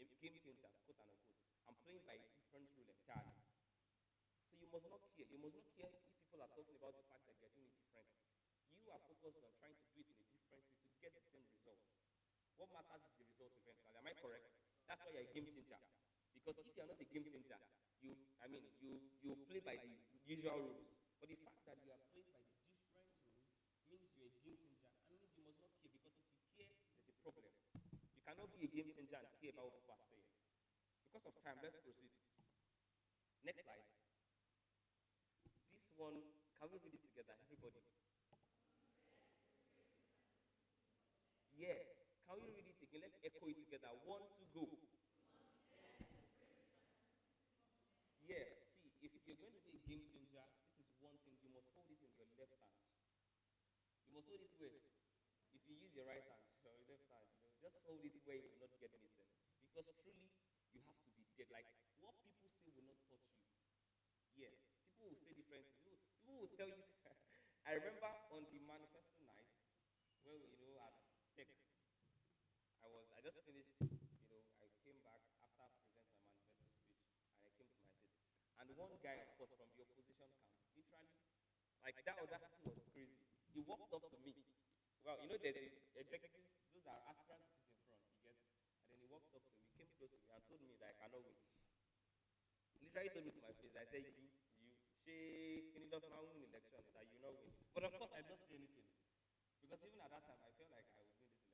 a game changer, quote and unquote. I'm playing by a different rule entirely. So you must not care. You must not care if people are talking about the fact that you're doing it different. You are focused on trying to do it in a different way to get the same result. What matters is the result eventually. Am I correct? That's why you're a game changer. Because if you're not a game changer, you play by the usual rules. But the fact that you are playing by the different rules means you're a game changer, and means you must not care. Because if you care, there's a problem. You cannot be a game changer and care about what people are saying. Because of time, let's proceed. Next slide. This one, can we read it together, everybody? Yes. Can we read it again? Let's echo it together. 1, 2, go. Yes. See, if you're going to be a game changer, this is one thing. You must hold it in your left hand. You must hold it where? If you use your right hand or your left hand, just hold it where you will not get missing. Because truly, you have to be dead. Like, what people say will not touch you. Yes. People will say different things. People will tell you. I remember on the manifesto night, when at Tech, I just finished, I came back after presenting my manifesto speech, and I came to my seat. And one guy, of course, from the opposition camp, literally, like that audacity was crazy. He walked up to me. Well, there's executives, those are aspirants to sit in front, you get? And then he walked up to me, came close to me, and told me that I cannot win. He literally told me to my face. I said, can you not win election, that you not win. But of course, I don't say anything. Because even at that time, I felt like I would win this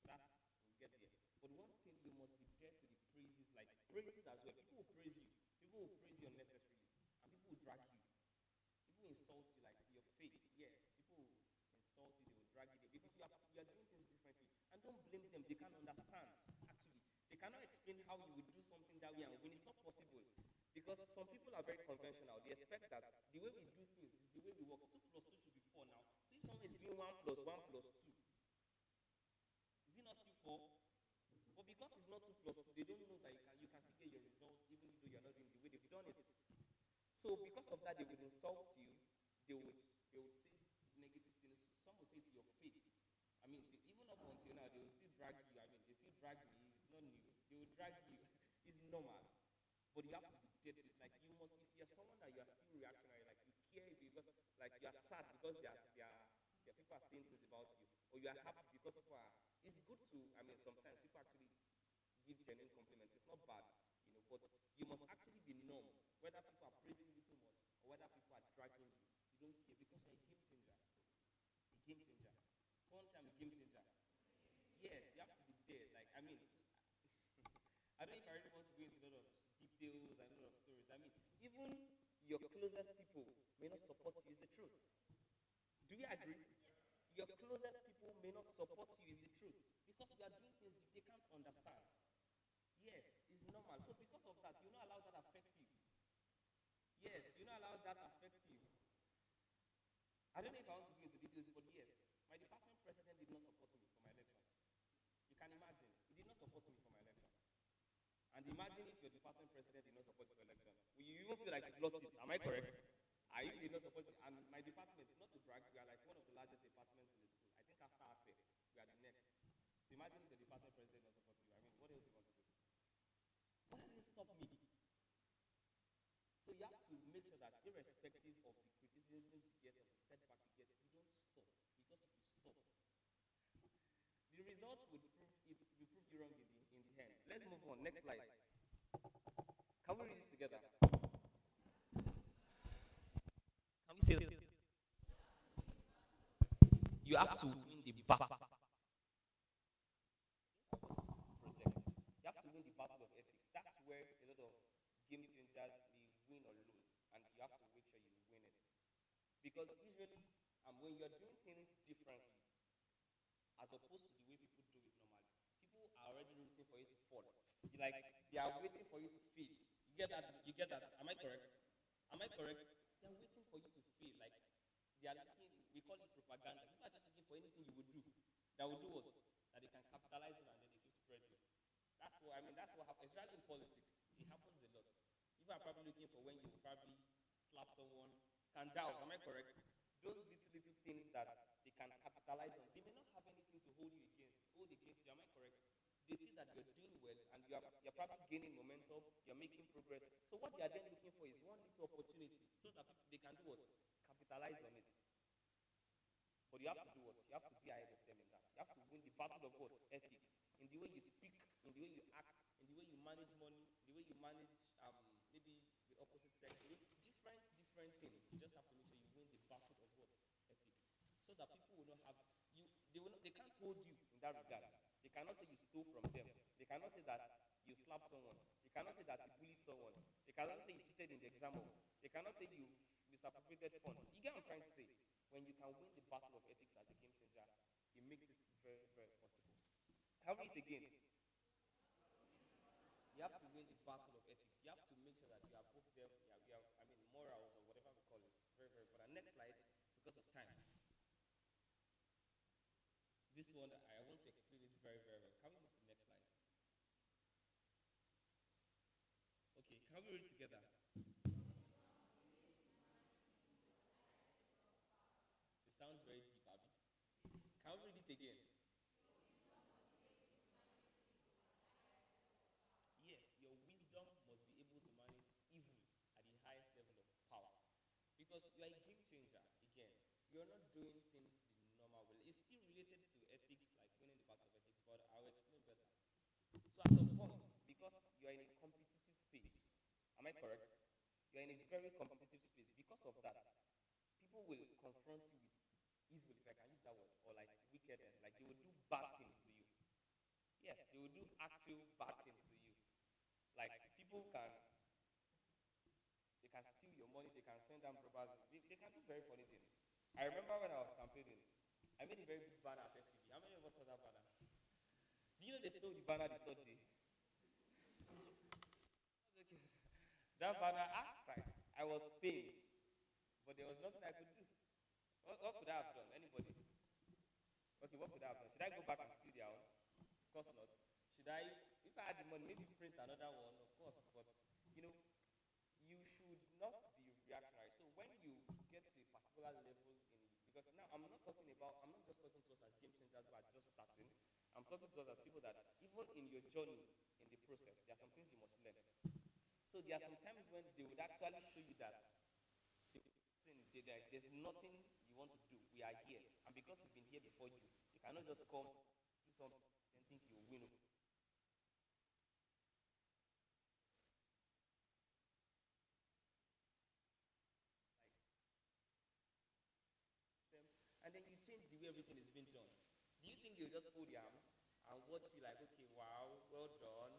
election. We'll get there. But one thing, you must be there to the praises, like praises as well. People will praise you. People will praise you unnecessarily. And people will drag you. People will insult you, like to your face. Yes, people will insult you, they will drag you there. Because you are doing things differently. And don't blame them, they can't understand, actually. They cannot explain how you would do something that way and win. It's not possible. Because some people are very conventional. They expect that the way we do things is the way we work. 2 plus 2 should be 4 now. So if someone is doing 1 plus 1 plus 2, is it not still 4? But because it's not 2 plus 2, they don't know that you can still get your results even though you're not doing the way they've done it. So because of that, they would insult you. They would say negative things. Some will say to your face. I mean, even up until now, they will still drag you. I mean, they still drag me. It's not new. They will drag you. It's normal. But you have to be dead to it. Like, you must, if you're someone that you are still reactionary, like you care because, like, you are sad because there are people are saying things about you, or you are happy because people are, it's good to, I mean, sometimes people actually give genuine compliments. It's not bad, but you must actually be numb, whether people are praising you too much, or whether people are dragging you. You don't care because you're a game changer. A game changer. Someone say I'm a game changer. Yes, you have to be there. Like, I mean, I don't know if I really want to go into a lot of details and a lot of stories. I mean, even your closest people may not support you, is the truth. Do you agree? Your closest people may not support you, is the truth. Because you are doing things they can't understand. Yes, it's normal. So because of that, you not allow that affect you. Yes, you not allow that affect you. I don't know if I want to go into details, but yes, my department president did not support me for my election. You can imagine, he did not support me for my election. And imagine if your department president did not support your election. Will you even feel like you've lost it? Am I correct? I did not support it. And my department, not to brag, we are like one of the largest departments in the school. I think after ASE, we are the next. So imagine if the department president does not support you. I mean, what else do you want to do? But that didn't stop me. So you have to make sure that irrespective of the criticisms you get, of the setback you get, you don't stop. Because if you stop, the results will prove you wrong in the end. Let's move on. Next slide. Can we read this together? Can we say this? You have to win the battle. Project. You have to win the battle of ethics. That's where a lot of game changers may win or lose, and you have to make sure you win it. Because usually, when you're doing things differently, as opposed to the way people do it normally, people are already rooting for you to fall. They are waiting for you to fail. You get that? You get that? Am I correct? Am I correct? They are waiting for you to fail. Like, they are looking, we call it propaganda. People are just looking for anything you would do that will do what? That they can capitalize on and then they keep spreading. That's what happens. Especially in politics. It happens a lot. People are probably looking for when you will probably slap someone. Scandals, am I correct? Those little things that they can capitalize on. They may not have anything to hold against you. Am I correct? they see that you're doing well and you're probably gaining momentum, you're making progress. So what they are then looking for is one little opportunity so that they can do what? Capitalize on it. But you have to do what? You have to be ahead of them in that. You have to win the battle of what? Ethics. In the way you speak, in the way you act, in the way you manage money, the way you manage maybe the opposite sex, different things. You just have to make sure you win the battle of what? Ethics. So that people will not have you they can't hold you in that regard. They cannot say you stole from them. They cannot say that you slapped someone. They cannot say that you bullied someone. They cannot say you cheated in the exam. They cannot say you misappropriated funds. You get what I'm trying to say? When you can win the battle of ethics as a game changer, it makes it very, very possible. How read again? You have to win the battle of ethics. You have to make sure that you are both there. I mean, morals or whatever we call it. Very, very important. Next slide, because of time. This one, I want to explain it very, very well. Can we move to the next slide? Okay, can we read together? It sounds very deep, Abby. Can we read it again? Yes, your wisdom must be able to manage evil at the highest level of power. Because you are a game changer, again. You're not doing things the normal way. It's still related to ethics, like winning the battle of ethics, but I'll explain better. So at some point, because you are in a competitive space, am I correct? You are in a very competitive space. Because of that, people will confront you with evil, if I can use that word, or like wickedness. Like they will do bad things to you. Yes, they will do actual bad things to you. Like people can, they can steal your money, they can send down robbers, they can do very funny things. I remember when I was campaigning, I made a very big banner at SCB. How many of us saw that banner? Do you know they stole the banner the third day? That banner, right, I was paid, but there was nothing I could do. What could I have done? Anybody? Okay, what could I have done? Should I go back and steal their own? Of course not. Should I, if I had the money, maybe print another one? Of course, but you know, you should not be reactionary. So when you get to a particular level in, because now I'm not just talking to us as game changers who are just starting. I'm talking to us as people that even in your journey in the process, there are some things you must learn. So there are some times when they would actually show you that there's nothing you want to do. We are here, and because we've been here before you, you cannot just come do something and think you will win. And then you change the way everything is being done. Do you think they'll just fold their arms and watch you like, okay, wow, well done?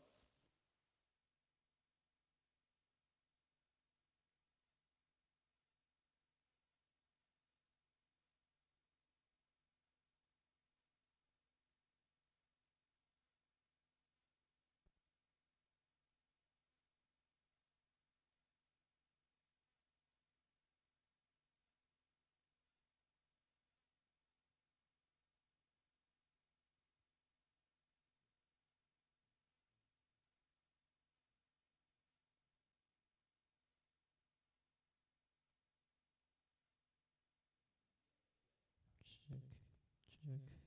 Check, check. Always. Okay, thank you.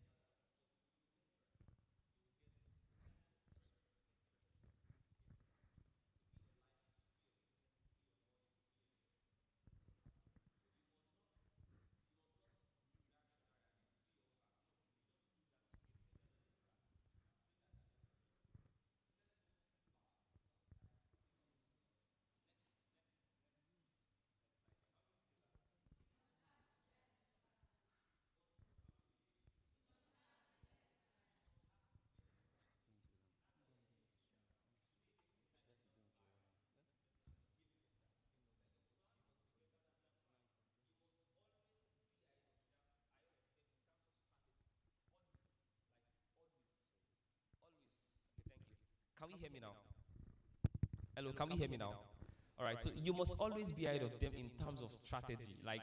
Can we hear me now? Hello, can we hear me now? All right, so you must always be ahead of them in terms of strategy. Like,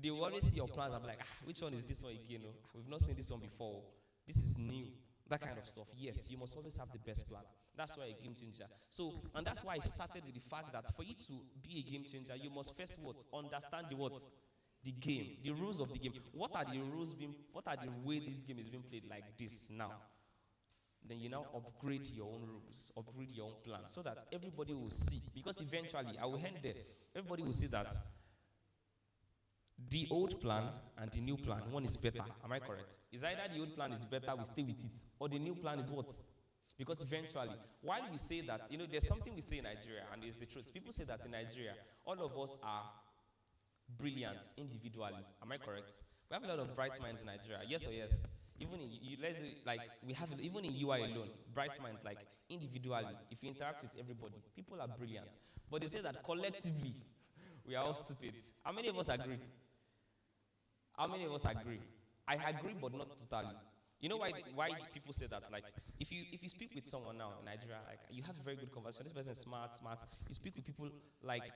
they will always see your plans and be like, which one is this one again? No? We've not seen this one before. This is new. That kind of stuff. Yes, you must always have the best plan. That's why a game changer. So, and that's why I started with the fact that for you to be a game changer, you must first what? Understand the what? The game, the rules of the game. What are the rules being, what are the way this game is being played like this now? then you now upgrade your own rules, upgrade your own plan, so that everybody will see. Because eventually, I will end there. Everybody will see that the old plan and the new plan, one is better. Am I correct? It's either the old plan is better, we stay with it, or the new plan is what? Because eventually, while we say that, there's something we say in Nigeria, and it's the truth. People say that in Nigeria, all of us are brilliant individually. Am I correct? We have a lot of bright minds in Nigeria. Yes or yes? Even in let's say, like we have even in UI alone, bright minds, like individually. If you interact with everybody, people are brilliant. But they say that collectively, we are all stupid. How many of us agree? How many of us agree? I agree, but not totally. You know why people say that? Like, if you speak with someone now in Nigeria, like you have a very good conversation. This person is smart. You speak with people like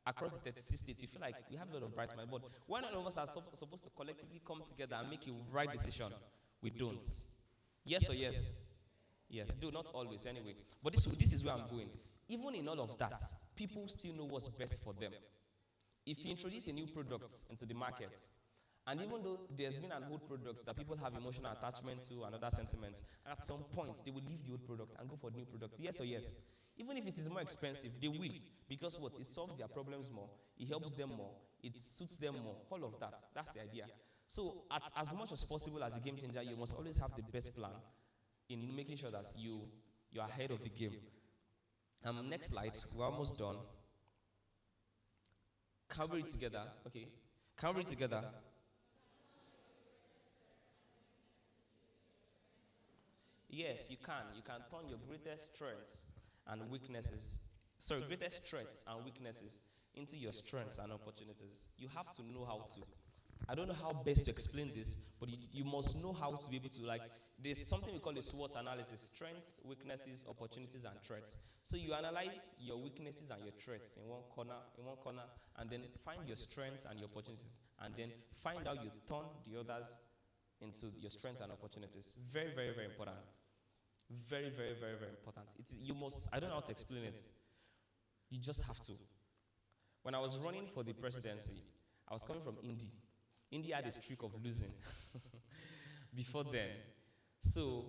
across the 36 states. You feel like we have a lot of bright minds. But when all of us are supposed to collectively come together and make a right decision, we don't. Yes or yes? Yes. Do not always anyway. But this is where I'm going. Even in all of that, people still know what's best for them. If you introduce a new product into the market, and even though there's been an old product that people have emotional attachment to and other sentiments, at some point they will leave the old product and go for the new product. Yes or yes? Even if it is more expensive, they will. Because what? It solves their problems more. It helps them more. It suits them more. All of that. That's the idea. So as much as possible as a game changer, you must always have the best plan in making sure that you're ahead of the game. Next slide. We're almost done. Can we read together? Okay. Can we read together? Yes, you can. You can turn your greatest strengths and weaknesses, greatest strengths and weaknesses into your strengths and opportunities. You have to know how to. I don't know how best to explain this, but you must know how to be able to, like, there's something we call a SWOT analysis: strengths, weaknesses, opportunities, and threats. So you analyze your weaknesses and your threats in one corner, and then find your strengths and your opportunities, and then find how you turn the others into your strengths and opportunities. Very, very, very important. Very, very, very, very important. You must, I don't know how to explain it. You just have to. When I was running for the presidency, I was coming from Indy. Indy had a streak of losing before then. So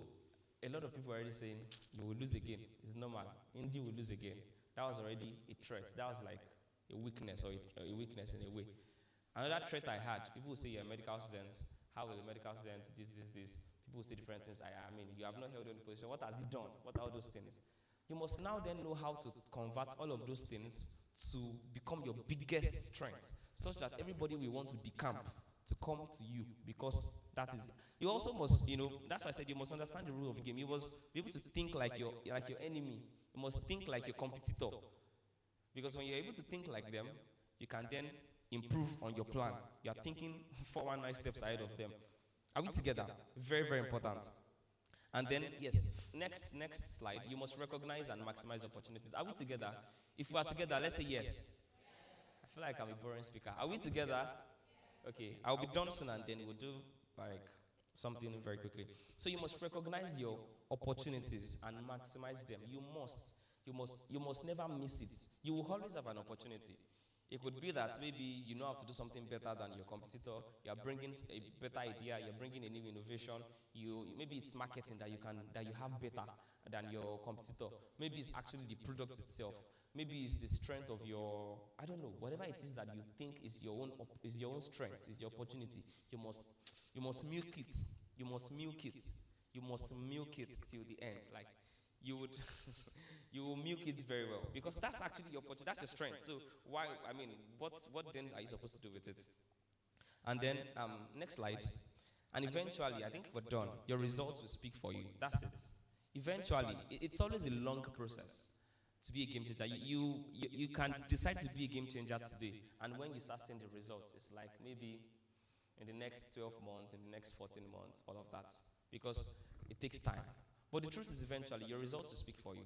a lot of people were already saying, you will lose again. It's normal. Indy will lose again. That was already a threat. That was like a weakness, or a weakness in a way. Another threat I had, people would say you're a medical student. How will a medical student this? People say different things. I mean, you have not held any position. What has he done? What are all those things? You must now then know how to convert all of those things to become your biggest strength, such that everybody will want to decamp to come to you, because that is it. You also must, that's why I said you must understand the rule of the game. You must be able to think like your enemy. You must think like your competitor. Because when you're able to think like them, you can then improve on your plan. You are thinking 419 steps ahead of them. Are we together? Very, very important. And then, yes, next slide. You must recognize and maximize opportunities. Are we together? If we are together, let's say yes. I feel like I'm a boring speaker. Are we together? Okay, I'll be done soon, and then we'll do like something very quickly. So you must recognize your opportunities and maximize them. You must never miss it. You will always have an opportunity. It could be that maybe you know how to do something better than your competitor. You are bringing a better idea. You're bringing a new innovation. Maybe it's marketing that you have better than your competitor. Maybe it's actually the product itself. Maybe it's the strength of your, I don't know, whatever it is that you think is your own strength, is your opportunity. You must milk it. You must milk it. You must milk it till the end. Like you would. You will milk it very well, because that's actually your opportunity. That's your strength. So what then are you supposed to do with it? And then next slide. And eventually, I think we're done. Your results will speak for you. That's it. Eventually, it's always a long process to be a game changer. You can decide to be a game changer today, and when you start seeing the results, it's like maybe in the next 12 months, in the next 14 months, all of that, because it takes time. But the truth is, eventually, your results will speak for you.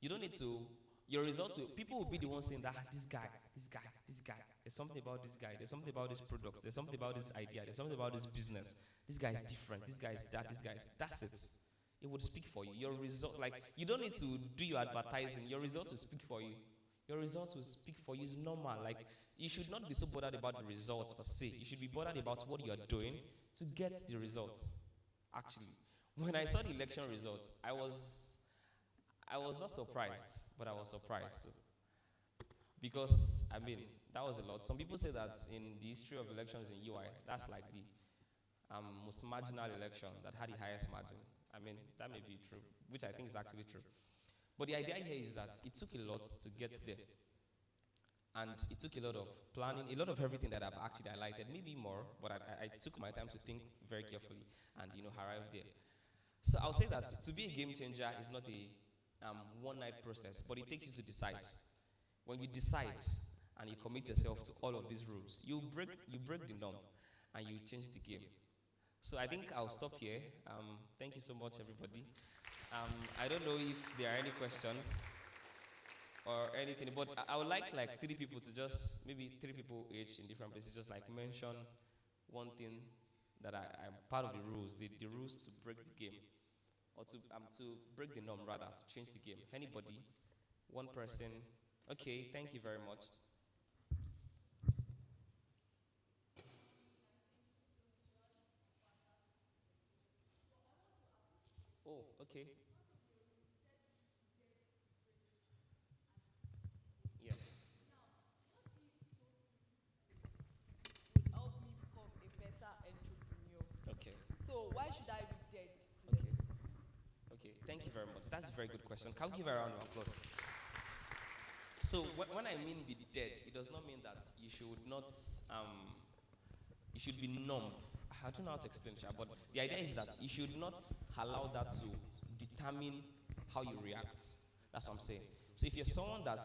You don't need to, your results will, people will be the ones saying that this guy, there's something about this guy, there's something about this product, there's something about this idea, there's something about this business. This guy is different, this guy is that, that's it. It would speak for you. Your result, like, you don't need to do your advertising, your result will speak for you. Your results will speak for you. It's normal. Like, you should not be so bothered about the results per se. You should be bothered about what you are doing to get the results, actually. When I saw the election results, I was not surprised, but I was surprised. So, because I mean that was a lot. Some people say that in the history of elections in UI, that's like the most marginal election that had the highest margin. I mean that may be true, which I think is actually true. But the idea here is that it took a lot to get there, and it took a lot of planning, a lot of everything that I've actually highlighted, maybe more, but I took my time to think very carefully and arrive there. So I'll say that to be a game changer is not a one night process, but it takes you to decide. When you decide and you commit yourself to all of these rules, you break the norm and you change the game. So I think I'll stop here. Thank you so much, everybody. I don't know if there are any questions or anything, but I would like three people to just maybe three people each in different places, just like mention one thing that I'm part of the rules, the rules to break the game, or to break the norm rather, to change the game. Anybody, one person. Okay, thank you very much. Oh, okay. Yes. Would help me become a better entrepreneur. Okay. So why should I be dead to them? Okay. Okay. Thank you very much. That's a very good question. Can we give her a round of applause? So when I mean be dead, it does not mean that you should not you should be numb. I don't know how to explain it, but the idea is that you should not allow that to determine how you react. That's what I'm saying. So if you're someone that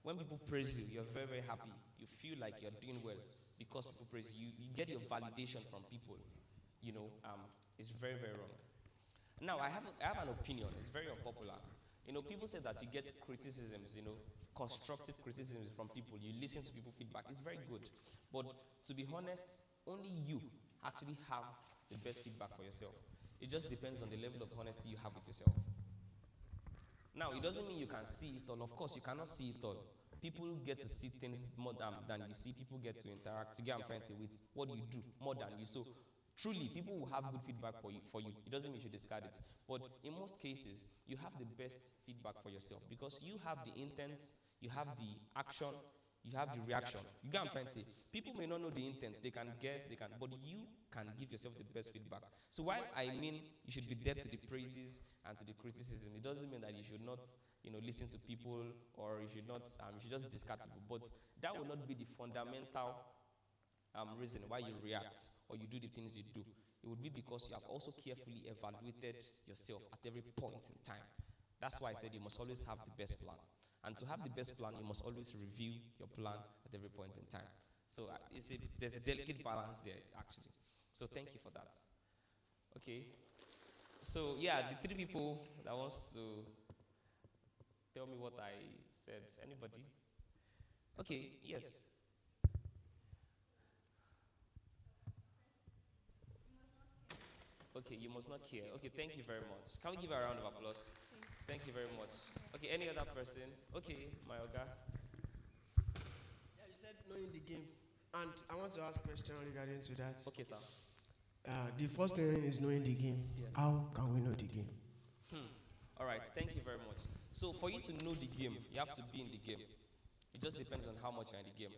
when people praise you, you're very, very happy. You feel like you're doing well because people praise you. You get your validation from people. You know, it's very, very wrong. Now, I have an opinion. It's very unpopular. People say that you get criticisms, constructive criticisms from people. You listen to people feedback. It's very good. But to be honest, only you actually have the best feedback for yourself. It just depends on the level of honesty you have with yourself. Now, it doesn't mean you can see it all. Of course, you cannot see it all. People get to see things more than you see. People get to interact, to get, I'm trying to say, with what you do more than you. So, truly, people will have good feedback for you. It doesn't mean you should discard it. But in most cases, you have the best feedback for yourself because you have the intent, you have the action, you have the reaction. You get what I'm trying to say? People may not know the intent, they can guess, but you can give yourself the best feedback. So while I mean you should be deaf to the praises and to the criticism, it doesn't mean that you should not, listen to people or you should not, you should just discard people. But that will not be the fundamental reason why you react or you do the things you do. It would be because you have also carefully evaluated yourself at every point in time. That's why I said you must always have the best plan. And to have the best plan, you must always review your plan at every point in time. So there's a delicate balance there, actually. So thank you for that. Okay. So yeah, the three people that wants to tell me what I said. Anybody? Okay. Yes. Okay, you must not care. Okay, thank you very much. Can we give a round of applause? Thank you very much. Okay, any other person? Okay, my Oga. Yeah, you said knowing the game. And I want to ask a question regarding to that. Okay, sir. The first thing is knowing the game. Yes. How can we know the game? All right, thank you very much. So for you to know the game, you have to be in the game. It just depends on how much you're in the game.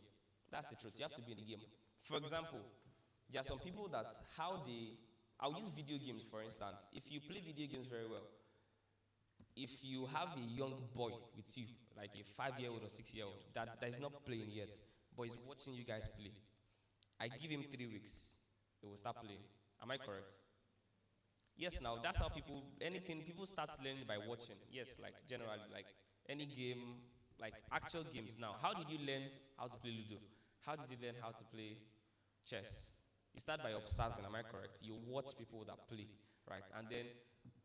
That's the truth. You have to be in the game. For example, there are some people that I'll use video games for instance. If you play video games very well, if you have a young boy with you, like a 5-year-old or 6-year-old, that is not playing yet, but is watching you guys play, I give him 3 weeks, he will start playing. Am I correct? Yes, now that's how people start learning by watching. Yes, like generally, like any game, like actual games. Now, how did you learn how to play Ludo? How did you learn how to play chess? You start by observing, am I correct? You watch people that play, right? And then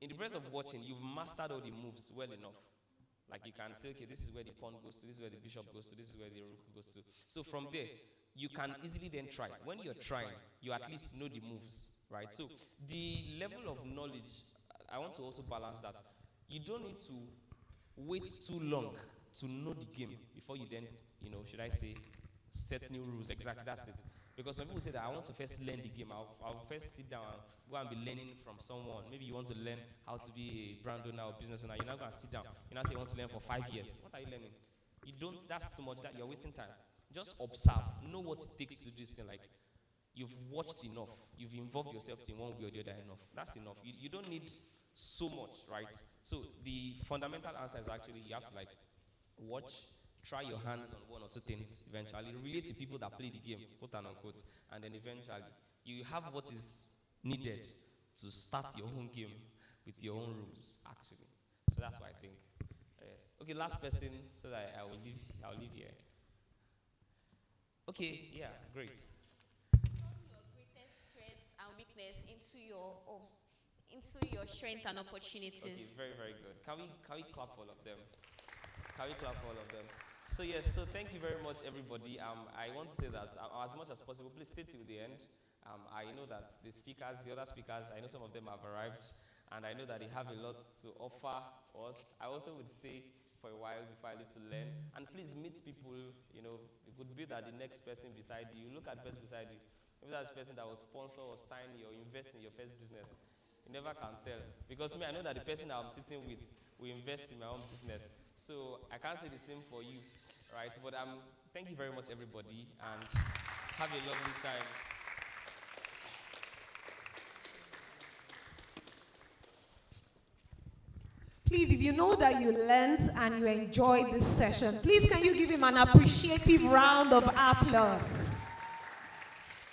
in the process of watching, you've mastered all the moves well enough. Like you can say, okay, this is where the pawn goes to, this is where the bishop goes to, this is where the rook goes to. So from there, you can easily then try. When you're trying, you at least know the moves, right? So the level of knowledge, I want to also balance that. You don't need to wait too long to know the game before you then, should I say, set new rules. Exactly, that's it. Because some people say that I want to first learn the game. I'll first sit down and go and be learning from someone. Maybe you want to learn how to be a brand owner or business owner. You're not going to sit down. You're not saying you want to learn for 5 years. What are you learning? You don't, that's too much, that you're wasting time. Just observe. Know what it takes to do this thing. Like, you've watched enough. You've involved yourself in one way or the other enough. That's enough. You don't need so much, right? So the fundamental answer is actually you have to like watch, try your hands on one or two things eventually, relate to people that play the game, quote and unquote, and then eventually you have what is needed to start your own game with your own rules, actually. So that's what I think. Yes. Okay, last person, so that I'll leave here. Okay, yeah, great. Turn your greatest strengths and weakness into your strength and opportunities. Okay, very, very good. Can we clap for all of them? Can we clap for all of them? So yes, so thank you very much, everybody. I want to say that as much as possible, please stay till the end. I know that the other speakers, I know some of them have arrived, and I know that they have a lot to offer us. I also would stay for a while before I leave to learn. And please meet people, it could be that the next person beside you, look at the person beside you. Maybe that's the person that will sponsor or sign you or invest in your first business. You never can tell. Because me, I know that the person that I'm sitting with will invest in my own business. So I can't say the same for you, right? But thank you very much, everybody, and have a lovely time. Please, if you know that you learned and you enjoyed this session, please can you give him an appreciative round of applause?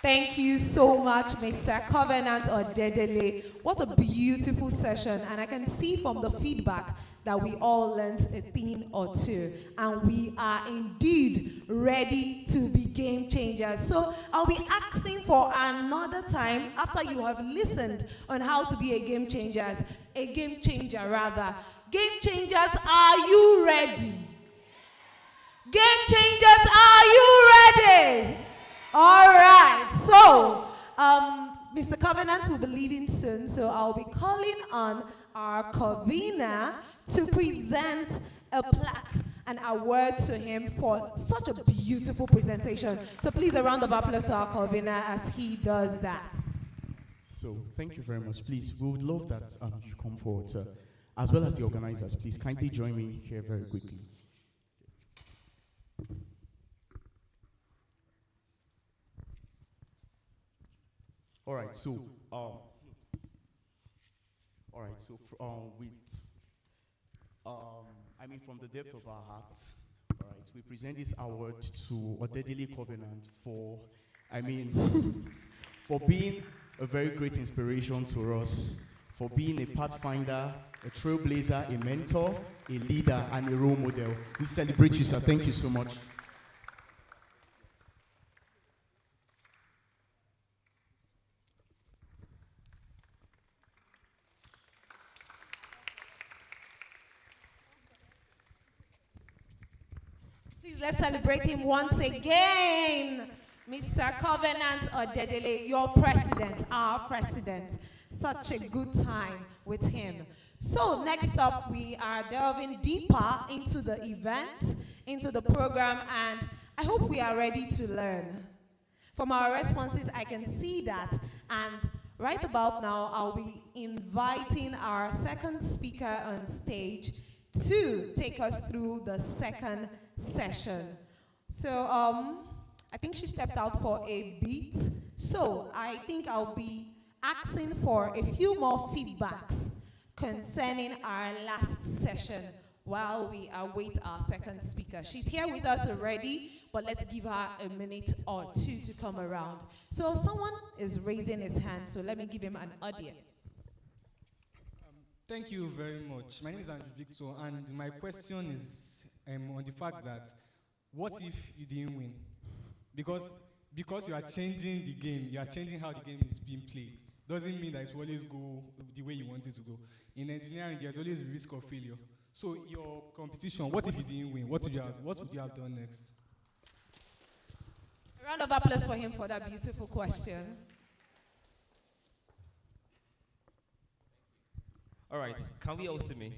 Thank you so much, Mr. Covenant Odedele. What a beautiful session. And I can see from the feedback that we all learned a thing or two. And we are indeed ready to be game changers. So I'll be asking for another time after you have listened on how to be a game changer rather. Game changers, are you ready? Game changers, are you ready? All right, so Mr. Covenant will be leaving soon, so I'll be calling on our convener to present a plaque and award to him for such a beautiful presentation. So please, a round of applause to our convener as he does that. So thank you very much. Please, we would love that you come forward, sir. As well as the organizers, please kindly join me here very quickly. All right, so from the depth of our hearts, all right, we present this award to Odedele Covenant for, for being a very great inspiration to us, for being a pathfinder, a trailblazer, a mentor, a leader, and a role model. We celebrate you, sir. Thank you so much. Please, let's celebrate him once again. Mr. Covenant Odedele, your president, our president. Such a good time with him. So next up, we are delving deeper into the event, into the program, and I hope we are ready to learn. From our responses, I can see that. And right about now, I'll be inviting our second speaker on stage to take us through the second session. So I think she stepped out for a bit. So I think I'll be asking for a few more feedbacks concerning our last session while we await our second speaker. She's here with us already, but let's give her a minute or two to come around. So someone is raising his hand, so let me give him an audience. Thank you very much. My name is Andrew Victor, and my question is on the fact that what if you didn't win? Because you are changing the game, you are changing how the game is being played. Doesn't mean that it will always go the way you want it to go. In engineering, there's always a risk of failure. So your competition, what if you didn't win? What would you have done next? A round of applause for him for that beautiful question. All right, can we all see me?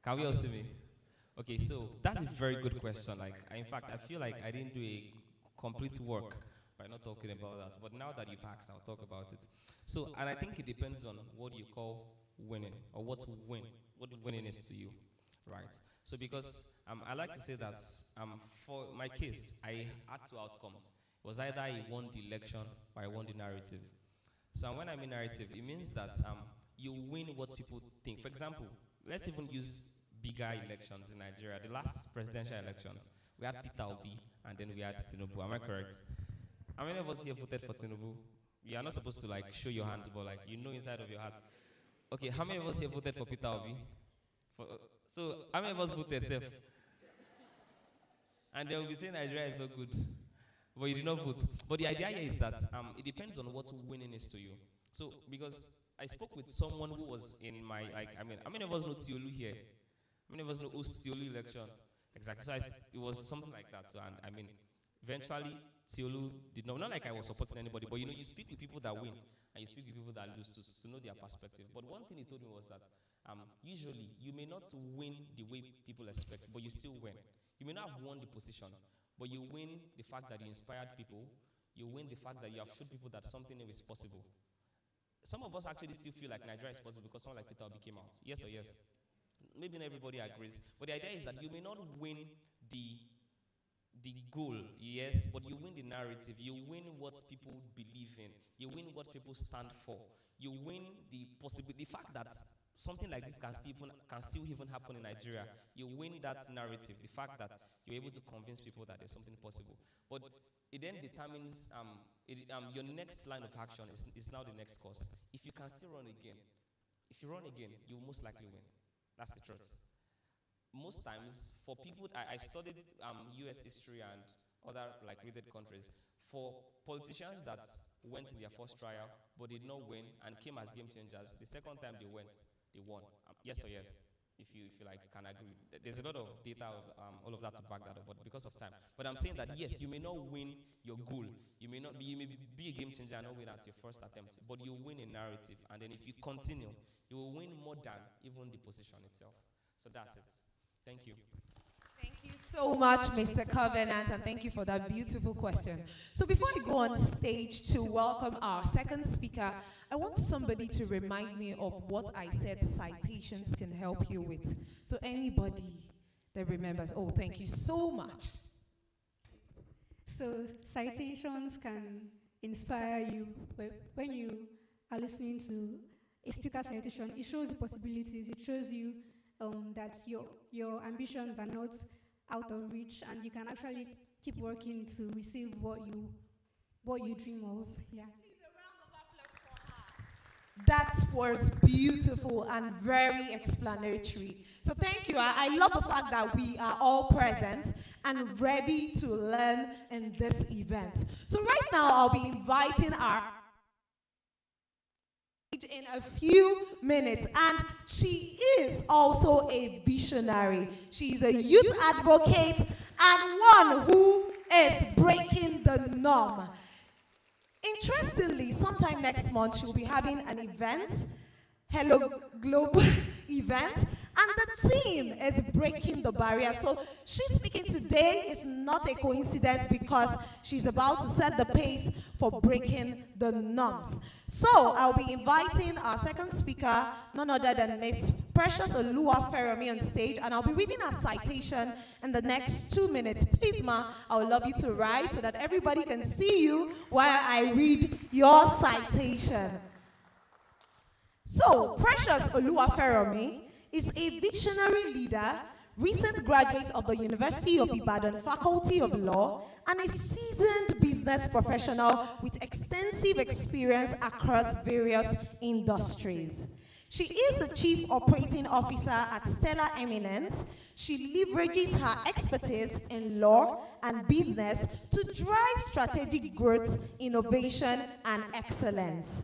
Can we all see me? Okay, so that's a very good question. In fact, I feel like I didn't do a complete work by not talking about that. But now that you've asked, I'll talk about it. So, and I think it depends on what you call winning, or what winning is to you, right? So, because I like to say that for my case, I had two outcomes. It was either I won the election or I won the narrative. So, when I mean narrative, it means that you win what people think. For example, let's even use bigger elections in Nigeria. The last presidential elections, we had Peter Obi, and then we had Tinubu. Am I correct? How many of us here voted for Tinubu? You are not supposed to like show your hands, but like you know inside of your heart. Okay, how many of us here voted for Peter Obi? So how many of us voted safe? And they will be saying Nigeria is not good, but you did not vote. But the idea here is that it depends on what winning is to you. So because I spoke with someone who was in my how many of us know Tiolu here? How many of us know Tiolu election? Exactly. So it was something like that. So and eventually Tiolu did not like I was supporting anybody, but you speak with people that win and you speak with people that lose to know their perspective. But one thing he told me was that usually you may not win the way people expect, but you still win. You may not have won the position, but you win the fact that you inspired people. You win the fact that you have showed people that something new is possible. Some of us actually still feel like Nigeria is possible because someone like Peter Obi came out. Yes or yes? Maybe not everybody agrees, but the idea is that you may not win the goal, yes, but you win the narrative. You win what people believe in. You win what people stand for. You win the possibility, the fact that something like this can still even happen in Nigeria. You win that narrative, the fact that you're able to convince people that there's something possible. But it then determines your next line of action is now the next course. If you can still run again, you will most likely win. That's the truth. Most times, for people, I studied US history and other related countries. For politicians that went in their first trial but did not win and came as game changers, the second time they went, they won. Yes or yes? If you can agree. There's a lot of data of all of that to back that up, but because of time. But I'm saying that yes, you may not win your goal. You may be a game changer and not win at your first attempt, but you win a narrative, and then if you continue, you will win more than even the position itself. So that's it. Thank you. Thank you so much, Mr. Covenant, and thank you for that beautiful question. So before I go on stage to welcome our second speaker, I want somebody to remind me of what I said citations can help you with. So anybody that remembers, oh, thank you so much. So citations can inspire you. When you are listening to a speaker citation, it shows the possibilities. It shows you that your ambitions are not out of reach, and you can actually keep working to receive what you dream of. Yeah. Please, a round of applause for her. That was beautiful and very explanatory. So thank you. I love the fact that we are all present and ready to learn in this event. So right now, I'll be inviting our in a few minutes, and she is also a visionary. She's a youth advocate and one who is breaking the norm. Interestingly, sometime next month she'll be having an event, Hello Globe event, and the theme is breaking the barrier. So she's speaking today is not a coincidence because she's about to set the pace for breaking the norms. So I'll be inviting our second speaker, none other than Miss Precious Oluwaferomi on stage, and I'll be reading a citation in the next 2 minutes. Please, ma, I would love you to rise so that everybody can see you while I read your citation. So, Precious Oluwaferomi is a visionary leader, recent graduate of the University of Ibadan Faculty of Law, and a seasoned business professional with extensive experience across various industries. She is the Chief Operating Officer at Stellar Eminence. She leverages her expertise in law and business to drive strategic growth, innovation, and excellence.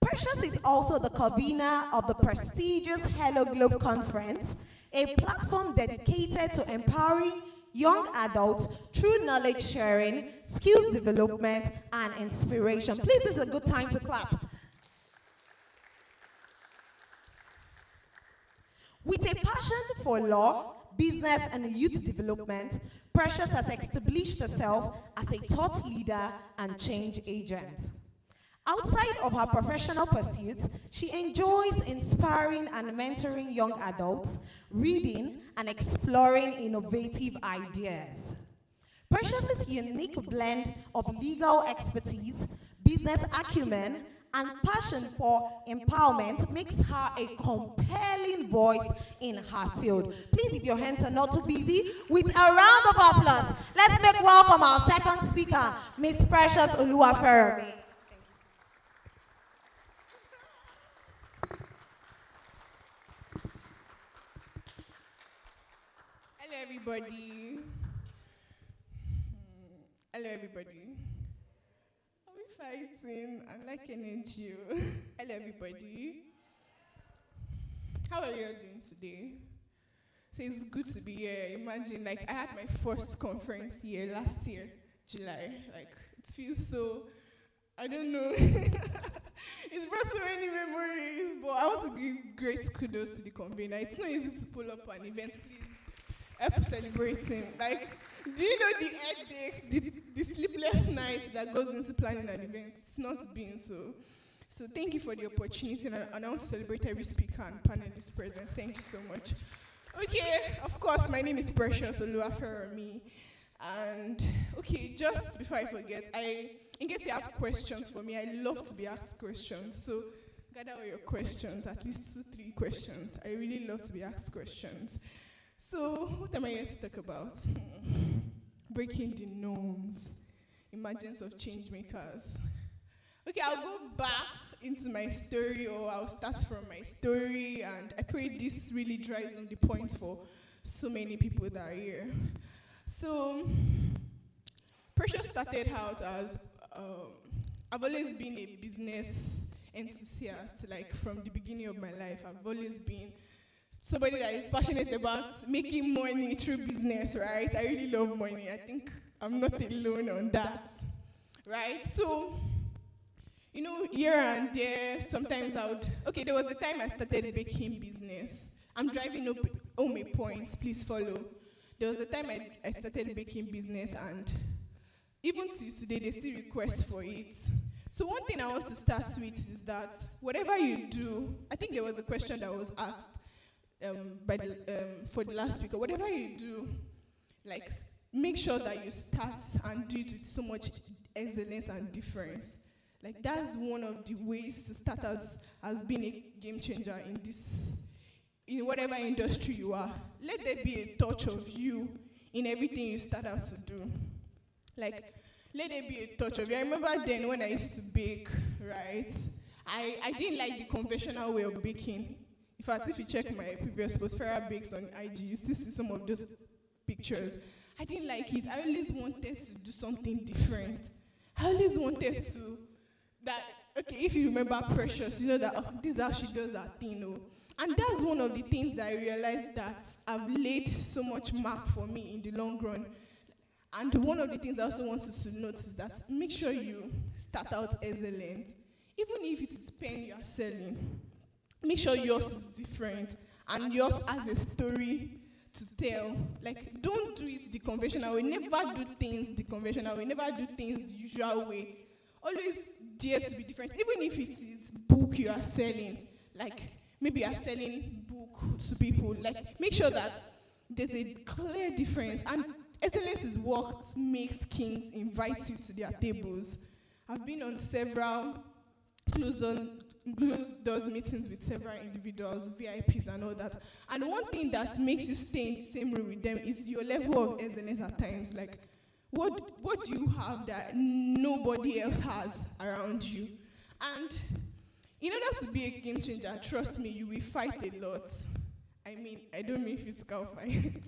Precious is also the convener of the prestigious Hello Globe Conference, a platform dedicated to empowering young adults through knowledge sharing, skills development, and inspiration. Please, this is a good time to clap. With a passion for law, business, and youth development, Precious has established herself as a thought leader and change agent. Outside of her professional pursuits, she enjoys inspiring and mentoring young adults, reading, and exploring innovative ideas. Precious's unique blend of legal expertise, business acumen, and passion for empowerment makes her a compelling voice in her field. Please, if your hands are not too busy, with a round of applause, let's make welcome our second speaker, Miss Precious Oluwafermi. Hello, everybody. Hello, everybody. Are we fighting? I like energy. Hello, everybody. How are you all doing today? So it's good to be here. Imagine, like, I had my first conference here last year, July. Like, it feels so, I don't know. It's brought so many memories, but I want to give great kudos to the convener. It's not easy to pull up an event, please. Help celebrating. Like, do you know the headaches, the sleepless nights that goes into planning an event? It's not being so. So thank you for the opportunity, and I want to celebrate every speaker and panelist present. Thank you so much. Okay, of course, my name is Precious Oluwafermi. And, okay, just before I forget, in case you have questions for me, I love to be asked questions. So gather all your questions, at least 2-3 questions. I really love to be asked questions. So, what am I here to talk about? Breaking the norms, emergence of changemakers. Okay, I'll go back into my story, or I'll start from my story, and I pray this really drives home the point for so many people that are here. So, Precious started out as, I've always been a business enthusiast, like from the beginning of my life. I've always been somebody that is passionate about making money through business, right? I really love money. I think I'm not alone on that, right? So, you know, here and there, sometimes there was a time I started baking business. I'm driving up home a point, please follow. There was a time I started baking business, and even to today, they still request for it. So one thing I want to start with is that whatever you do, I think there was a question that was asked for the last speaker. Whatever you do, like, make sure that you start and do it with so much excellence and difference. Like, that's one of the ways to start as being a game changer in whatever industry you are. Let there be a touch of you in everything you start out to do. Like, let there be a touch of you. I remember then when I used to bake, right? I didn't like the conventional way of baking. In fact, if you check my previous post, Farah Bakes on IG, you still see some of those pictures. I didn't like it. I always wanted to do something different. I always wanted to, if you remember Precious, you know that this is how she does her thing. And that's one of the things that I realized that have laid so much mark for me in the long run. And one of the things I also want you to note is that make sure you start out excellent. Even if it is pen you are selling, make sure yours is different and yours has a story to tell. Like, don't do it the conventional way. Never do things the conventional way. Never do things the usual way. Always dare to be different. Even if it is book you are selling, like maybe you are selling book to people, like make sure that there's a clear difference. And excellence is what makes kings invite you to their tables. I've been on several closed doors meetings with several individuals, VIPs and all that. And one thing that makes you stay in the same room with them is your level of excellence at times. Like, what do you have that nobody else has around you? And in order to be a game changer, trust me, you will fight a lot. I mean, I don't mean physical fight.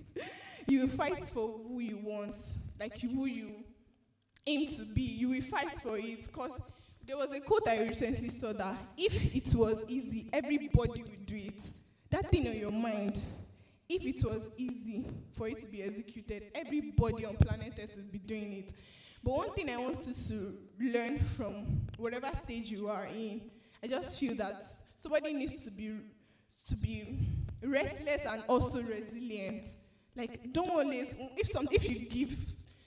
You will fight for who you want, like who you aim to be. You will fight for it, because there was a quote I recently saw that if it was easy, everybody would do it. That thing on your mind, if it was easy for it to be executed, everybody on planet Earth would be doing it. But one thing I want you to learn from whatever stage you are in, I just feel that somebody needs to be restless and also resilient. Like, don't always, if you give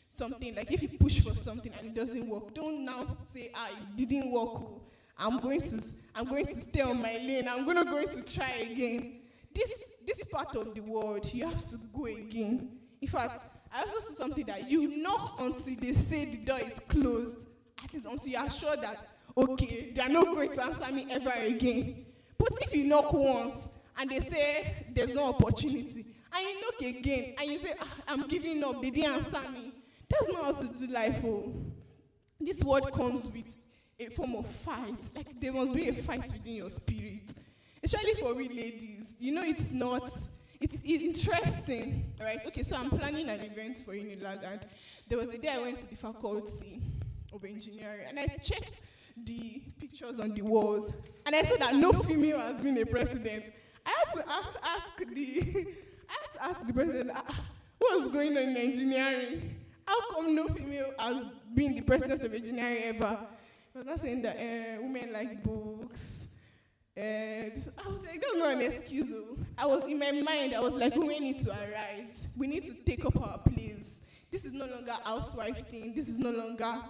something, like if you push for something and it doesn't work, don't now say, it didn't work. Oh, I'm going to stay on my lane. I'm going to try again. This part of the world, you have to go again. In fact, I also see something that you knock until they say the door is closed. At least until you are sure that, okay, they are not going to answer me ever again. But if you knock once and they say there's no opportunity, and you knock again and you say, I'm giving up, they didn't answer me. That's not how to do life. Oh. This word comes with a form of fight. Like, there must be a fight within your spirit. Especially for we ladies. You know, it's interesting, right? Okay, so I'm planning an event for Unilag, and there was a day I went to the faculty of engineering, and I checked the pictures on the walls, and I saw that no female has been a president. I had to ask the president, what's going on in engineering? How come no female has been the president of engineering ever? I was not saying that women like books. I was like, that's not an excuse. In my mind, I was like, women need to arise. We need to take up our place. This is no longer a housewife thing. This is no longer,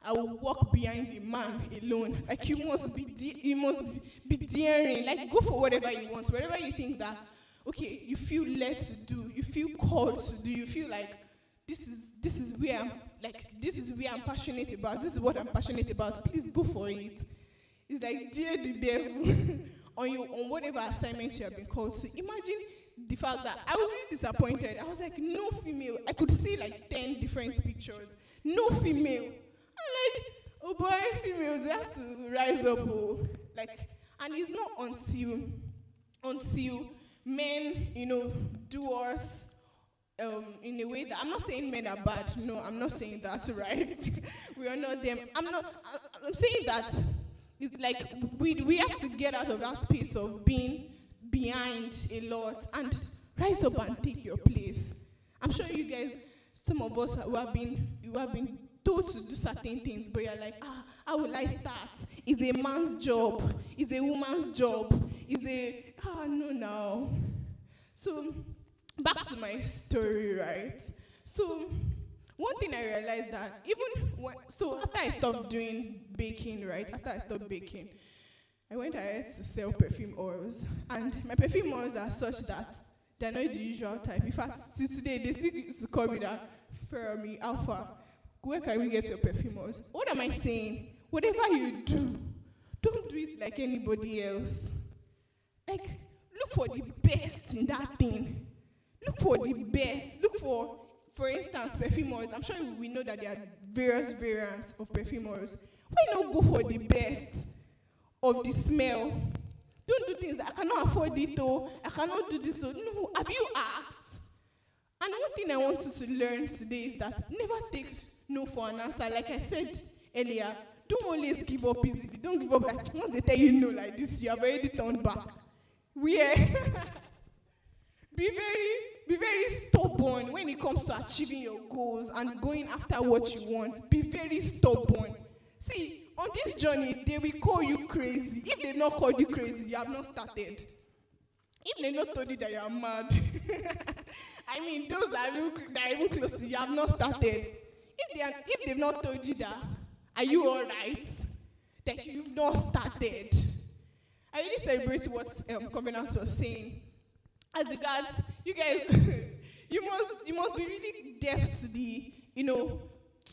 I will walk behind the man alone. Like, you must be daring. Like, go for whatever you want. Whatever you think that, okay, you feel led to do, you feel called to do, you feel like this is where I'm passionate about. This is what I'm passionate about. Please go for it. It's like, dear the devil, on whatever assignment you have been called to. Imagine the fact that I was really disappointed. I was like, no female. I could see like 10 different pictures. No female. I'm like, oh boy, females, we have to rise up. Oh. Like, and it's not until men, do us in a way that, I'm not saying men are bad. No, I'm not saying that, right? We are not them. I'm saying that it's like we have to get out of that space of being behind a lot and rise up and take your place. I'm sure you guys, some of us who have been told to do certain things, but you're like, how will I start? It's a man's job. It's a woman's job. No. So back to my story, right? So one thing I realized that after I stopped doing baking, right? After I stopped baking, I went ahead to sell perfume oils. And my perfume oils are such that they're not the usual type. In fact, till today, they still used to call me that, Fermi, Alpha. Where can we get your perfume oils? What am I saying? Whatever you do, don't do it like anybody else. Like, look for the best in that thing. Look for the best. Look for instance, perfume oils. I'm sure we know that there are various variants of perfume oils. Why not go for the best of the smell? Don't do things that I cannot afford it, or I cannot do this. No, have you asked? And one thing I want you to learn today is that never take no for an answer. Like I said earlier, don't always give up easily. Don't give up like once they tell you no like this, you have already turned back. Be very stubborn when it comes to achieving your goals and going after what you want. Be very stubborn. See, on this journey, they will call you crazy. If they not call you crazy, you have not started. If they not told you that you are mad, I mean, those that are even close to you have not started. If they've not told you that, are you all right? That you've not started. I really celebrate what Covenant was saying. As regards, you guys, you must be really deaf to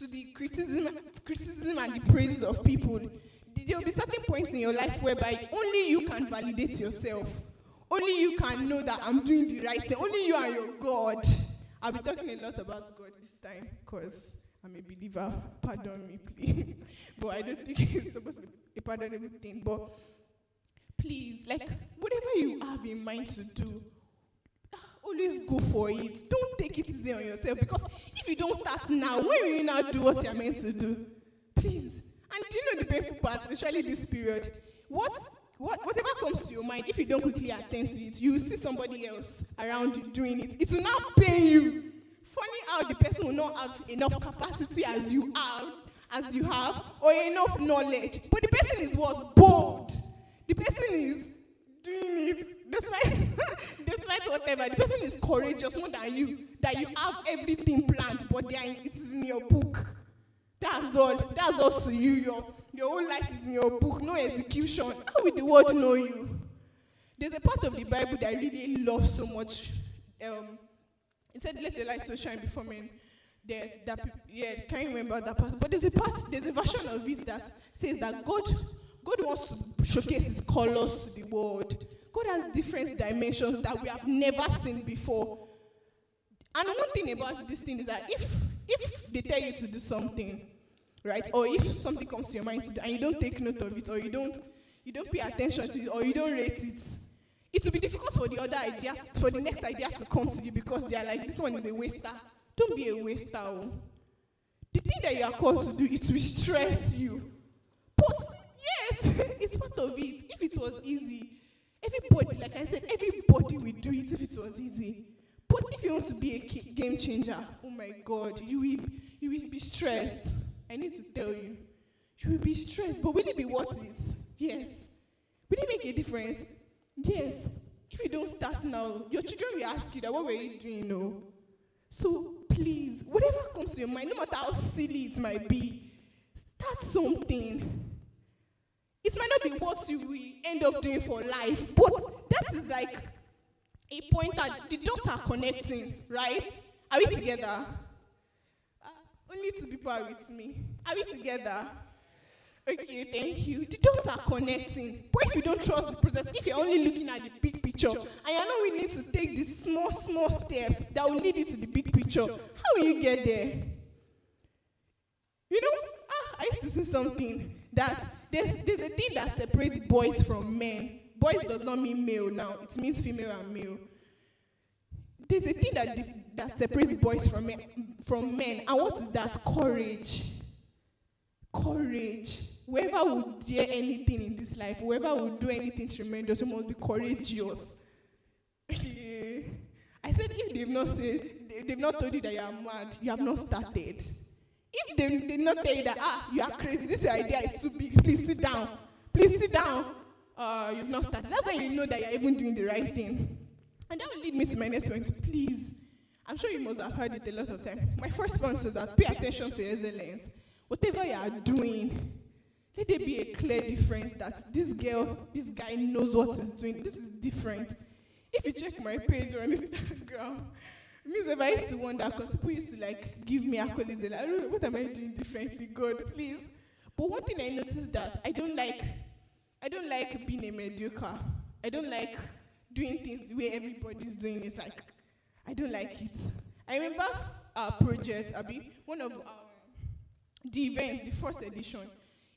the criticism and the praises of people. There will be certain points in your life whereby only you can validate yourself. Only you can know that I'm doing the right thing. Only you are your God. I'll be talking a lot about God this time because I'm a believer. Pardon me, please. But I don't think it's supposed to be a pardonable thing. But please, like, whatever you have in mind to do, always go for it. Don't take it easy on yourself, because if you don't start now, when will you now do what you're meant to do? Please. And do you know the painful part, especially this period? Whatever comes to your mind, if you don't quickly attend to it, you will see somebody else around you doing it. It will not pain you. Funny how the person will not have enough capacity as you have, or enough knowledge. But the person is what? Bold. The person is doing it despite what whatever. The person is courageous more than you, that you have everything planned, but it is in your book. That's all. That's all to you. Your whole life is in your book. No execution. How will the world know you? There's a part of the Bible that I really love so much. It said, "Let your light so shine before men." Can't remember that part. But there's a version of it that says that God wants to showcase His colors to the world. God has different dimensions that we have never seen before. And one thing about this thing is that if they tell you to do something, right, or if something comes to your mind to do, and you don't take note of it, or you don't pay attention to it, or you don't rate it, it will be difficult for the next idea to come to you, because they are like, this one is a waster. Don't be a waster. Oh. The thing that you are called to do, it will stress you. But yes, it's part of it. If it was easy, everybody, like I said, everybody will do it if it was easy. But if you want to be a game changer, oh my God, you will be stressed. I need to tell you. You will be stressed, but will it be worth it? Yes. Will it make a difference? Yes. If you don't start now, your children will ask you that, what were you doing? No. So please, whatever comes to your mind, no matter how silly it might be, start something. It might not be what you will end up doing for life, but that is like a point that the dots are connecting, right? Are we together? Only two people are with me. Are we together? Okay, thank you. The dots are connecting. But if you don't trust the process, if you're only looking at the big picture, and you're not willing to take these small steps that will lead you to the big picture, how will you get there? You know, I used to say something that there's a thing that separates boys from men. Boys does not mean male now. It means female and male. There's a thing that separates boys from men. And what is that? Courage. Courage. Whoever would dare anything in this life, whoever would do anything tremendous, you must be courageous. I said, if they've not told you that you are mad, you have not started. If they did not tell you that, you are crazy, this idea is too big, please sit down. Please sit down. You've not started. That's when you know that you're even doing the right thing. And that will lead me to my next point. Please, I'm sure you must have heard it a lot of times. My first point was that pay attention to excellence. Whatever you are doing, let there be a clear difference that this guy knows what he's doing. This is different. If you check my page on Instagram, Miss Eva, I used to wonder, because people used to give me accolades. I don't know, what am I doing differently? God, please. But one thing I noticed that I don't like being a mediocre. I don't like doing things the way everybody's doing. It's like, I don't like it. I remember our project, one of the events, the first edition.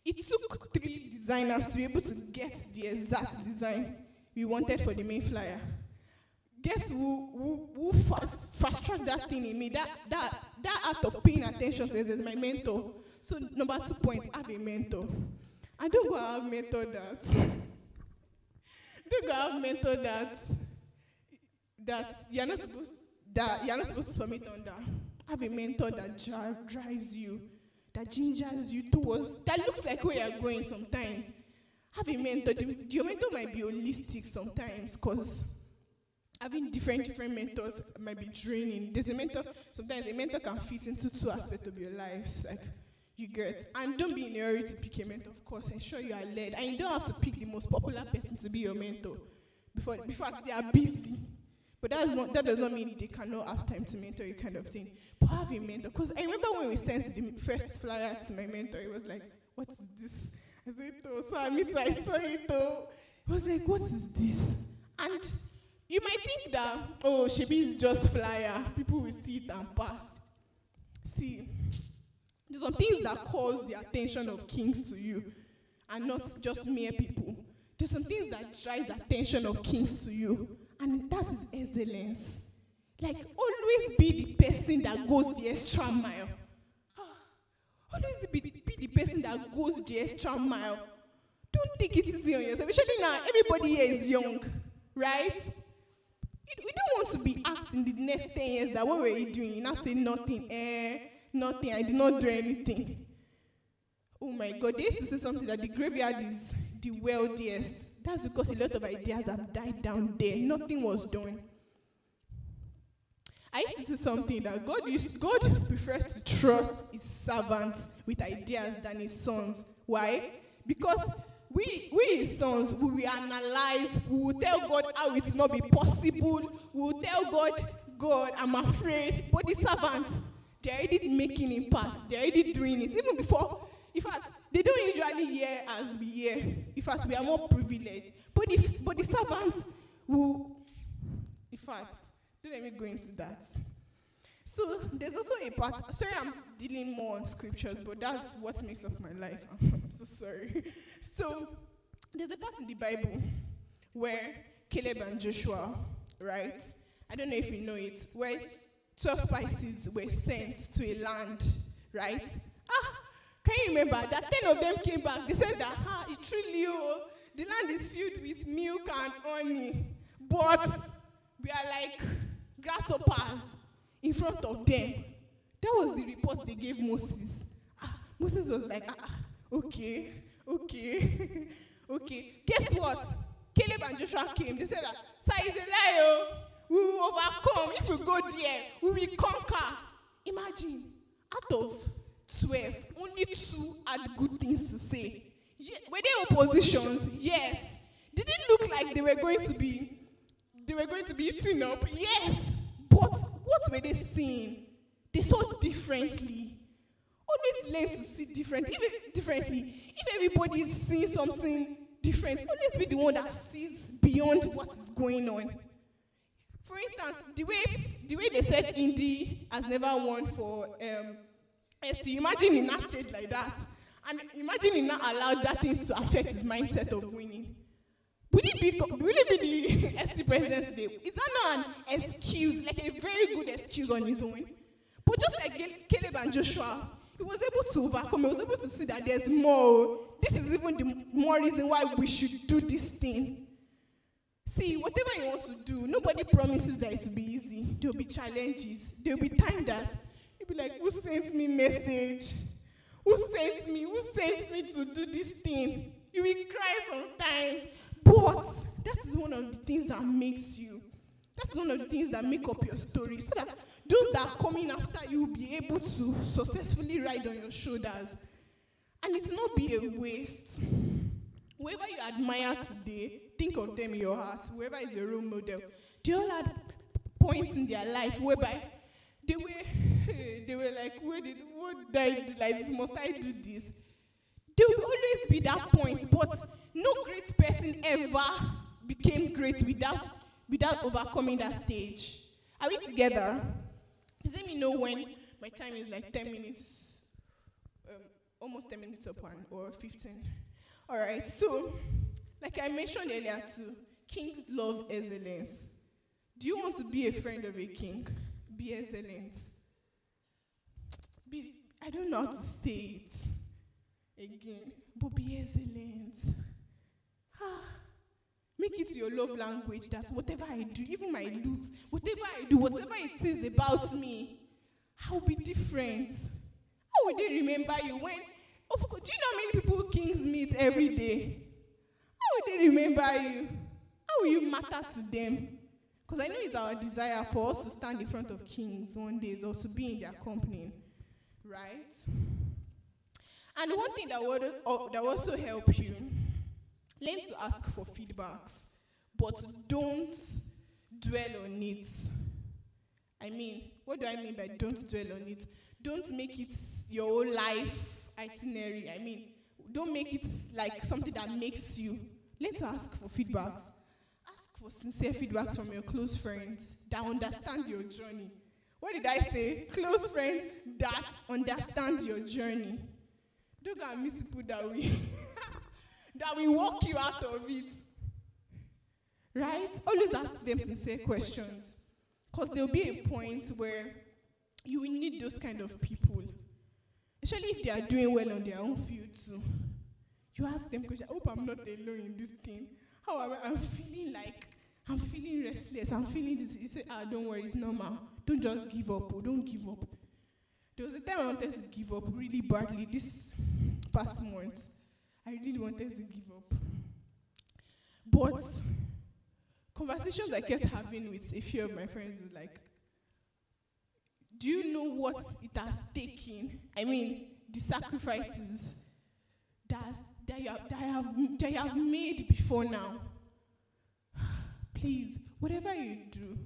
It took 3 designers to be able to get the exact design we wanted for the main flyer. Guess who fast-tracked that thing in me? That act of paying attention to it is my mentor. So number 2 point, have a mentor. I don't go have mentor that. Don't go have mentor that you're not supposed to submit under. Have a mentor that drives you, that gingers you towards, that looks like where you're going sometimes. Have a mentor. Your mentor might be holistic sometimes, because having different mentors might be draining. There's a mentor, sometimes a mentor can fit into 2 aspects of your lives, like you get. And don't be in a hurry to pick a mentor, of course. Ensure you are led. And you don't have to pick the most popular person to be your mentor. Before they are busy. But that does not mean they cannot have time to mentor you, kind of thing. But have a mentor. Because I remember when we sent the first flyer to my mentor, it was like, what is this? I said, oh, so I saw it, though. It was like, what is this? And you might think that, oh, Shebi is just flyer. People will see it and pass. See, there's some things that cause the attention of kings to you, and not just mere people. There's some things that drives attention of kings to you, and that is excellence. Like, always be the person that goes the extra mile. Always be the person that goes the extra mile. Don't take it easy on yourself. Especially now, everybody here is young, right? We don't want to be asked in the next 10 years that what were you doing? You now say nothing. Nothing. I did not do anything. Oh my God. They used to say something that the graveyard is the wealthiest. That's because a lot of ideas have died down there. Nothing was done. I used to say something that God prefers to trust his servants with ideas than his sons. Why? Because we his sons, we will analyze, we will tell God how it will not be possible, we will tell God, I'm afraid. But the servants, they're already making impact, they're already doing it. Even before, in fact, they don't usually hear as we hear. In fact, we are more privileged. But the servants will, in fact, don't let me go into that. So there's also a part, sorry I'm dealing more on scriptures, but that's what makes up my life. I'm so sorry. So there's a part in the Bible where Caleb and Joshua, right? I don't know if you know it, where 12 spices were sent to a land, right? Can you remember that 10 of them came back? They said that, it truly, the land is filled with milk and honey, but we are like grasshoppers in front of them. That was the report they gave Moses. Moses was like, okay. Guess what? Caleb and Joshua came. They said that, sir, it's a lie. We will overcome. If we go there, we will conquer. Imagine, out of 12, only 2 had good things to say. Were they oppositions? Yes. Did it look like they were going to be eaten up? Yes. But what were they seeing? They saw differently. Always learn to see differently. If everybody is seeing something different, always be the one that sees beyond what is going on. For instance, the way they said Indy has never won for SU. Imagine he now stayed like that. And imagine he now allowed that thing to affect his mindset of winning. Will it be the SC President's Day? Is that not an excuse, like a very good excuse on his own? But just like Caleb and Joshua, he was able to overcome, he was able to see that there's more. This is even the more reason why we should do this thing. See, whatever you want to do, nobody promises that it will be easy. There will be challenges. There will be time that you'll be like, who sent me message? Who sent me to do this thing? You will cry sometimes. But that is one of the things that makes you. That's one of the things that make up your story. So that those that are coming after you will be able to successfully ride on your shoulders. And it's not be a waste. Whoever you admire today, think of them in your heart. Whoever is your role model. They all had points in their life whereby they were like, what did I do like this? Must I do this? There will always be that point, but no great person ever became great without overcoming that stage. Are we together? Please let me know when my time is like 10 minutes, almost 10 minutes upon, or 15. All right, so like I mentioned earlier too, kings love excellence. Do you want to be a friend of a king? Be excellent. I don't know how to say it again, but be excellent. Make it your love language that whatever I do, even my looks, whatever I do, whatever it is about me, I'll be different. How will they remember you when, of course, do you know how many people kings meet every day? How will they remember you? How will you matter to them? Because I know it's our desire for us to stand in front of kings one day or to be in their company, right? And one thing that would also help you, learn to ask for feedbacks, but don't dwell on it. I mean, what do I mean by don't dwell on it? Don't make it your whole life itinerary. I mean, don't make it like something that makes you. Learn to ask for feedbacks. Ask for sincere feedbacks from your close friends that understand your journey. What did I say? Close friends that understand your journey. Don't go and meet people that will walk you out of it. Right? Always ask them sincere questions. Because there will be a point where you will need those kind of people. Especially if they are doing well on their own field too. You ask them questions. I hope I'm not alone in this thing. How am I? I'm feeling restless. I'm feeling this. You say, don't worry, it's normal. Don't just give up. Don't give up. There was a time I wanted to give up really badly this past month. I really wanted to give up. But conversations I kept having with a few of my friends is like, do you know what it has taken? I mean, the sacrifices that you have made before now. Please, whatever you do,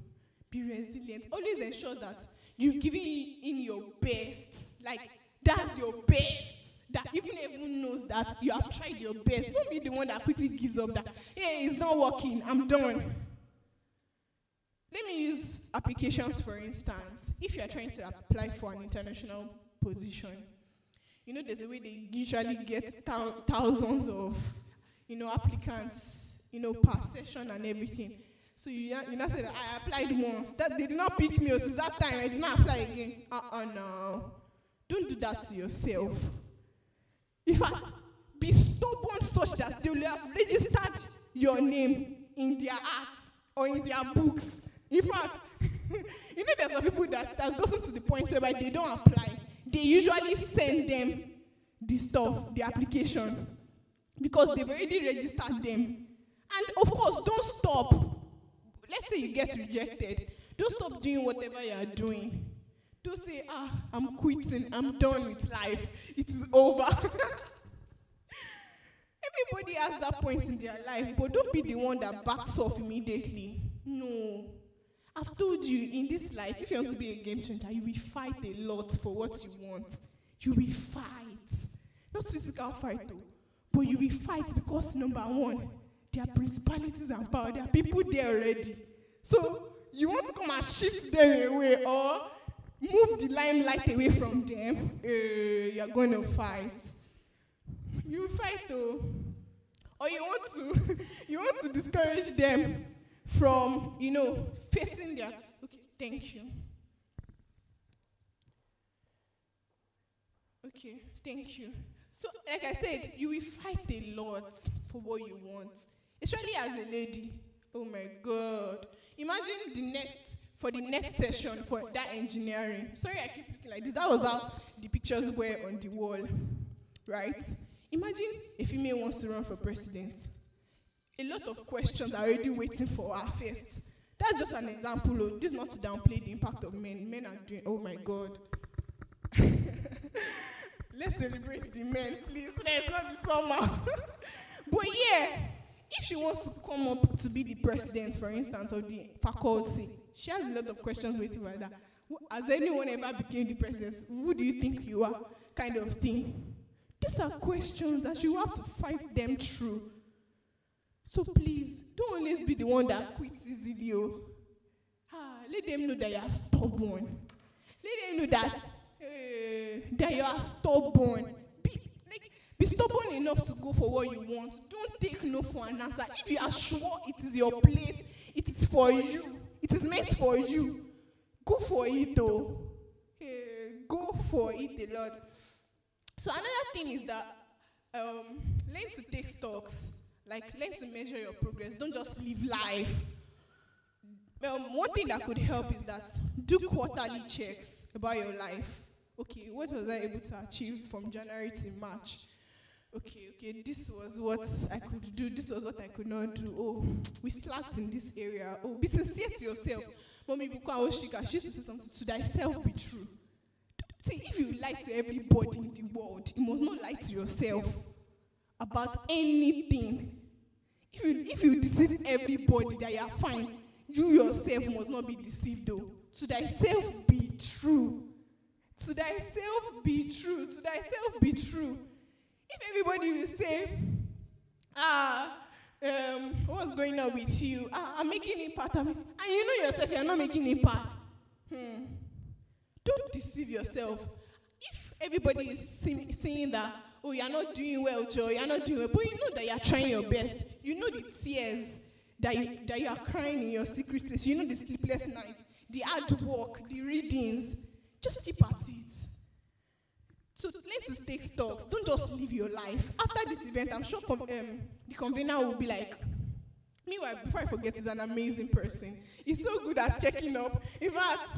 be resilient. Always ensure that you've given in your best. Like, that's your best. That even everyone knows that you have tried your best. Don't be the one that quickly gives up that, hey, it's not working, I'm done. Let me use applications, for instance. If you are trying to apply for an international position, you know, there's a way they usually get thousands of, applicants, per session and everything. So you now say that I applied once. That they did not pick me, or since that time I did not apply again. No. Don't do that to yourself. In fact, be stubborn such that they will have registered your name in their arts or in their books. In fact, there's some people that has gotten to the point whereby they don't apply. They usually send them the stuff, the application, because they've already registered them. And of course, don't stop. Let's say you get rejected. Don't stop doing whatever you are doing. Don't say, I'm quitting, I'm done with life, it is over. Everybody has that point in their life, but don't be the one that backs off immediately. No. I've told you, in this life, if you want to be a game changer, you will fight a lot for what you want. You will fight. Not physical fight, though, but you will fight because, number one, there are principalities and power. There are people there already. So, you want to come and shift them away or move the limelight away from them, you're going to fight. You fight, though. Or you want to discourage them from, facing their... Okay, thank you. Okay, thank you. So, like I said, you will fight a lot for what you want. Especially as a lady. Oh my God. Imagine for the next session for that engineering. Sorry, I keep looking like this. That was how the pictures were on the wall, right? Imagine a female wants to run for president. A lot of questions are already waiting for her first. That's just an example. This is not to downplay the impact of men. Men are doing, oh my God. Let's celebrate the men, please. Let's not be somehow. But yeah, if she wants to come up to be the president, for instance, of the faculty, she has a lot of questions waiting for that. Has anyone ever became the president? Who do you think you are? Kind of thing. These are questions and you have to fight them through. So please, don't always be the one that quits easily. Let them know that you are stubborn. Let them know that you are stubborn. Be stubborn enough to go for what you want. Don't take no for an answer. If you are sure it is your place, it is for you, it is meant for you, go for it though. Go for it a lot. So another thing is that learn to take stocks. Like, learn to measure your progress. Don't just live life. One thing that could help is that do quarterly checks about your life. Okay, what was I able to achieve from January to March? Okay, this was what I could do. This was what I could not do. Oh, we slacked in this area. Oh, be sincere to yourself. Mommy, she used to say something. To thyself be true. See, if you lie to everybody in the world, you must not lie to yourself about anything. If you deceive everybody that you are fine, you yourself must not be deceived though. To thyself be true. To thyself be true. To thyself be true. If everybody will say, what's going on with you? I'm making impact. And you know yourself, you're not making impact. Don't deceive yourself. If everybody is saying that, oh, you're not doing well, Joe, you're not doing well, but you know that you're trying your best. You know the tears that you are crying in your secret place. You know the sleepless night, the hard work, the readings. Just keep at it. So let's take stocks. Don't just live your life. After this event, I'm sure the convener will be like, meanwhile, before I forget, he's an amazing person. He's so good at checking up. In fact,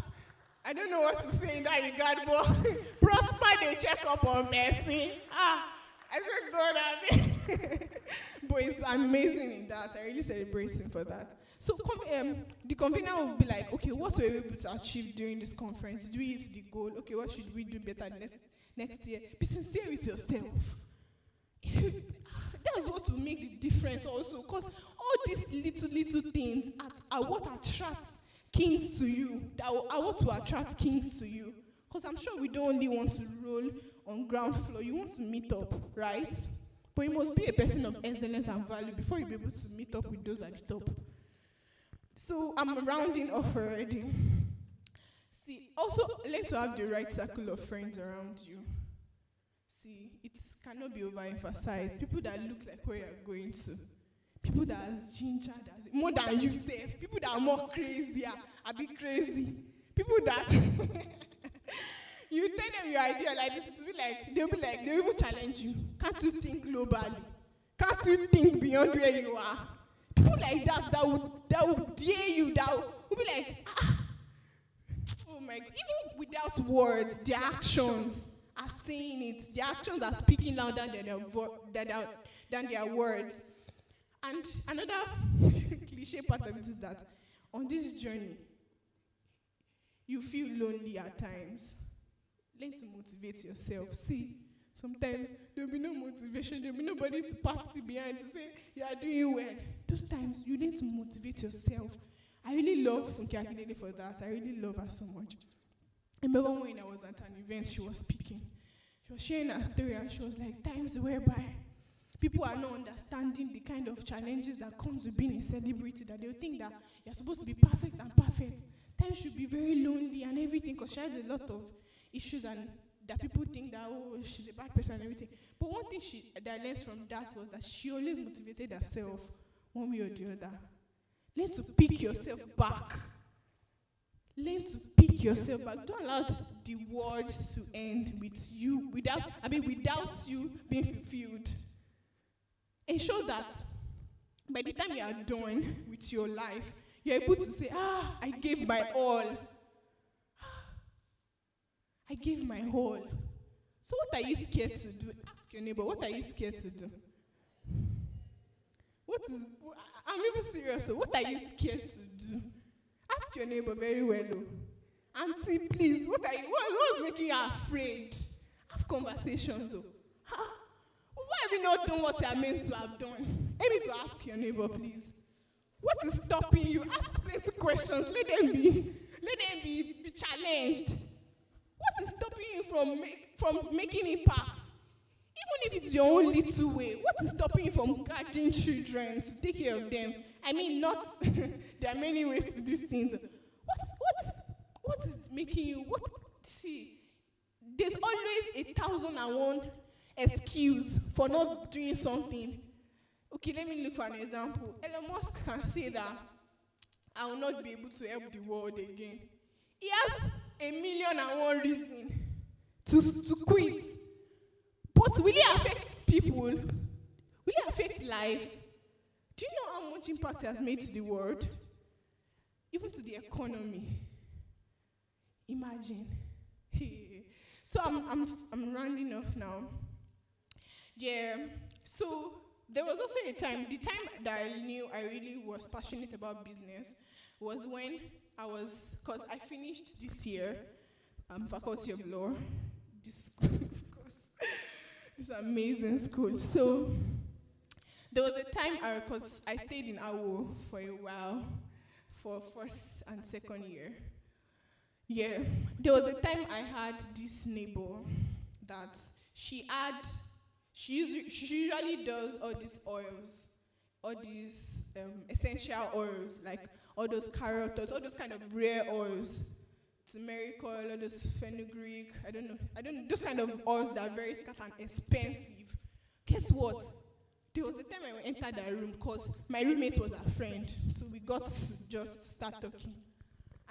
I don't know what to say in that regard, but prosper they check up on Mercy. I said, God, but he's amazing in that. I really celebrate him for that. So the convener will be like, okay, what were we able to achieve during this conference? Did we hit the goal? Okay, what should we do better next year? Be sincere with yourself. That's what will make the difference also, because all these little things are what attracts kings to you, that are what will attract kings to you. Because I'm sure we don't only want to roll on ground floor, you want to meet up, right? But you must be a person of excellence and value before you be able to meet up with those at the top. So I'm rounding off already. See, also learn to have the right circle of friends around you. See, it cannot be overemphasized. People that look like where you're going to. People that has ginger, that's more than you say. People that are more crazier, a bit crazy. People that you tell them your idea like this, they'll even challenge you. Can't you think globally? Can't you think beyond where you are? People like that would dare you, that would be like, oh my God. Even without words, their actions are saying it. Their actions are speaking louder than their words. And another cliche part of it is that on this journey, you feel lonely at times. Learn to motivate yourself. See, sometimes there'll be no motivation, there'll be nobody to pat you behind to say, you are doing well. Those times, you need to motivate yourself. I really love Funke Akindele for that. I really love her so much. I remember when I was at an event, she was speaking. She was sharing her story, and she was like, times whereby people are not understanding the kind of challenges that comes with being a celebrity, that they'll think that you're supposed to be perfect and perfect. Times should be very lonely and everything, because she has a lot of issues, and that people think that, oh, she's a bad person and everything. But one thing that I learned from that was that she always motivated herself one way or the other. Learn to pick yourself back. Learn to pick yourself back. Don't allow the world to end with you without you being fulfilled. Ensure that by the time you are done with your life, you're able to say, I gave my all. I gave my all. So what are you scared to do? Ask your neighbor, what are you scared to do? I'm even serious. So what are you scared to do? Ask your neighbor very well. Auntie, please, what's making you afraid? Have conversations. Why have you not done what you are meant to have done? I need to ask your neighbor, please. What is stopping you? Ask plenty questions. Let them be challenged. What is stopping you from making impact? Even if it's your own little way, what is stopping you from guarding children, to take care of them? I mean, not, there are many ways to these things. What is making you, see, there's always 1,001 excuse for not doing something. Okay, let me look for an example. Elon Musk can say that I will not be able to help the world again. He has 1,000,001 reasons to quit. But will it affect people? Will it affect lives? Do you know how much impact it has made to the world? Even to the economy. Imagine. So I'm rounding off now. Yeah. So there was also a time, the time that I knew I really was passionate about business was when because I finished this year, Faculty of Law, this school, of course, this amazing school. So there was a time, because I stayed in Awo for a while, for first and second year. Yeah, there was a time I had this neighbor that she usually does all these oils, all these essential oils, like all those carrot oils, all those kind of rare oils, turmeric oil, all those fenugreek, I don't know, those kind of oils that are very scarce and expensive. Guess what? There was a time I entered that room because my roommate was a friend, so we got to just start talking.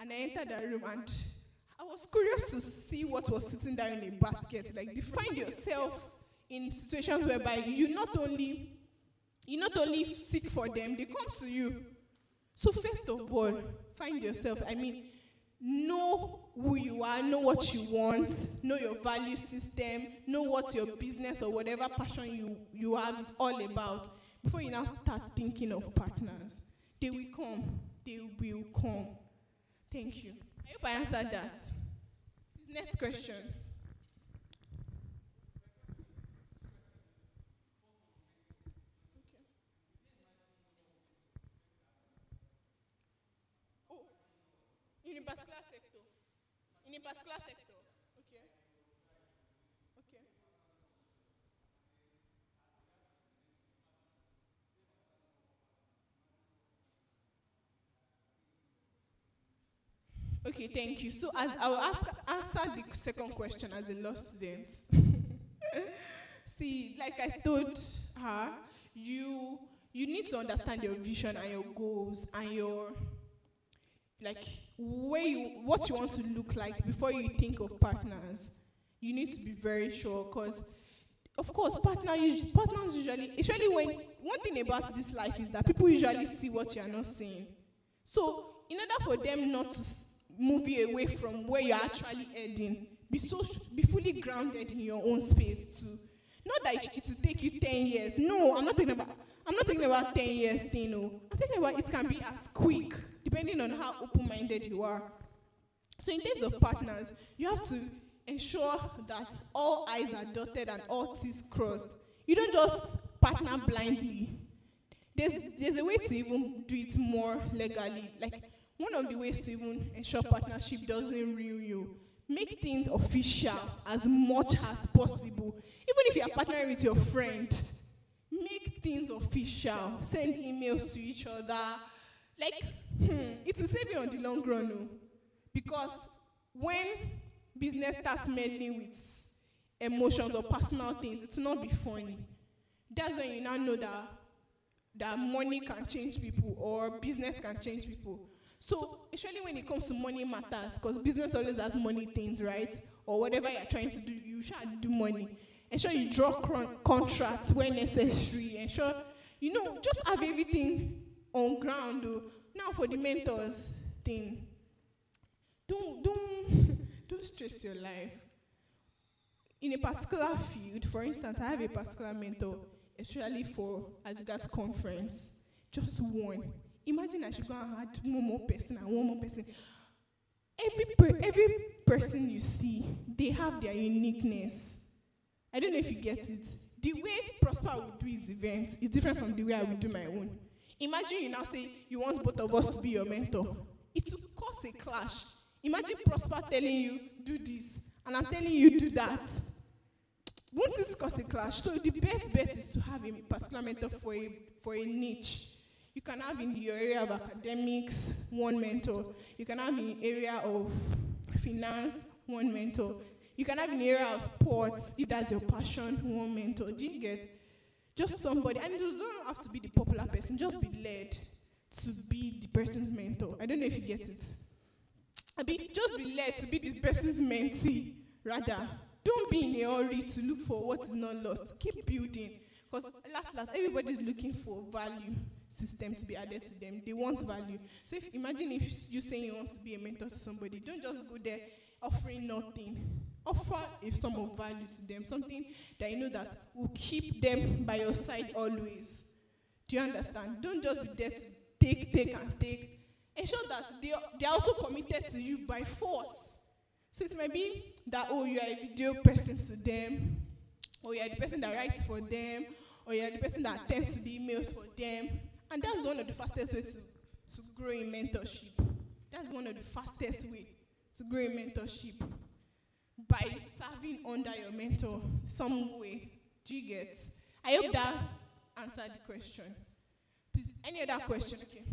And I entered that room and I was curious to see what was sitting there in a basket. Like, you find yourself in situations whereby you not only seek for them, they come to you. So first of all, find yourself. Know who you are, know what you want, know your value system, know what your business or whatever passion you have is all about before you now start thinking of partners. They will come. They will come. Thank you. I hope I answered that. Next question. Oh, in a particular sector. In a particular sector. Okay. Okay. Okay, thank you. So as I will answer the second question as a law student. See, like I told her, you need to understand your vision and your goals and your like what you want to look like before you think of partners. You need to be very sure, because of course partners usually, especially when one thing about this life is that people usually see what you are not seeing. So in order for them not to move you away from where you're actually heading, be fully grounded in your own space too. Not that it will take you 10 years. No, I'm not thinking about 10 years thing. No. I'm thinking about it can be as quick, depending on how open-minded you are. So in terms of partners, you have to ensure that all I's are dotted and all T's crossed. You don't just partner blindly. There's a way to even do it more legally. Like, one of the ways to even ensure partnership doesn't ruin you, make things official as much as possible. Even if you are partnering with your friend, make things official. Send emails to each other. Like, it will save you on the long run, no? Because when business starts meddling with emotions or personal things, it will not be funny. That's when you now know that money can change people or business can change people. So, especially when it comes to money matters, because business always has money things, right? Or whatever you're trying to do, you should do money. Ensure you draw contracts when necessary. Ensure, just have everything on ground. Now for the mentors thing, don't stress your life. In a particular field, for instance, I have a particular mentor, especially for as regards conference, just one. Imagine I should go and add one more person and one more person. Every person you see, they have their uniqueness. I don't know if you get it. The way Prosper would do his event is different from the way I would do my own. Imagine you now say you want both of us to be your mentor. It will cause a clash. Imagine Prosper telling you, do this, and I'm telling you, do that. Won't it cause a clash? So the best bet is to have a particular mentor for a niche. You can have in your area of academics, one mentor. You can have in the area of finance, one mentor. You can have in the area of sports, if that's your passion, one mentor. Do you get? Just somebody, and it don't have to be the popular person, just be led to be the person's mentor. I don't know if you get it. Just be led to be the person's mentee, rather. Don't be in a hurry to look for what is not lost. Keep building. Because last, everybody's looking for value system to be added to them. They want value. So imagine if you saying you want to be a mentor to somebody, don't just go there offering nothing. Offer a sum of value to them, something that you know that will keep them by your side always. Do you understand? Don't just be there to take and take. Ensure that they are also committed to you by force. So it might be that, you are a video person to them, or you are the person that writes for them, or you are the person that attends to the emails for them. And that's one of the fastest ways to grow in mentorship. That's one of the fastest ways to grow in mentorship. By serving under your mentor some way. Do you get? I hope that answered the question. Please, any other question? Okay.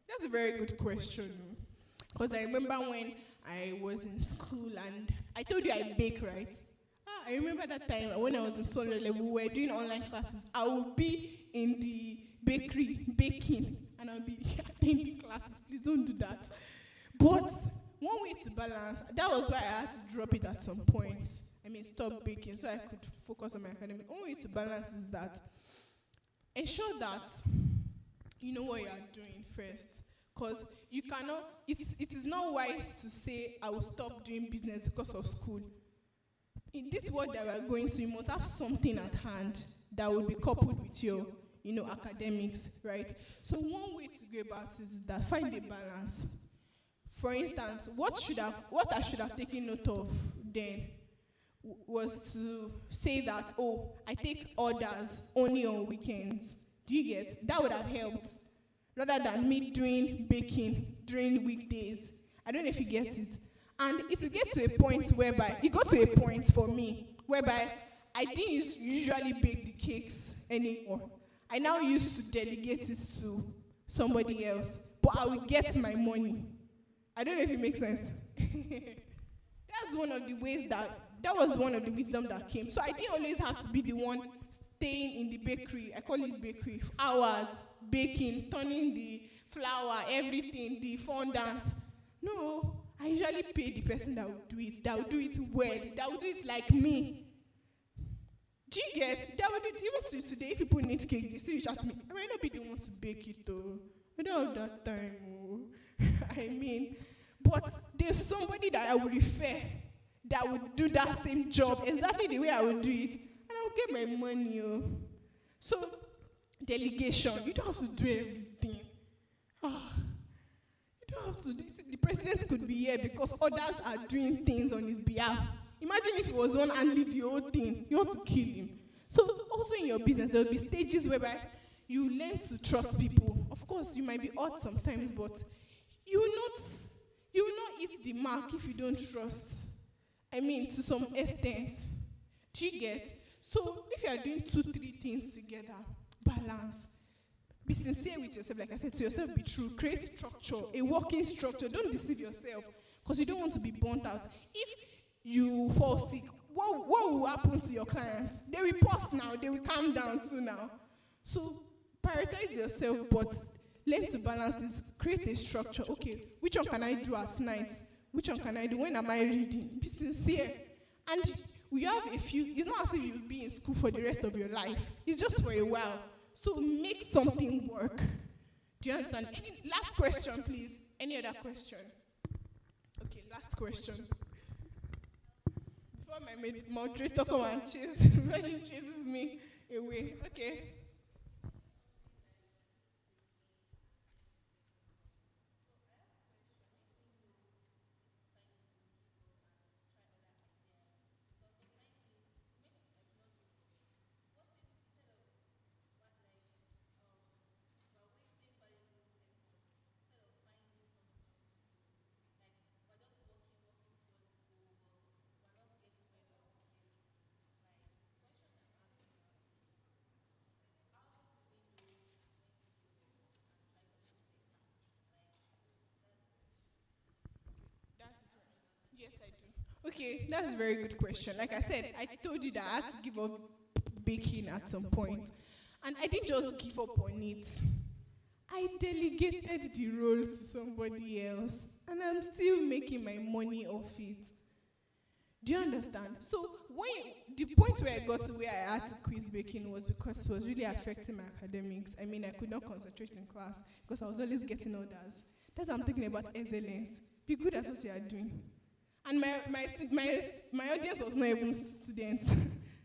That's a very good question. Because I remember when I was in school and I told you I bake, right? I remember that time when I was in Solid level, we were doing online classes. I would be in the bakery baking, and I'll be attending classes. Please don't do that. But one way to balance, that was why I had to drop it at some point. I mean, stop baking so I could focus on my academic. One way to balance is that ensure that you know what you are doing first. Because you cannot, it is not wise to say, I will stop doing business because of school. In this world that we are going to, you must have something at hand that will be coupled with your, academics, right? So one way to go about it is that find a balance. For instance, what I should have taken note of then was to say that, oh, I take orders only on weekends. Do you get? That would have helped. Rather than me doing baking during weekdays. I don't know if you get it. And it will get to a point whereby, it got to a point for me, whereby I didn't usually bake the cakes anymore. I now used to delegate it to somebody else, but I will get my money. I don't know if it makes sense. That's one of the ways that was one of the wisdom that came. So I didn't always have to be the one staying in the bakery. I call it bakery, hours, baking, turning the flour, everything, the fondant. No, I usually pay the person that will do it well, that will do it like me. Do you get? That would do it. Even today, if people need cake, they still reach out to me. I might not be the one to bake it, though. I don't have that time. Oh. I mean, but there's somebody that I would refer that would do that same job exactly the way I would do it, and I'll get my money. Oh. So, delegation. You don't have to do everything. You don't have to. The president could be here because others are doing things on his behalf. Imagine if he was one and lead the whole thing. You want to kill him. So, also in your business, there will be stages whereby you learn to trust people. Of course, you might be odd sometimes, but you will not hit the mark if you don't trust. I mean, to some extent. Do you get? So, if you are doing 2-3 things together, balance. Be sincere with yourself, like I said to yourself, be true. Create structure, a working structure. Don't deceive yourself, because you don't want to be burnt out. If you fall sick, what will happen to your clients? They will pause now, they will calm down too now. So, prioritize yourself, but learn to balance this. Create a structure. Okay, which one can I do at night? Which one can I do? When am I reading? Be sincere. And we have a few, it's not as if you'll be in school for the rest of your life. It's just for a while. So make something work. Do you understand? Any last question, please? Any other question? Okay, last question. Before my moderator come and chases me away. Okay. Yes, I do. Okay, that's a very good question. Like I said, I told you that I had to give up baking at some point. And I didn't just give up on it. I delegated the role to somebody else. And I'm still making my money off it. Do you understand? So the point where I got to where I had to quit baking was because it was really affecting my academics. I mean, I could not concentrate in class because I was always getting orders. That's what I'm talking about, excellence. Be good at what you are doing. And my audience was not even students.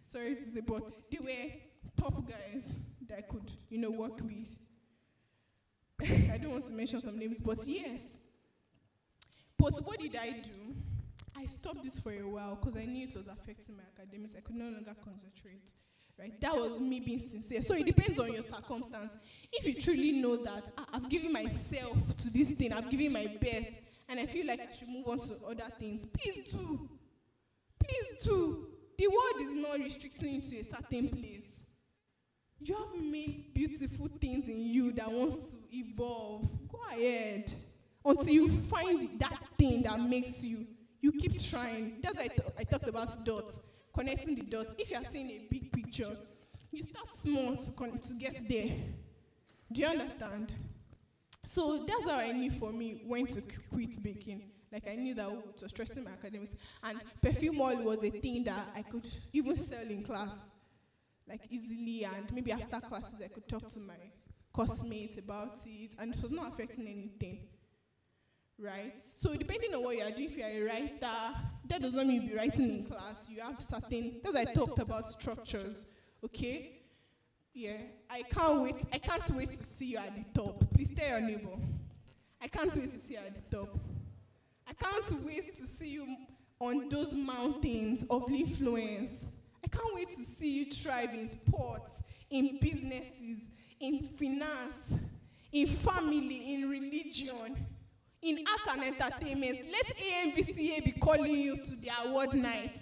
Sorry to say, but they were top guys that I could, work with. I don't want to mention some names, but yes. But what did I do? I stopped this for a while because I knew it was affecting my academics. I could no longer concentrate. Right? That was me being sincere. So it depends on your circumstance. If you truly know that I've given myself to this thing, I've given my best, and I feel like I should move on to other things, please do. Please do. The world is not restricting you to a certain place. You have many beautiful things in you that wants to evolve. Go ahead. Until you find that thing that makes you. You keep trying. That's why I talked about dots. connecting the dots. If you are seeing a big picture, you start small to get there. Do you understand? So that's how I knew for me when to quit baking. Like I knew that it was stressing my academics. And perfume oil was a thing that I could even sell in class, like easily. And maybe after classes, I could talk to my classmates about it. And it was not affecting anything. Right? So depending on what you are doing, if you are a writer, that does not mean you'll be writing in class. You have certain, that's why I talked about structures. Okay? Yeah. I can't wait to see you at the top. Please tell your neighbor. I can't wait to see you at the top. I can't wait to see you on those mountains of influence. I can't wait to see you thrive in sports, in businesses, in finance, in family, in religion, in art and entertainment. Let AMVCA be calling you to the award night.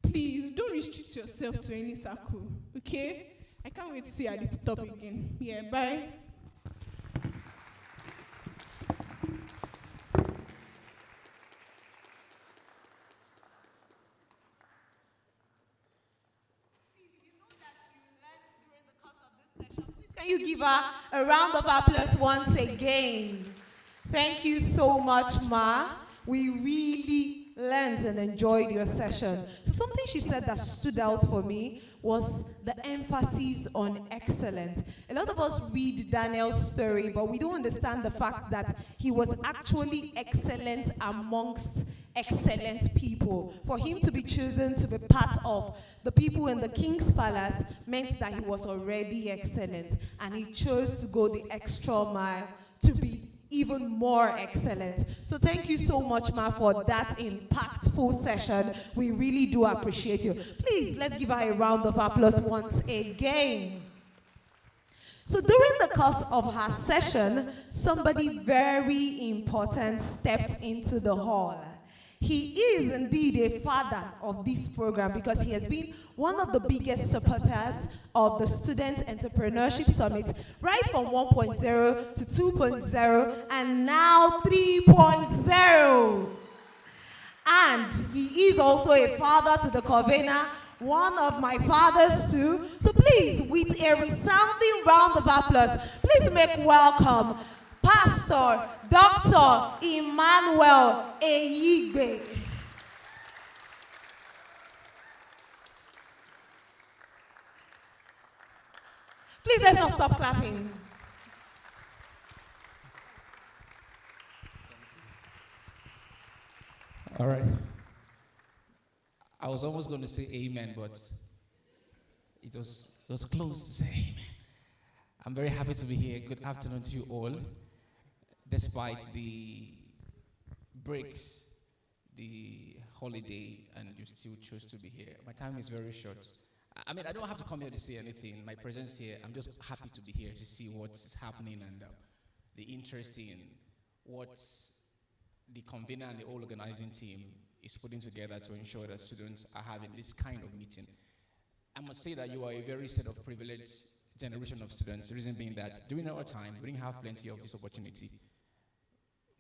Please, don't restrict yourself to any circle, okay? I can't wait to see you at the top again. Yeah, bye. Can you give her a round of applause once again? Thank you so much, Ma. We really learned and enjoyed your session. So something she said that stood out for me was the emphasis on excellence. A lot of us read Daniel's story, but we don't understand the fact that he was actually excellent amongst excellent people. For him to be chosen to be part of the people in the king's palace meant that he was already excellent, and he chose to go the extra mile to be even more excellent. So thank you so much, Ma, for that impactful session. We really do appreciate you. Please, let's give her a round of applause once again. So during the course of her session, somebody very important stepped into the hall. He is indeed a father of this program because he has been one of the biggest supporters of the Student Entrepreneurship Summit, right from 1.0 to 2.0 and now 3.0. And he is also a father to the convener, one of my fathers too. So please, with a resounding round of applause, please make welcome Pastor Dr. Emmanuel Eyigbe. Please, let's not stop clapping. All right. I was almost going to say amen, but it was close to say amen. I'm very happy to be here. Good afternoon to you all. Despite the breaks, the holiday, and you still choose to be here. My time is very short. I mean, I don't have to come here to say anything. My presence here, I'm just happy to be here to see what's happening and the interest in what the convener and the whole organizing team is putting together to ensure that students are having this kind of meeting. I must say that you are a very set of privileged generation of students, the reason being that during our time, we didn't have plenty of this opportunity.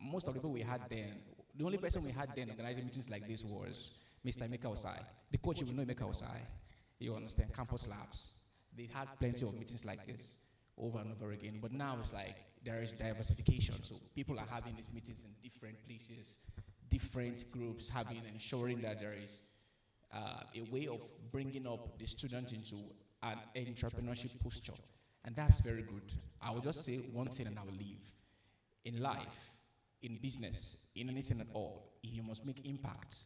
Most of the people we had then, the only person we had then organizing meetings like this was Mr. Emeka Osai. The coach, you will know Emeka Osai. You understand, campus labs. They had plenty of meetings like this over and over again. But now it's like there is diversification. So people are having these meetings in different places, different groups, ensuring that there is a way of bringing up the student into an entrepreneurship posture. And that's very good. I will just say one thing and I will leave. In life, in business, in anything at all, you must make impact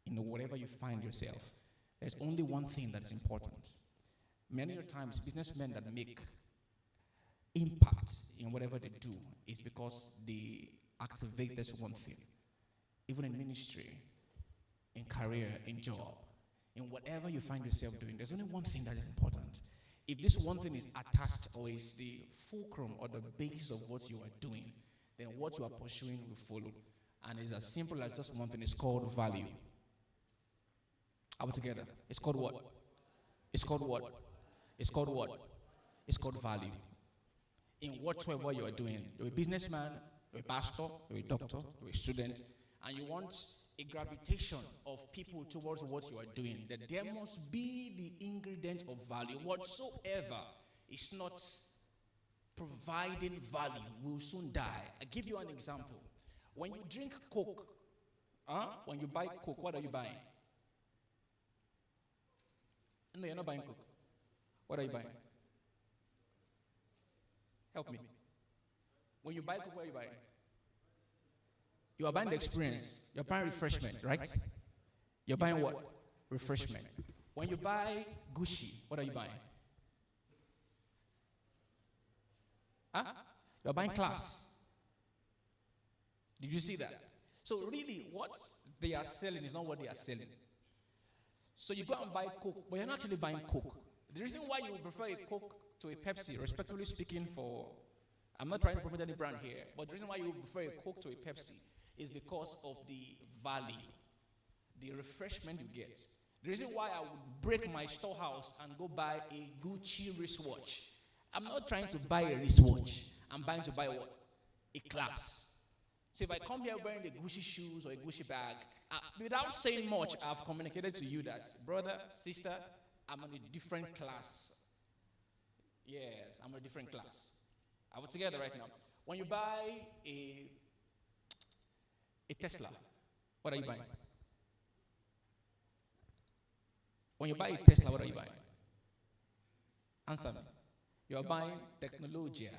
in whatever you find yourself. There's only one thing that's important. Many times, businessmen that make impact in whatever they do is because they activate this one thing. Even in ministry, in career, in job, in whatever you find yourself doing, there's only one thing that is important. If this one thing is attached or is the fulcrum or the base of what you are doing, then what you are pursuing will follow. And it's as simple as just one thing. It's called value. Are we together? It's called what? It's called what? It's called what? It's called value. In whatsoever you are doing, you're a businessman, you're a pastor, you're a doctor, you're a student, and you want a gravitation of people towards what you are doing, that there must be the ingredient of value. Whatsoever is not providing value will soon die. I give you an example. When you drink Coke, when you buy Coke, what are you buying? No, you're not buying Coke. What are you buying? Help me. When you buy Coke, what are you buying? You are buying the experience. You're buying refreshment, right? You're buying what? Refreshment. When you buy Gucci, what are you buying? You're buying class. Did you see that? So really, what they are selling is not what they are selling. So you go and buy Coke, but you're not actually buying Coke. The reason why you prefer a Coke to a Pepsi, respectively speaking, I'm not trying to promote any brand here, but the reason why you prefer a Coke to a Pepsi is because of the value, the refreshment you get. The reason why I would break my storehouse and go buy a Gucci wristwatch, I'm not trying to buy a wristwatch. I'm buying to buy what? A class. So if I come here wearing a Gucci shoes or a Gucci bag, without saying much, I've communicated to you that, brother, sister, I'm in a different class. Yes, I'm in a different class. Are we together right now? When you buy a Tesla, what are you buying? When you buy a Tesla, what are you buying? Answer me. You're buying technology.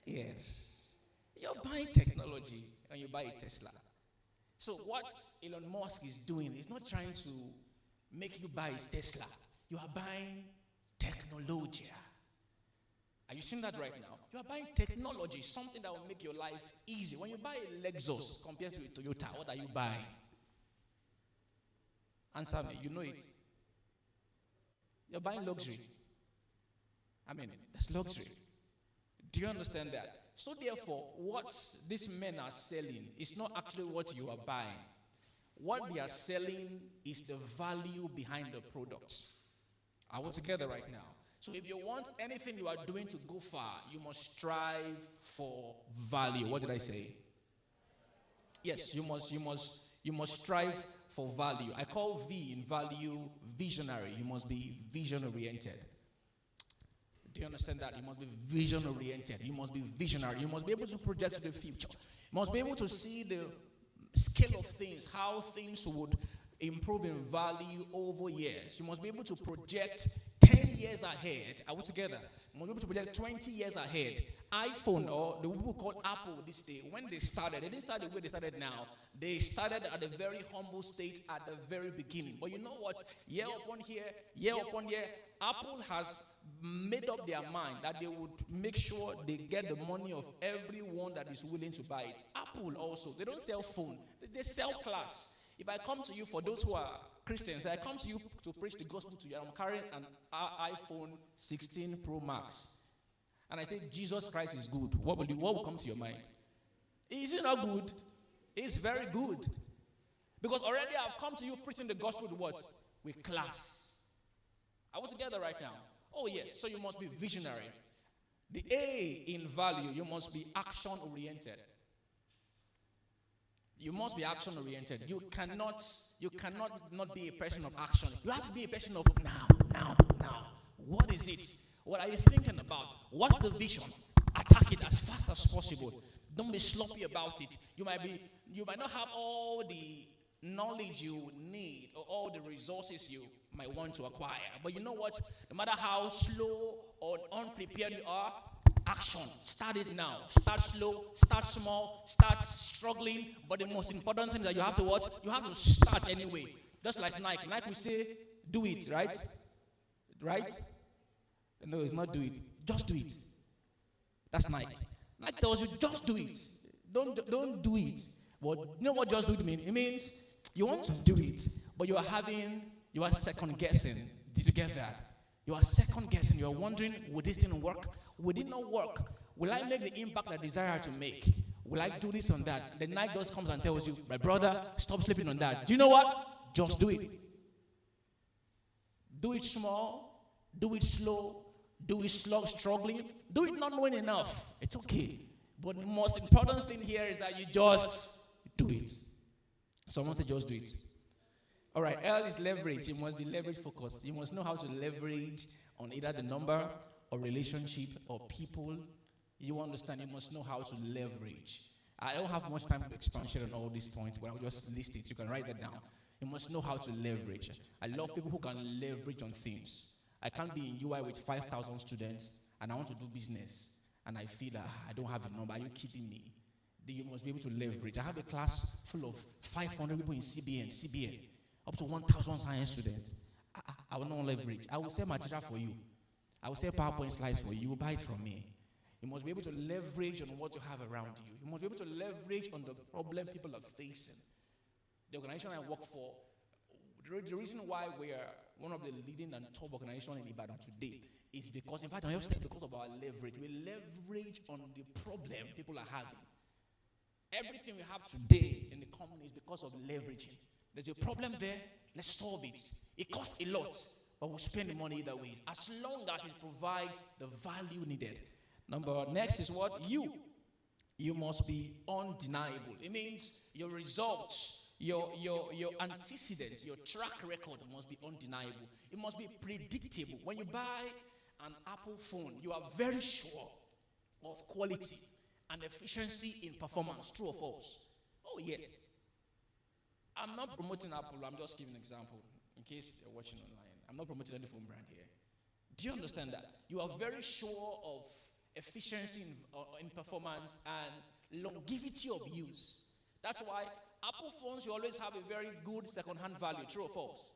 Yes. You're buying technology when you buy a Tesla. So what Elon Musk is doing is not trying to make you buy his Tesla. You are buying technology. Are you seeing that right now? You are buying technology, something that will make your life easy. When you buy a Lexus compared to a Toyota, what are you buying? Answer me. You know it. You're buying luxury. I mean, that's luxury. Do you understand that? So therefore, what these men are selling is not actually what you are buying. What they are selling is the value behind the product. Are we together right now? So if you want anything you are doing to go far, you must strive for value. What did I say? Yes, you must strive for value. I call V in value visionary. You must be vision oriented. Do you understand that? You must be vision oriented. You must be visionary. You must be able to project to the future. You must be able to see the scale of things, how things would improve in value over years. You must be able to project 10 years ahead. Are we together? You must be able to project 20 years ahead. iPhone, or the people called Apple this day, when they started, they didn't start the way they started now. They started at a very humble state at the very beginning. But you know what? Year upon year, Apple has made up their mind that they would make sure they get the money of everyone that is willing to buy it. Apple also, they don't sell phone, they sell class. If I come to you, for those who are Christians, I come to you to preach the gospel to you, and I'm carrying an iPhone 16 Pro Max, and I say Jesus Christ is good, what will come to your mind? Is it not good? It's very good. Because already I've come to you preaching the gospel with what? With class. Are we together right now? Oh yes, so you must be visionary. The A in value, you must be action-oriented. You must be action-oriented. You cannot not be a person of action. You have to be a person of now. What is it? What are you thinking about? What's the vision? Attack it as fast as possible. Don't be sloppy about it. You might not have all the knowledge you need or all the resources you might want to acquire. But you know what? No matter how slow or unprepared you are, action. Start it now. Start slow, start small, start struggling. But the most important thing is that you have to what? You have to start anyway. Just like Nike. Nike will say, do it, right? Right? No, it's not do it. Just do it. That's Nike. Nike tells you, just do it. Don't do it. But you know what just do it means? It means you want to do it, but you are second guessing. Did you get that? You are second guessing. You are wondering, would this thing work? Would it not work? Will I make the impact I desire to make? Will I do this on that? The night just comes and tells you, my brother, stop sleeping on that. Do you know what? Just do it. Do it small. Do it slow. Do it struggling. Do it not knowing enough. It's okay. But the most important thing here is that you just do it. Someone to just do it. All right, L is leverage. You must be leverage focused. You must know how to leverage on either the number or relationship or people. You understand, you must know how to leverage. I don't have much time to expansion on all these points, but I'll just list it. You can write that down. You must know how to leverage. I love people who can leverage on things. I can't be in UI with 5,000 students and I want to do business and I feel I don't have the number. Are you kidding me? You must be able to leverage. I have a class full of 500 people in CBN, up to 1,000 science students. I will not leverage. I will sell material for you. I will sell PowerPoint slides for you. You will buy it from me. You must be able to leverage on what you have around you. You must be able to leverage on the problem people are facing. The organization I work for, the reason why we are one of the leading and top organizations in Ibadan today is because, in fact, because of our leverage. We leverage on the problem people are having. Everything we have today in the company is because of leveraging. There's a problem there, let's solve it. It costs a lot, but we'll spend the money either way, as long as it provides the value needed. Next is what? You must be undeniable. It means your results, your antecedent, your track record must be undeniable. It must be predictable. When you buy an Apple phone, you are very sure of quality and efficiency in performance. True or false? Oh, yes. I'm not promoting Apple. I'm just giving an example in case you're watching online. I'm not promoting any phone brand here. Do you understand that? You are very sure of efficiency in performance and longevity of use. That's why Apple phones, you always have a very good second-hand value. True or false?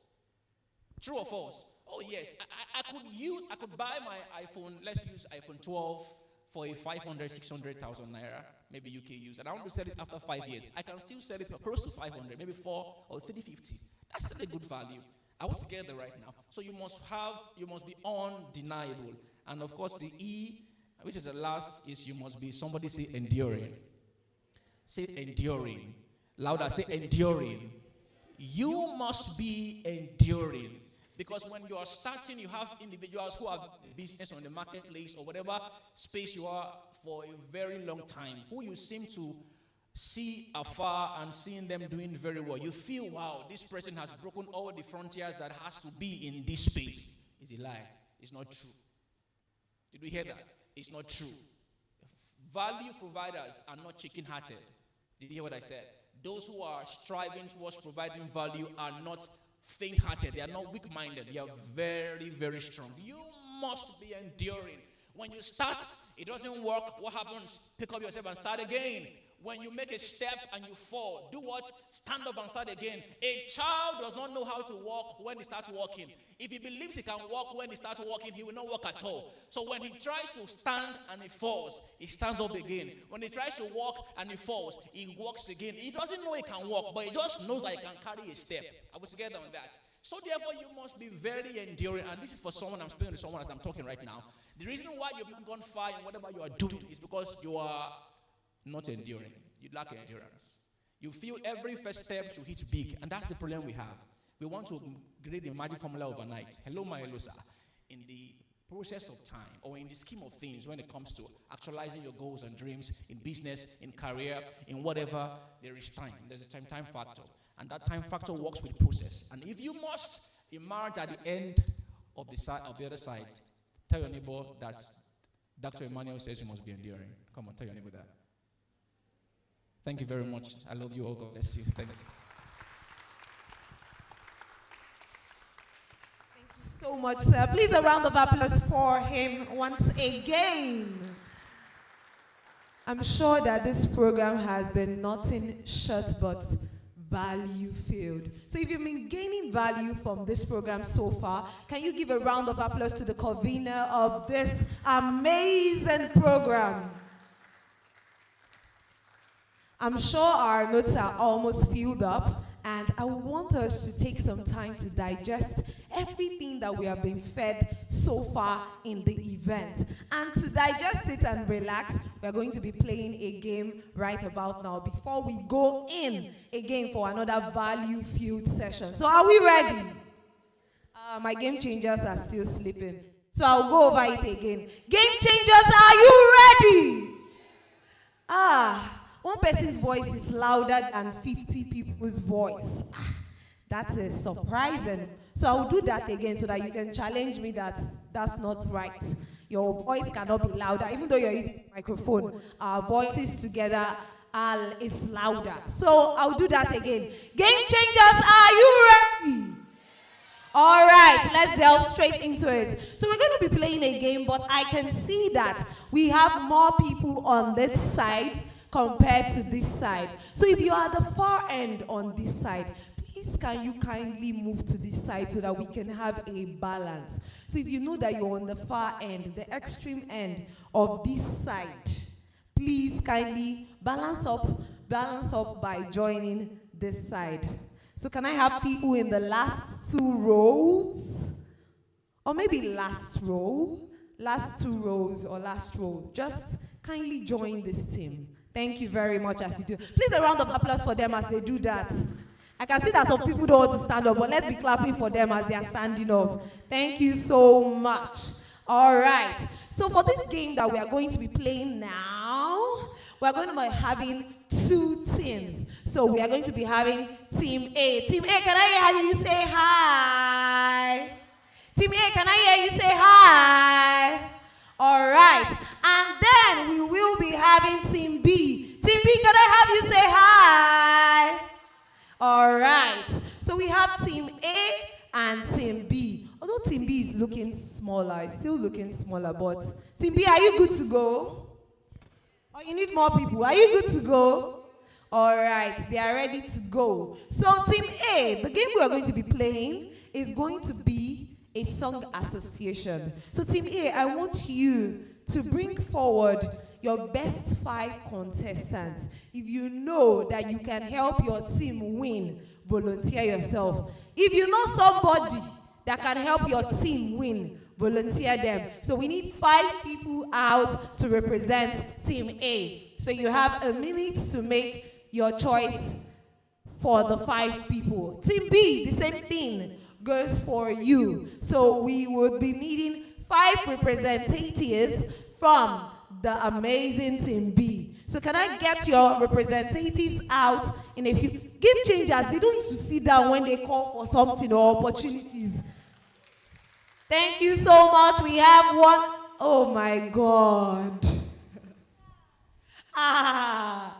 True or false? Oh, yes. I could buy my iPhone, let's use iPhone 12 for a 500, 600,000 naira, maybe UK use, and I want to sell it after 5 years. I can still sell it for close to 500, maybe 4 or 350. That's still a good value. I want to get there right now. So you must be undeniable. And of course the E, which is the last, is you must be, somebody say enduring. Say enduring. Louder, say enduring. You must be enduring. Because when you are starting, you have individuals who have business on the marketplace or whatever space you are for a very long time, who you seem to see afar and seeing them doing very well. You feel, wow, this person has broken all the frontiers that has to be in this space. It's a lie. It's not true. Did we hear that? It's not true. Value providers are not chicken-hearted. Did you hear what I said? Those who are striving towards providing value are not faint-hearted. They are not weak-minded. They are very, very strong. You must be enduring. When you start, it doesn't work. What happens? Pick up yourself and start again. When you make a step and you fall, do what? Stand up and start again. A child does not know how to walk when he starts walking. If he believes he can walk when he starts walking, he will not walk at all. So when he tries to stand and he falls, he stands up again. When he tries to walk and he falls, he walks again. He doesn't know he can walk, but he just knows that he can carry a step. Are we together on that? So therefore, you must be very enduring. And this is for someone, I'm speaking to someone as I'm talking right now. The reason why you've not gone far in whatever you are doing is because you are not enduring. You lack endurance. You feel every first step should hit big, and that's the problem we have. We want to create the magic formula overnight. Hello, my hello, sir. In the process of time, or in the scheme of things, when it comes to actualizing your goals and dreams in business, in career, in whatever, there is time. There's a time factor, and that time factor works with the process. And if you must emerge at the end of the other side, tell your neighbor that Dr. Emmanuel says you must be enduring. Come on, tell your neighbor that. Thank you very much. I love you all. God bless you. Thank you. Thank you so much, sir. Please a round of applause for him once again. I'm sure that this program has been nothing short but value filled. So if you've been gaining value from this program so far, can you give a round of applause to the convener of this amazing program? I'm sure our notes are almost filled up, and I want us to take some time to digest everything that we have been fed so far in the event. And to digest it and relax, we're going to be playing a game right about now before we go in again for another value-filled session. So are we ready? My game changers are still sleeping, so I'll go over it again. Game changers, are you ready? one person's voice is louder than 50 people's voice. That is surprising. So I'll do that again so that you can challenge me that that's not right. Your voice cannot be louder, even though you're using the microphone. Our voices together is louder. So I'll do that again. Game changers, are you ready? All right, let's delve straight into it. So we're going to be playing a game, but I can see that we have more people on this side compared to this side. So if you are the far end on this side, please can you kindly move to this side so that we can have a balance. So if you know that you're on the far end, the extreme end of this side, please kindly balance up by joining this side. So can I have people in the last 2 rows? Or maybe last row? Last 2 rows or last row. Just kindly join this team. Thank you very much as you do. Please a round of applause for them as they do that. I can see that some people don't want to stand up, but let's be clapping for them as they are standing up. Thank you so much. All right. So for this game that we are going to be playing now, we are going to be having 2 teams. So we are going to be having Team A. Team A, can I hear you say hi? Team A, can I hear you say hi? All right. And then we will be having Team B. Team B, can I have you say hi? All right. So we have Team A and Team B. Although Team B is looking smaller, it's still looking smaller, but Team B, are you good to go? Or you need more people? Are you good to go? All right, they are ready to go. So Team A, the game we are going to be playing is going to be a song association. So Team A, I want you to bring forward your best 5 contestants. If you know that you can help your team win, volunteer yourself. If you know somebody that can help your team win, volunteer them. So we need 5 people out to represent Team A. So you have a minute to make your choice for the 5 people. Team B, the same thing goes for you. So we would be needing 5 representatives from the amazing Team B. So can I get your representatives out in a few? Game changers, they don't used to sit down when they call for something or opportunities. Thank you so much. We have one. Oh my God. All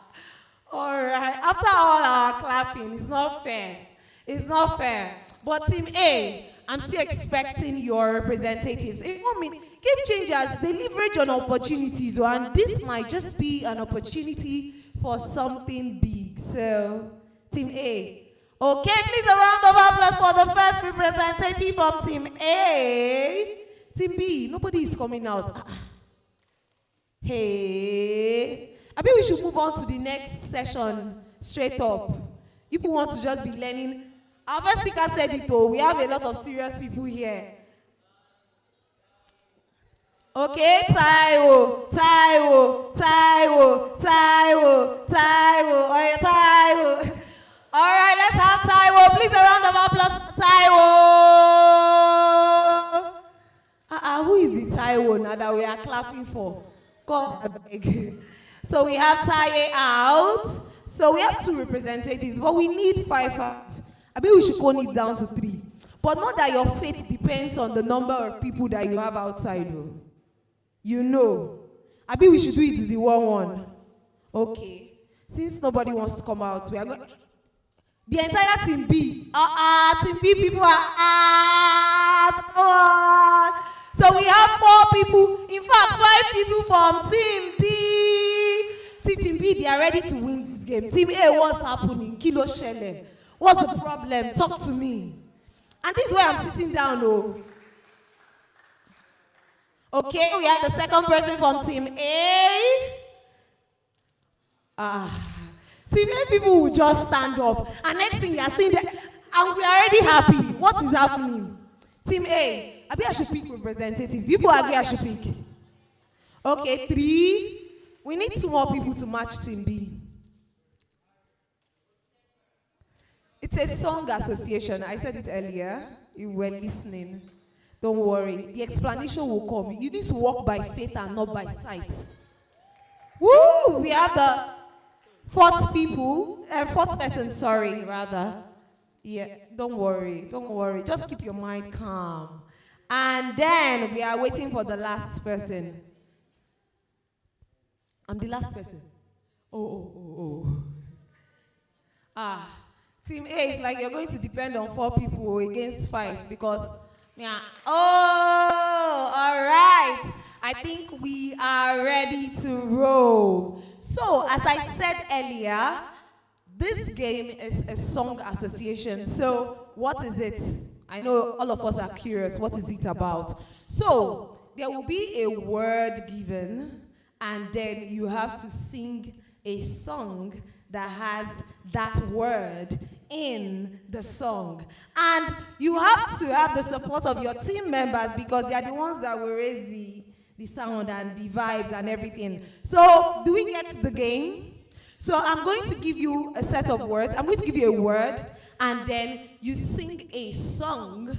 right. After all our clapping, it's not fair. It's not fair. But Team A, I'm still expecting your representatives. In 1 minute, game changers, they leverage on opportunities, and this might just be an opportunity for something big. So, Team A. Okay, please a round of applause for the first representative from Team A. Team B, nobody is coming out. Hey. I think we should move on to the next session straight up. People want to just be learning. Our first speaker said it all. We have a lot of serious people here. Okay, Taiwo. All right, let's have Taiwo. Please a round of applause for Taiwo. Who is the Taiwo now that we are clapping for? God, I beg. So we have Taye out. So we have 2 representatives, but we need 5. I mean, we should cone it down to 3. But not that your fate depends on the number of people that you have outside, though. You know. I mean, we should do it the 1-1. Okay. Since nobody wants to come out, we are going. The entire Team B. Team B people are out. Come on. So we have 4 people. In fact, 5 people from Team B. See, Team B, they are ready to win this game. Team A, what's happening? Kilo Shelle. What's the problem? Talk to me. And this is where I'm sitting down, oh. Okay, we have the second person from Team A. Team A people will just stand up. And next thing you are seeing, and we are already happy. What is happening? Team A, I should pick representatives. You people agree I should pick? Okay, 3. We need 2 more people to match Team B. It's a song association. I said it earlier. You were listening. Don't worry. The explanation will come. You need to walk by faith and not by sight. Woo! We have the fourth person, sorry, rather. Yeah, don't worry. Just keep your mind calm. And then we are waiting for the last person. I'm the last person. Oh. Team A is like you're going to depend on 4 people against 5 because, yeah. Oh, all right. I think we are ready to roll. So, as I said earlier, this game is a song association. So, what is it? I know all of us are curious. What is it about? So, there will be a word given, and then you have to sing a song that has that word in the song. And you have to have the support of your team members because they are the ones that will raise the sound and the vibes and everything. So, do we get the game? So, I'm going to give you a set of words. I'm going to give you a word, and then you sing a song.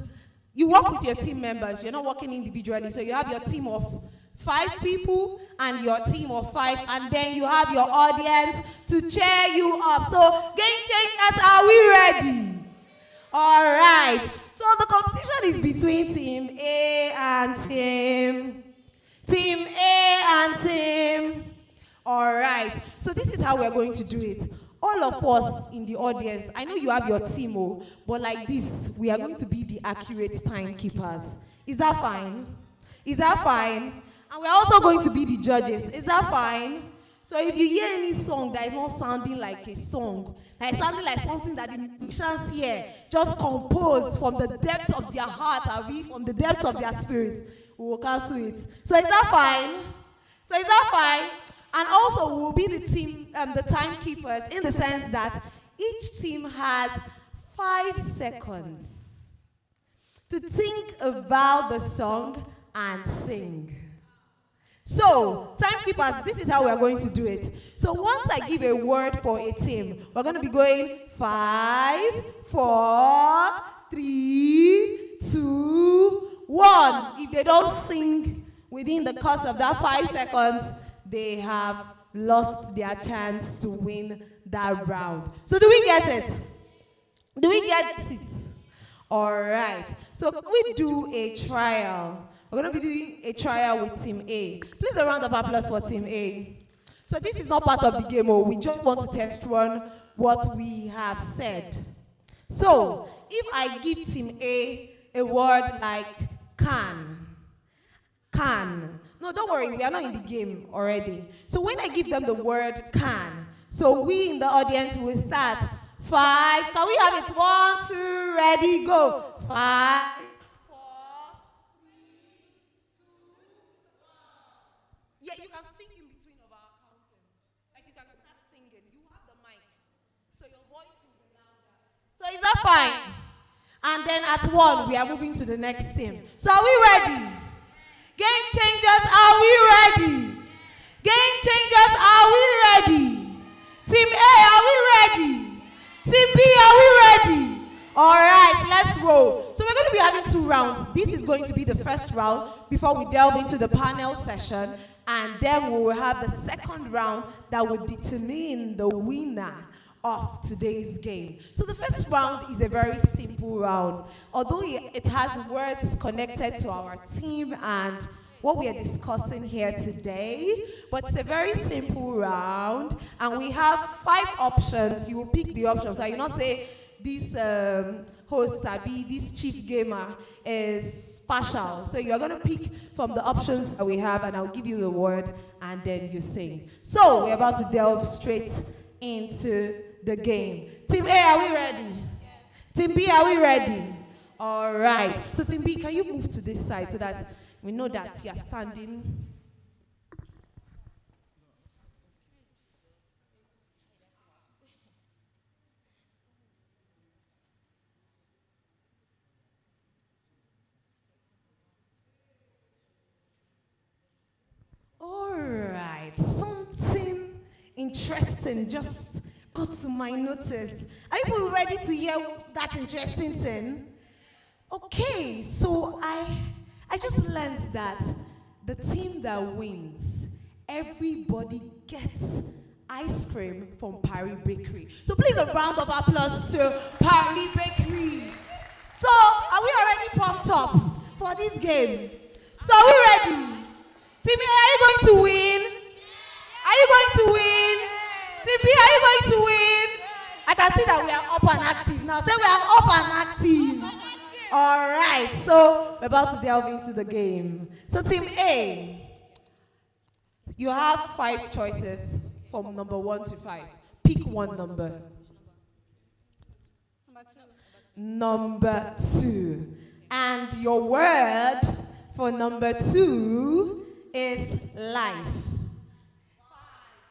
You work with your team members. You're not working individually. So, you have your team of 5 people and your team of 5, and then you have your audience to cheer you up. So, game changers, are we ready? All right. So, the competition is between Team A and Team A and Team. All right. So, this is how we're going to do it. All of us in the audience, I know you have your team, but like this, we are going to be the accurate timekeepers. Is that fine? Is that fine? And we're also going to be the judges. Is that fine? So if you hear any song that is not sounding like a song, that is sounding like something that the musicians here just composed from the depths of their heart or from the depths of their spirit, we will cancel it. So is that fine? So is that fine? And also we will be the team, the timekeepers, in the sense that each team has 5 seconds to think about the song and sing. So, timekeepers, this is how we are going to do it. So, once I give a word for a team, we're going to be going 5, 4, 3, 2, 1. If they don't sing within the course of that 5 seconds, they have lost their chance to win that round. So, do we get it? Do we get it? All right. So, can we do a trial? We're going to be doing a trial with Team A. Please a round of applause for Team A. So this is not part of the game. We just want to test run what we have said. So if I give Team A a word like can. No, don't worry. We are not in the game already. So when I give them the word can, so we in the audience will start. 5. Can we have it? 1, 2, ready, go. 5. Yeah, you can sing in between of our counting. Like you can start singing. You have the mic. So your voice will be louder. So is that fine? And then at 1, we are moving to the next team. So are we ready? Game changers, are we ready? Game changers, are we ready? Team A, are we ready? Team B, are we ready? All right, let's roll. So we're going to be having 2 rounds. This is going to be the first round before we delve into the panel session. And then we will have the second round that will determine the winner of today's game. So the first round is a very simple round. Although it has words connected to our team and what we are discussing here today, but it's a very simple round. And we have 5 options. You will pick the options. So you not say this host, this chief gamer is partial. So you're going to pick from the options that we have, and I'll give you the word, and then you sing. So we're about to delve straight into the game. Team A, are we ready? Yes. Team B, are we ready? All right. So Team B, can you move to this side so that we know that you're standing? All right, something interesting just got to my notice. Are you ready to hear that interesting thing? Okay, so I just learned that the team that wins, everybody gets ice cream from Paris Bakery. So please a round of applause to Paris Bakery. So are we already pumped up for this game? So are we ready? Team A, are you going to win? Are you going to win? Team B, are you going to win? I can see that we are up and active now. Say we are up and active. All right, so we're about to delve into the game. So Team A, you have 5 choices from number 1 to 5. Pick one number. Number 2. And your word for number 2 is life.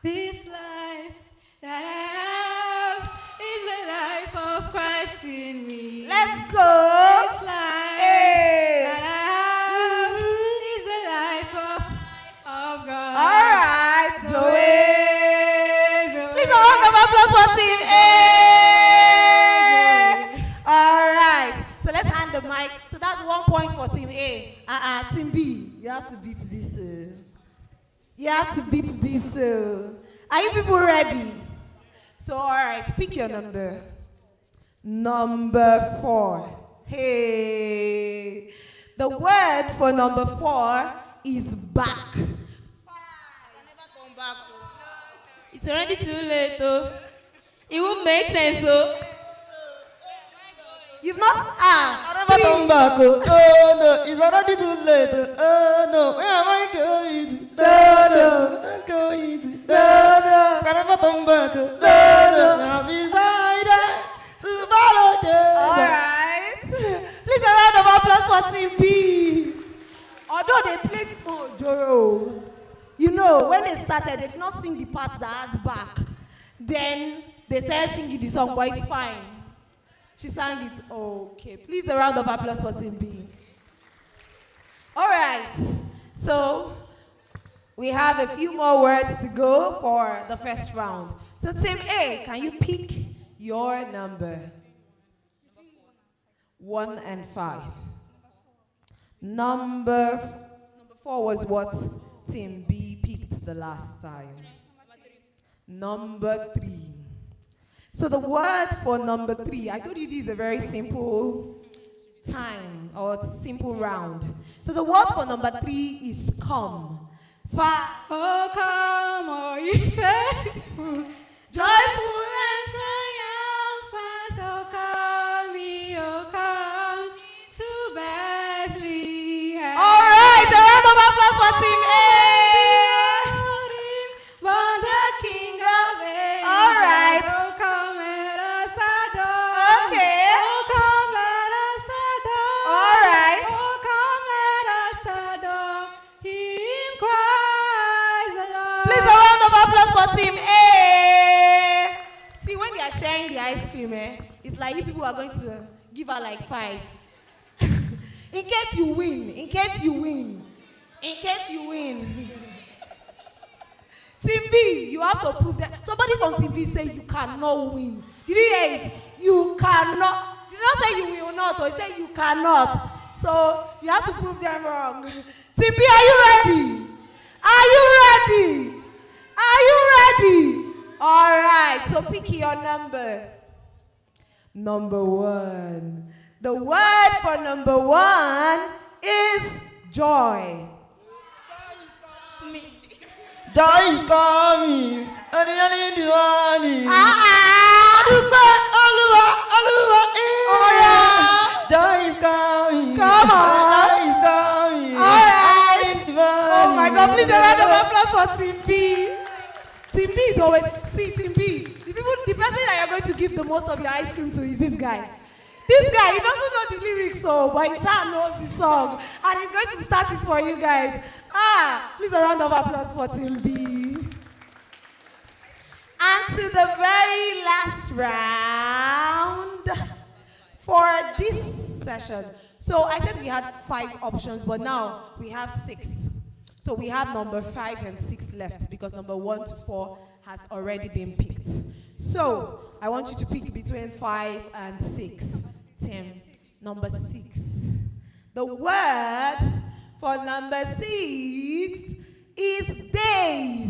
This life that I have is the life of Christ in me. Let's go. This life that I have is the life of God. All right, Zoe. Please a round of applause for Team A. All right, so let's hand the mic. So that's 1 point for Team A. Team B, you have to beat this. You have to beat this. Are you people ready? So, all right, pick your number. Number 4. Hey. The word for number 4 is back. It's already too late, though. It won't make sense, though. You've not. I never come back. Oh no, it's already too late. Oh no, where am I going? No, no, I'm going. No, no, I never come back. No, no, I've decided to follow them. All right. Please a round of applause for Team B. Although they played small, Joro, you know, when they started, they did not sing the part that has back. Then they started singing the song, but it's fine. She sang it. Okay. Please a round of applause for Team B. All right. So we have a few more words to go for the first round. So Team A, can you pick your number? 1 and 5. Number 4 was what Team B picked the last time. Number 3. So the word for number 3, I told you this is a very simple time or simple round. So the word for number 3 is come. 5. Oh, come, oh, ye faithful, joyful and triumphant. Oh, come to Bethlehem. All right, a round of applause for Team A. Born the King of Ages. All right. Oh, come let us adore. Okay. Oh, come let us adore. All right. Oh, come let us adore Him, Christ the Lord. Please a round of applause for Team A. See, when they are sharing the ice cream, it's like you people are going to give her like 5. In case you win. In case you win. In case you win. Team B, you have to prove that. Somebody from Team B say you cannot win. Did you hear it? You cannot. Did not say you will not, or say you cannot. So you have to prove them wrong. Team B, are you ready? Are you ready? Are you ready? All right, so pick your number. Number 1. The word for number 1 is joy. Joy is coming. Early in the morning. Joy is coming. Come on. Joy is coming. All right. Oh my God, please a round of applause for Team B. Team B is always, see Team B, the person that you're going to give the most of your ice cream to is this guy. This guy, he doesn't know the lyrics, so, but he sure knows the song. And he's going to start it for you guys. Please a round of applause for Team B. And to the very last round for this session. So I said we had 5 options, but now we have 6. So we have number 5 and 6 left because number 1 to 4 has already been picked. So I want you to pick between 5 and 6. Tim, number 6. The word for number 6 is days.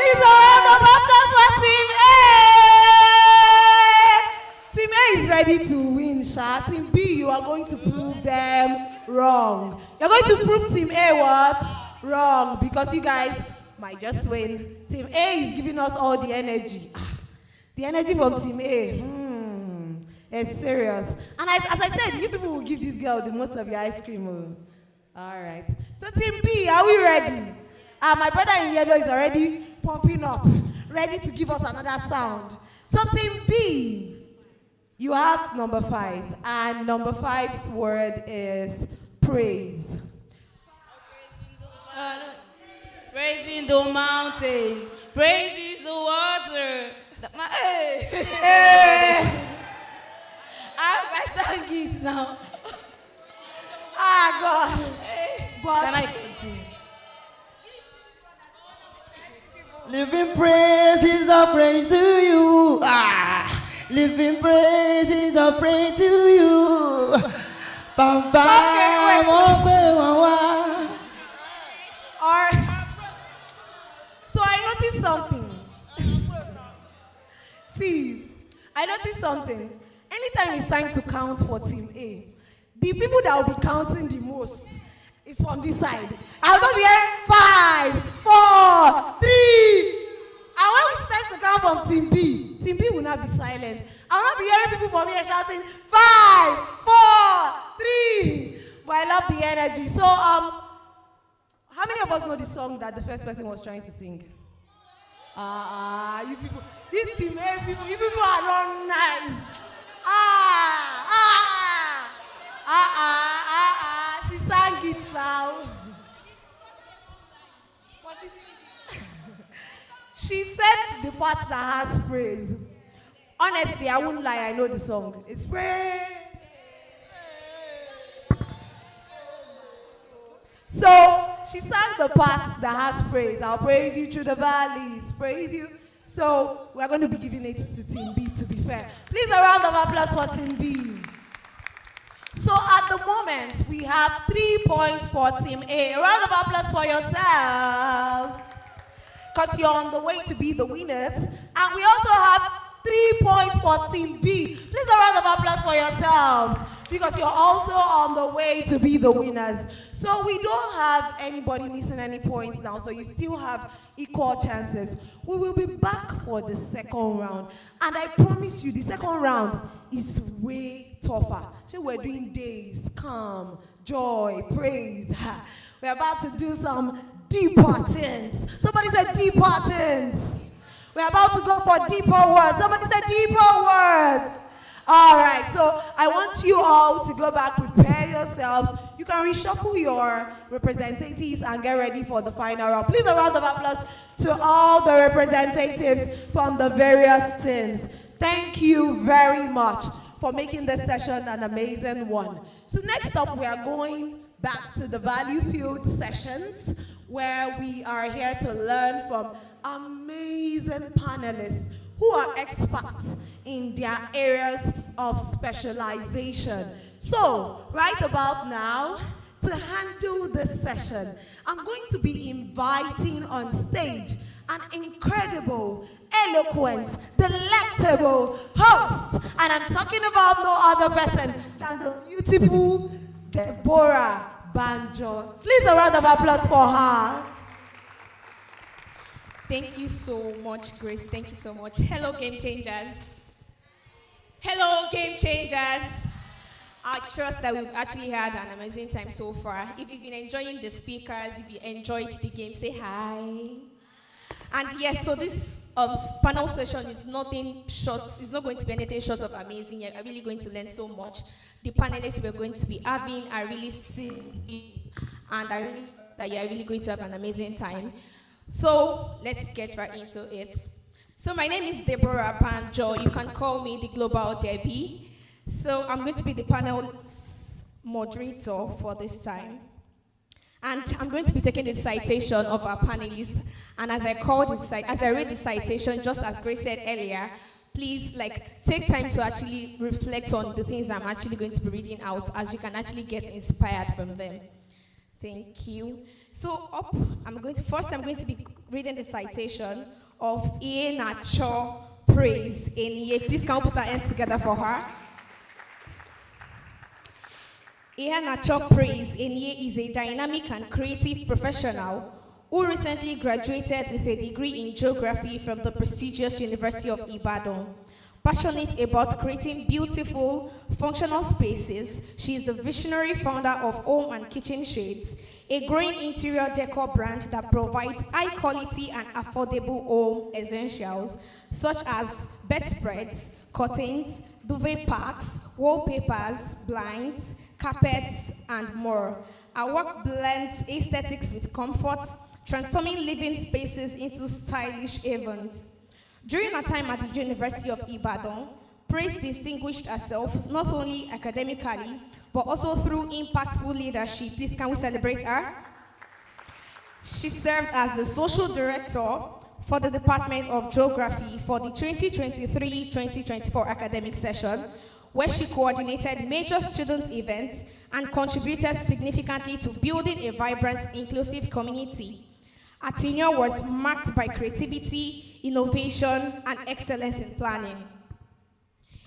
Please, a round of applause for Team A. Team A is ready to win, Sha. Team B, you are going to prove them wrong. You're going to prove Team A what? Wrong, because you guys might just win. Team A is giving us all the energy. The energy from Team A. It's serious. And as I said, you people will give this girl the most of your ice cream. All right. So Team B, are we ready? My brother in yellow is already pumping up, ready to give us another sound. So Team B, you have number 5, and number 5's word is praise. Praising the mountain, praising the water. I sang it now. God. But can I continue? Living praises are praise to you. Living praises are praise to you. Bam bam. So I noticed something. See, I noticed something. Anytime it's time to count for Team A, the people that will be counting the most is from this side. I'll just be here 5, 4, 3. And when it's time to count from Team B will not be silent. I'll not be hearing people from here shouting 5, 4, 3. But I love the energy. So how many of us know the song that the first person was trying to sing? You people, this Team A people, you people are not nice. She sang it now. But she said the part that has praise. Honestly, I won't lie, I know the song. It's praise. So she sang the part that has praise. I'll praise you through the valleys, praise you. So we're going to be giving it to Team B, to be fair. Please, a round of applause for Team B. So at the moment, we have 3 points for Team A. A round of applause for yourselves, because you're on the way to be the winners. And we also have 3 points for Team B. Please, a round of applause for yourselves, because you're also on the way to be the winners. So we don't have anybody missing any points now, so you still have equal chances. We will be back for the second round. And I promise you, the second round is way tougher. So we're doing days, calm, joy, praise. We're about to do some deeper things. Somebody said deeper things. We're about to go for deeper words. Somebody said deeper words. All right, so I want you all to go back, prepare yourselves. You can reshuffle your representatives and get ready for the final round. Please, a round of applause to all the representatives from the various teams. Thank you very much for making this session an amazing one. So next up, we are going back to the value-filled sessions, where we are here to learn from amazing panelists who are experts in their areas of specialization. So, right about now, to handle this session, I'm going to be inviting on stage an incredible, eloquent, delectable host. And I'm talking about no other person than the beautiful Deborah Banjo. Please, a round of applause for her. Thank you so much, Grace. Thank you so much. Hello, game changers. Hello, game changers. I trust that we've actually had an amazing time so far. If you've been enjoying the speakers, if you enjoyed the game, say hi. And yes, so this panel session is nothing short. It's not going to be anything short of amazing. You're really going to learn so much. The panelists we're going to be having are really silly, and I really that you're really going to have an amazing time. So let's get right into it. So my name is Deborah Banjo. You can call me the Global Debbie. So I'm going to be the panel moderator for this time. And I'm going to be taking the citation of our panelists. And as I read the citation, just as Grace said earlier, please take time to actually reflect on the things I'm actually going to be reading out, as you can actually get inspired from them. Thank you. So I'm going to be reading the citation of Iye Nacho Praise in Iye. Please can we put our hands together for her? Iye Nacho Praise in Iye is a dynamic and creative professional who recently graduated with a degree in geography from the prestigious University of Ibadan. Passionate about creating beautiful, functional spaces, she is the visionary founder of Home and Kitchen Shades, a growing interior decor brand that provides high-quality and affordable home essentials such as bedspreads, curtains, duvet packs, wallpapers, blinds, carpets, and more. Our work blends aesthetics with comfort, transforming living spaces into stylish havens. During her time at the University of Ibadan, Praise distinguished herself not only academically, but also through impactful leadership. Please, can we celebrate her? She served as the social director for the Department of Geography for the 2023-2024 academic session, where she coordinated major student events and contributed significantly to building a vibrant, inclusive community. Her tenure was marked by creativity, innovation, and excellence in planning.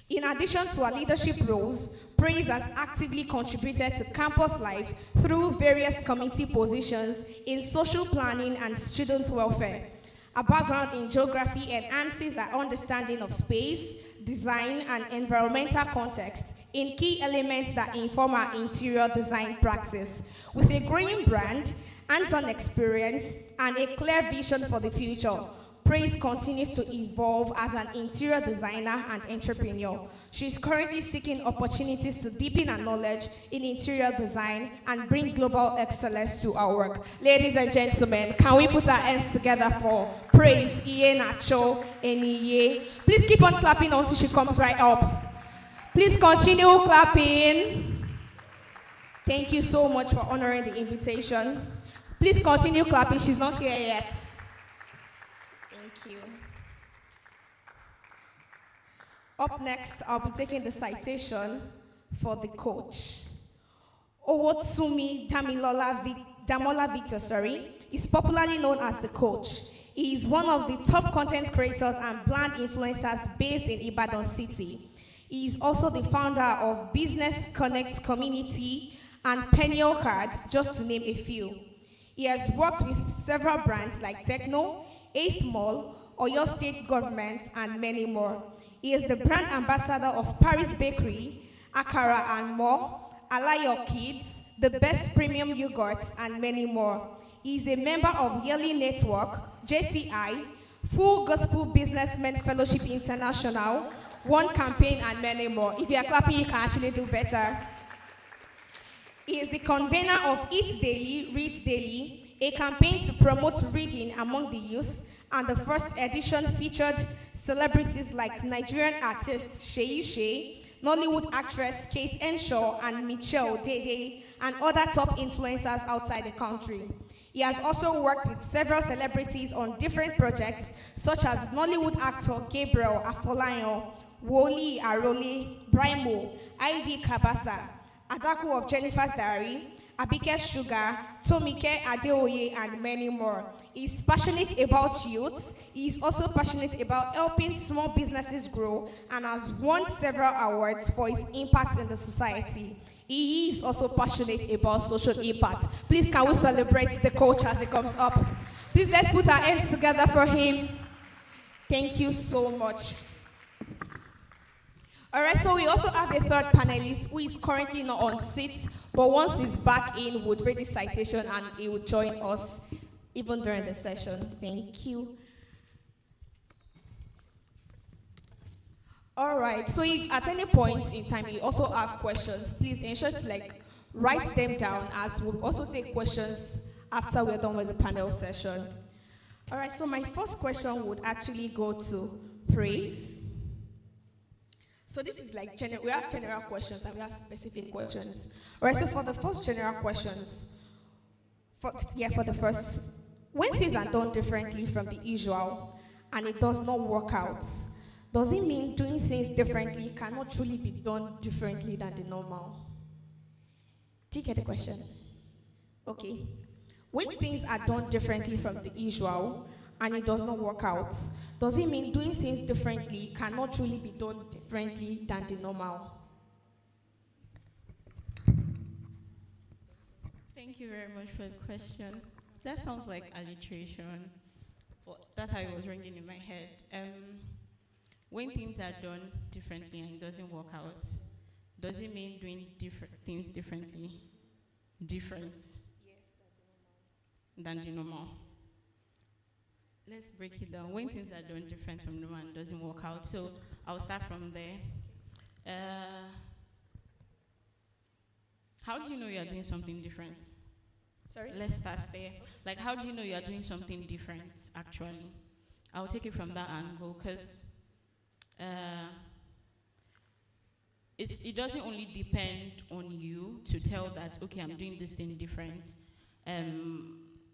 In addition to her leadership roles, Praise has actively contributed to campus life through various committee positions in social planning and student welfare. Her background in geography enhances her understanding of space, design, and environmental context in key elements that inform her interior design practice. With a growing brand, hands-on experience, and a clear vision for the future, Praise continues to evolve as an interior designer and entrepreneur. She is currently seeking opportunities to deepen her knowledge in interior design and bring global excellence to our work. Ladies and gentlemen, can we put our hands together for Praise Iye Nacho Eniye? Please keep on clapping until she comes right up. Please continue clapping. Thank you so much for honoring the invitation. Please continue clapping. She's not here yet. Thank you. Up next, I'll be taking the citation for the coach. Owotsumi Damola Victor, is popularly known as the coach. He is one of the top content creators and brand influencers based in Ibadan City. He is also the founder of Business Connect Community and Penio Cards, just to name a few. He has worked with several brands like Techno, A-Small, Oyo State Government, and many more. He is the brand ambassador of Paris Bakery, Akara and more, Alayo Kids, the best premium yogurts, and many more. He is a member of Yearly Network, JCI, Full Gospel Businessmen Fellowship International, One Campaign, and many more. If you are clapping, you can actually do better. He is the convener of Eat Daily, Read Daily, a campaign to promote reading among the youth, and the first edition featured celebrities like Nigerian artist Seyi Shey, Nollywood actress Kate Henshaw and Michelle Dede, and other top influencers outside the country. He has also worked with several celebrities on different projects, such as Nollywood actor Gabriel Afolayan, Woli Arole, Brimo, ID Kabasa, Adaku of Jennifer's Diary, Abike Sugar, Tomike Adeoye, and many more. He is passionate about youth. He is also passionate about helping small businesses grow and has won several awards for his impact in the society. He is also passionate about social impact. Please, can we celebrate the coach as he comes up? Please, let's put our hands together for him. Thank you so much. All right, so we also have a third panelist who is currently not on seat, but once he's back in, would read the citation and he would join us even during the session. Thank you. All right, so if at any point in time you also have questions, please ensure to write them down, as we'll also take questions after we're done with the panel session. All right, so my first question would actually go to Praise. So this is we have general questions and we have specific questions. All right, so for the first general questions, for the first, when things are done differently from the usual and it does not work out, does it mean doing things differently cannot truly be done differently than the normal? Do you get the question? Okay. when things are done differently from the usual and it does not work out, does it mean doing things differently cannot truly be done differently than the normal? Thank you very much for the question. That sounds like alliteration, but that's how it was ringing in my head. When things are done differently and it doesn't work out, does it mean doing things differently? Different than the normal. Let's break it down. When things are done different from normal and doesn't work out, so I'll start from there. How do you know you are doing something different? Sorry? Let's start there. Like, how do you know you are doing something different, actually? I'll take it from that angle, because it doesn't only depend on you to tell that, okay, I'm doing this thing different.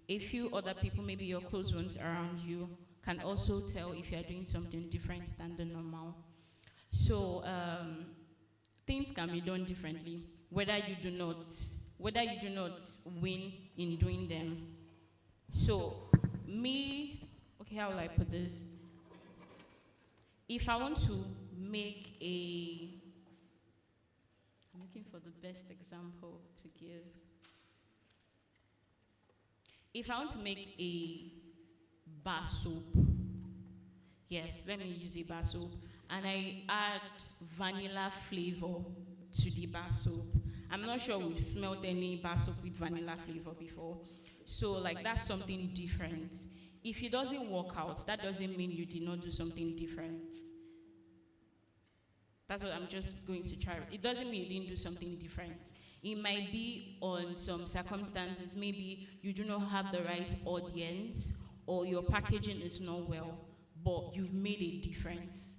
A few other people, maybe your close ones around you, can also tell if you're doing something different than the normal. So things can be done differently, whether you do not win in doing them. So okay, how will I put this? If I want to make I'm looking for the best example to give. If I want to make a bar soap, yes, let me use a bar soap, and I add vanilla flavor to the bar soap. I'm not sure we've smelled any bar soap with vanilla flavor before. So like that's something different. If it doesn't work out, that doesn't mean you did not do something different. That's what I'm just going to try. It doesn't mean you didn't do something different. It might be on some circumstances, maybe you do not have the right audience or your packaging is not well, but you've made a difference.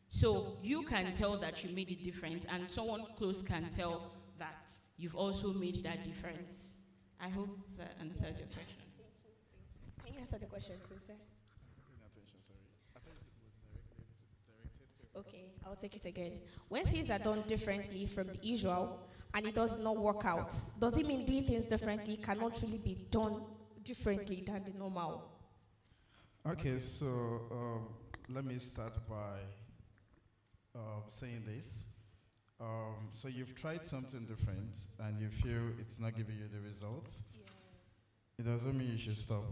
So you can tell that you made a difference, and someone close can tell that you've also made that difference. I hope that answers your question. Can you answer the question too, sir? Okay, I'll take it again. When things are done differently from the usual and it does not work out, does it mean doing things differently cannot really be done differently than the normal? Okay, so let me start by saying this. So you've tried something different and you feel it's not giving you the results. It doesn't mean you should stop.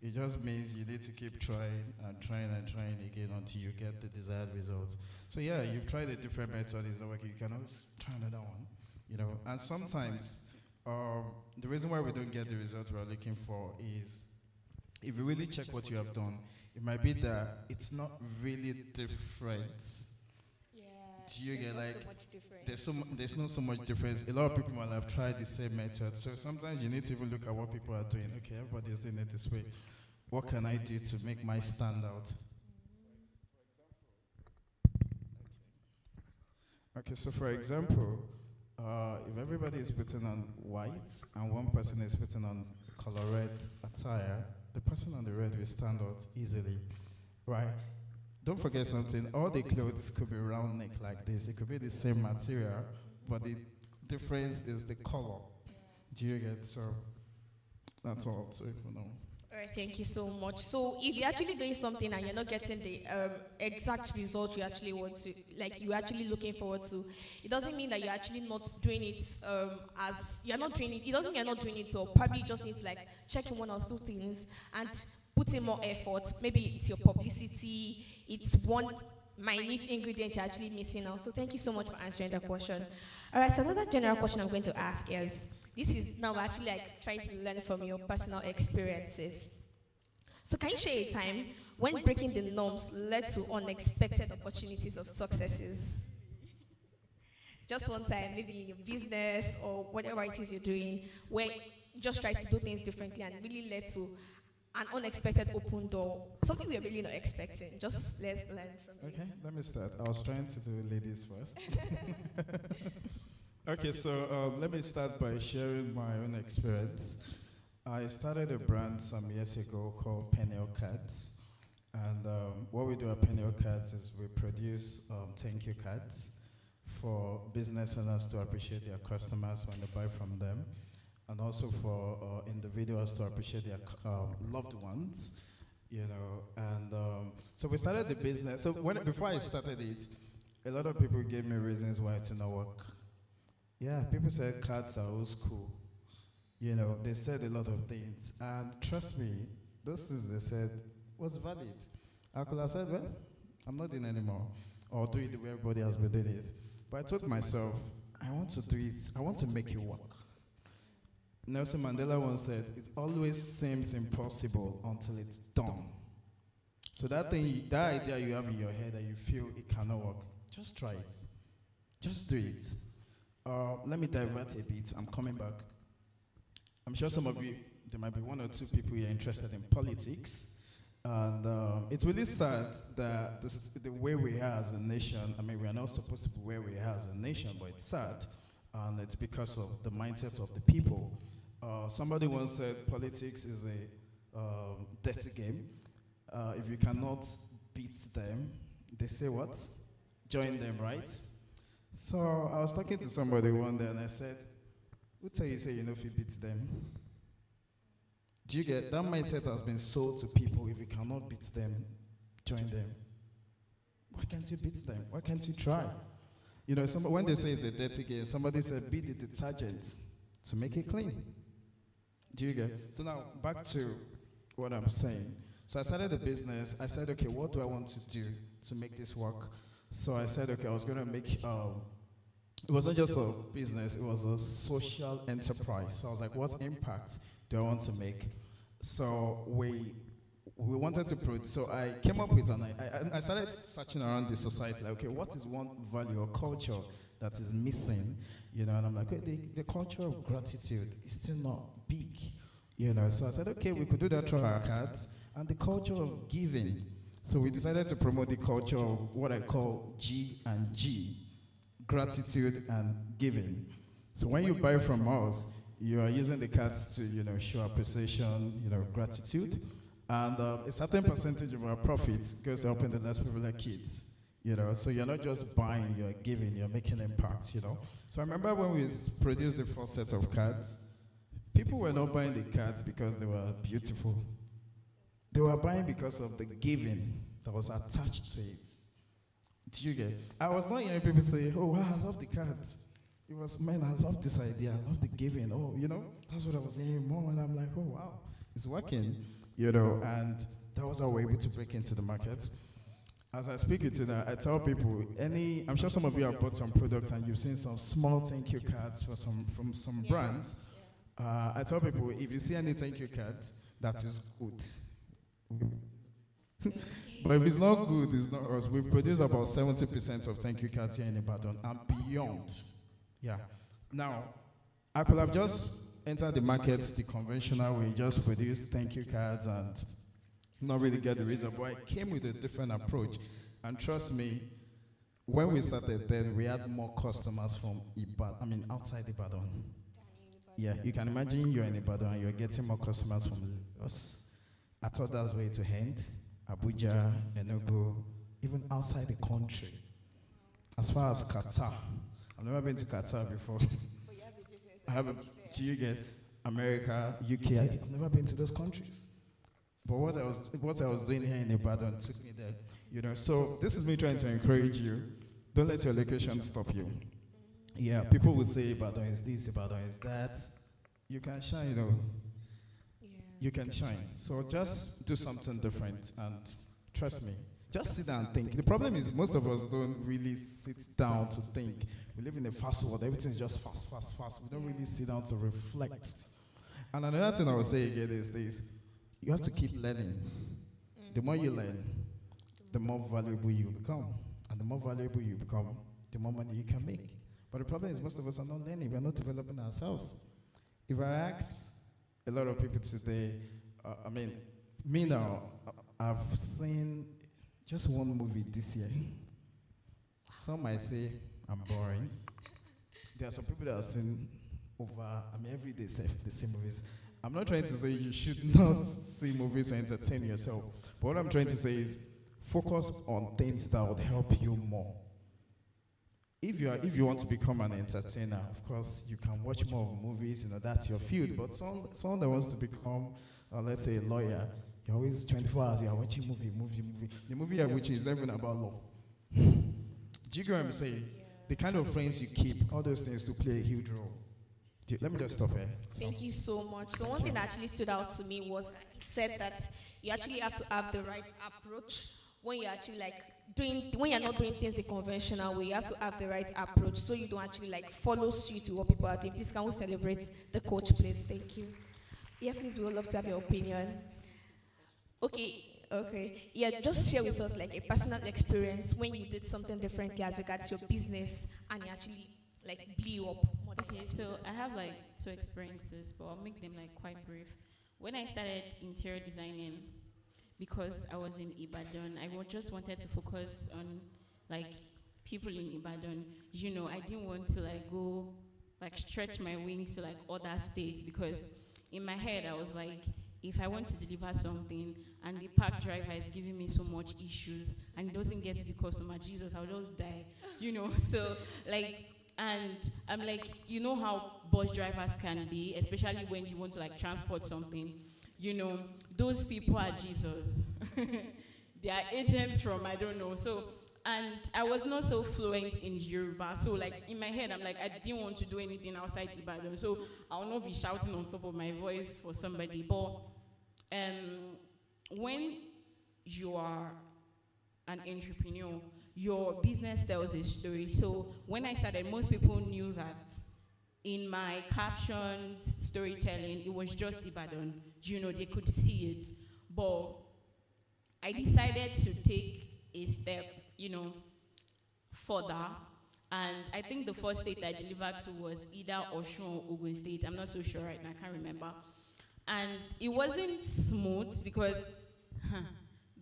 It just means you need to keep trying and trying and trying again until you get the desired results. So yeah, you've tried a different method, it's not working, you can always try another one, you know. And sometimes, the reason why we don't get the results we're looking for is, if you really check what you have done, it might be that it's not really different. Do you get like, there's not so much difference. A lot of people might have tried the same method. So sometimes you need to even look at what people are doing. Okay, everybody's doing it this way. What can I do to make my stand out? Okay, so for example, if everybody is putting on white and one person is putting on color red attire, the person on the red will stand out easily, right? Don't forget something, all the clothes could be round neck like this. It could be the same material, but the difference is the color. Do you get? So that's all. So if you know. All right, thank you so much. So if you're actually doing something and you're not getting the exact result you actually want to, like you're actually looking forward to, it doesn't mean that you're actually not doing it as, you're not doing it, it doesn't mean you're not doing it, so probably you just need to like check in one or two things and put in more effort. Maybe it's your publicity, it's one minute ingredient you're actually missing out. So thank you so much for answering that question. All right, so another general question I'm going to ask is, this is now actually like trying to learn from your personal experiences. So can you share a time when breaking the norms led to unexpected opportunities of successes? Just one time, maybe in your business or whatever it is you're doing, where you just try to do things differently and really led to an unexpected open door, something we're really not expecting. Just let's learn from you. Okay, let me start. I was trying to do ladies first. Okay, so let me start by sharing my own experience. I started a brand some years ago called Penny Cards. And what we do at Penny Cards is we produce thank you cards for business owners to appreciate their customers when they buy from them. and also for individuals to appreciate their loved ones, you know. And so we started the business. So before I started it, a lot of people gave me reasons why to not work. Yeah, people said cards are old school. You know, they said a lot of things. And trust me, those things they said was valid. I could have said, well, I'm not doing anymore, or do it the way everybody has been doing it. But I told myself, I want to do it. I want to make it work. Nelson Mandela once said, it always seems impossible until it's done. So that thing, that idea you have in your head that you feel it cannot work, just try it. Just do it. Let me divert a bit. I'm coming back. I'm sure some of you, there might be one or two people here interested in politics. And it's really sad that the way we are as a nation, I mean, we are not supposed to be where we are as a nation, but it's sad. And it's because of the mindset of the people. Somebody once said politics is a dirty game. If you cannot beat them, they say what? Join them, right? So I was talking to somebody one day and I said, who tell you say you know if you beat them? Do you get that mindset has been sold to people? If you cannot beat them, join them. Why can't you beat them? Why can't you try? You know, when they say it's a dirty game, somebody said beat the detergent to make it clean. Do you get? So now back to what I'm saying. So I started the business. I said, okay, what do I want to do to make this work? So I said, okay, I was going to make, it was not just a business, it was a social enterprise. So I was like, what impact do I want to make? So we wanted to produce, so I came up with, I started searching around the society, like, okay, what is one value or culture that is missing? You know, and I'm like, okay, the culture of gratitude is still not big, you know. So I said, okay, we could do that through our cards, and the culture of giving. So we decided to promote the culture of what I call G and G, gratitude and giving. So when you buy from us, you are using the cards to, you know, show appreciation, you know, gratitude. And a certain percentage of our profits goes to helping the less privileged kids, you know. So you're not just buying, you're giving, you're making impacts, you know. So I remember when we produced the first set of cards, people were not buying the cards because they were beautiful. They were buying because of the giving that was attached to it. Do you get? I was not hearing people say, oh, wow, I love the cards. It was, man, I love this idea. I love the giving. Oh, you know, that's what I was hearing more. And I'm like, oh, wow, it's working. You know, and that was how we were able to break into the market. As I speak with you now, I tell people, I'm sure some of you have bought some products and you've seen some small thank you cards from some brands. I tell people, if you see any thank you card, that is good. But if it's not good, it's not us. We've produced about 70% of thank you cards here in Ibadan and beyond. Yeah. Now, I could have just entered the market the conventional way, just produce thank you cards and not really get the result. But I came with a different approach. And trust me, when we started then, we had more customers from outside Ibadan. Yeah, you can imagine you're in Ibadan and you're getting more customers from us. I thought that's where to end. Abuja, Enugu, even outside the country. As far as Qatar. I've never been to Qatar before. I have do you get America, UK? I've never been to those countries. But what I was doing here in Ibadan took me there. You know, so this is me trying to encourage you. Don't let your location stop you. Yeah, people will say Ibadan is this, Ibadan is that. You can shine, you know. You can shine. So just do something different and trust me. Just sit down and think. The problem is most of us don't really sit down to think. We live in a fast world. Everything's just fast, fast, fast. We don't really sit down to reflect. And another thing I would say again is this. You have to keep learning. The more you learn, the more valuable you become. And the more valuable you become, the more money you can make. But the problem is most of us are not learning. We're not developing ourselves. If I ask a lot of people today, me now, I've seen just one movie this year. Some might say I'm boring. There are some people that have seen every day the same movies. I'm not trying to say you should not see movies to entertain yourself. But what I'm trying to say is focus on things that would help you more. if you want to become an entertainer, of course, you can watch more movies, that's your field. But someone that wants to become, let's say, a lawyer, you're always 24 hours, you're watching movie. The movie you're watching is not even about law. Do you get what I'm saying? The kind of friends you keep, all those things to play a huge role. Let me just stop here. Thank you so much. So one thing that actually stood out to me was that he said that you actually have to have the right approach when you're actually when you're not doing things the conventional way. You have to have the right approach so you don't actually follow suit with what people are doing. Please, can we celebrate the coach, please? Thank you. Yeah, please, we would love to have your opinion. Okay. Yeah, just share with us a personal experience when you did something differently as regards your business and you actually blew up. Okay, so I have 2 experiences, but I'll make them quite brief. When I started interior designing, because I was in Ibadan, I just wanted to focus on people in Ibadan. I didn't want to go stretch my wings to other states, because in my head I was if I want to deliver something and the park driver is giving me so much issues and it doesn't get to the customer, Jesus, I'll just die. So and I'm how bus drivers can be, especially when you want to transport something. Those people are Jesus. They are agents from I don't know. So, and I was not so fluent in Yoruba. So in my head, I'm I didn't want to do anything outside Ibadan. So I will not be shouting on top of my voice for somebody. But when you are an entrepreneur, your business tells a story. So when I started, most people knew that in my captions, storytelling, it was just Ibadan. They could see it. But I decided to take a step, further. And I think the first state I delivered to was either Osun or Ogun State. I'm not so sure right now, I can't remember. And it wasn't smooth because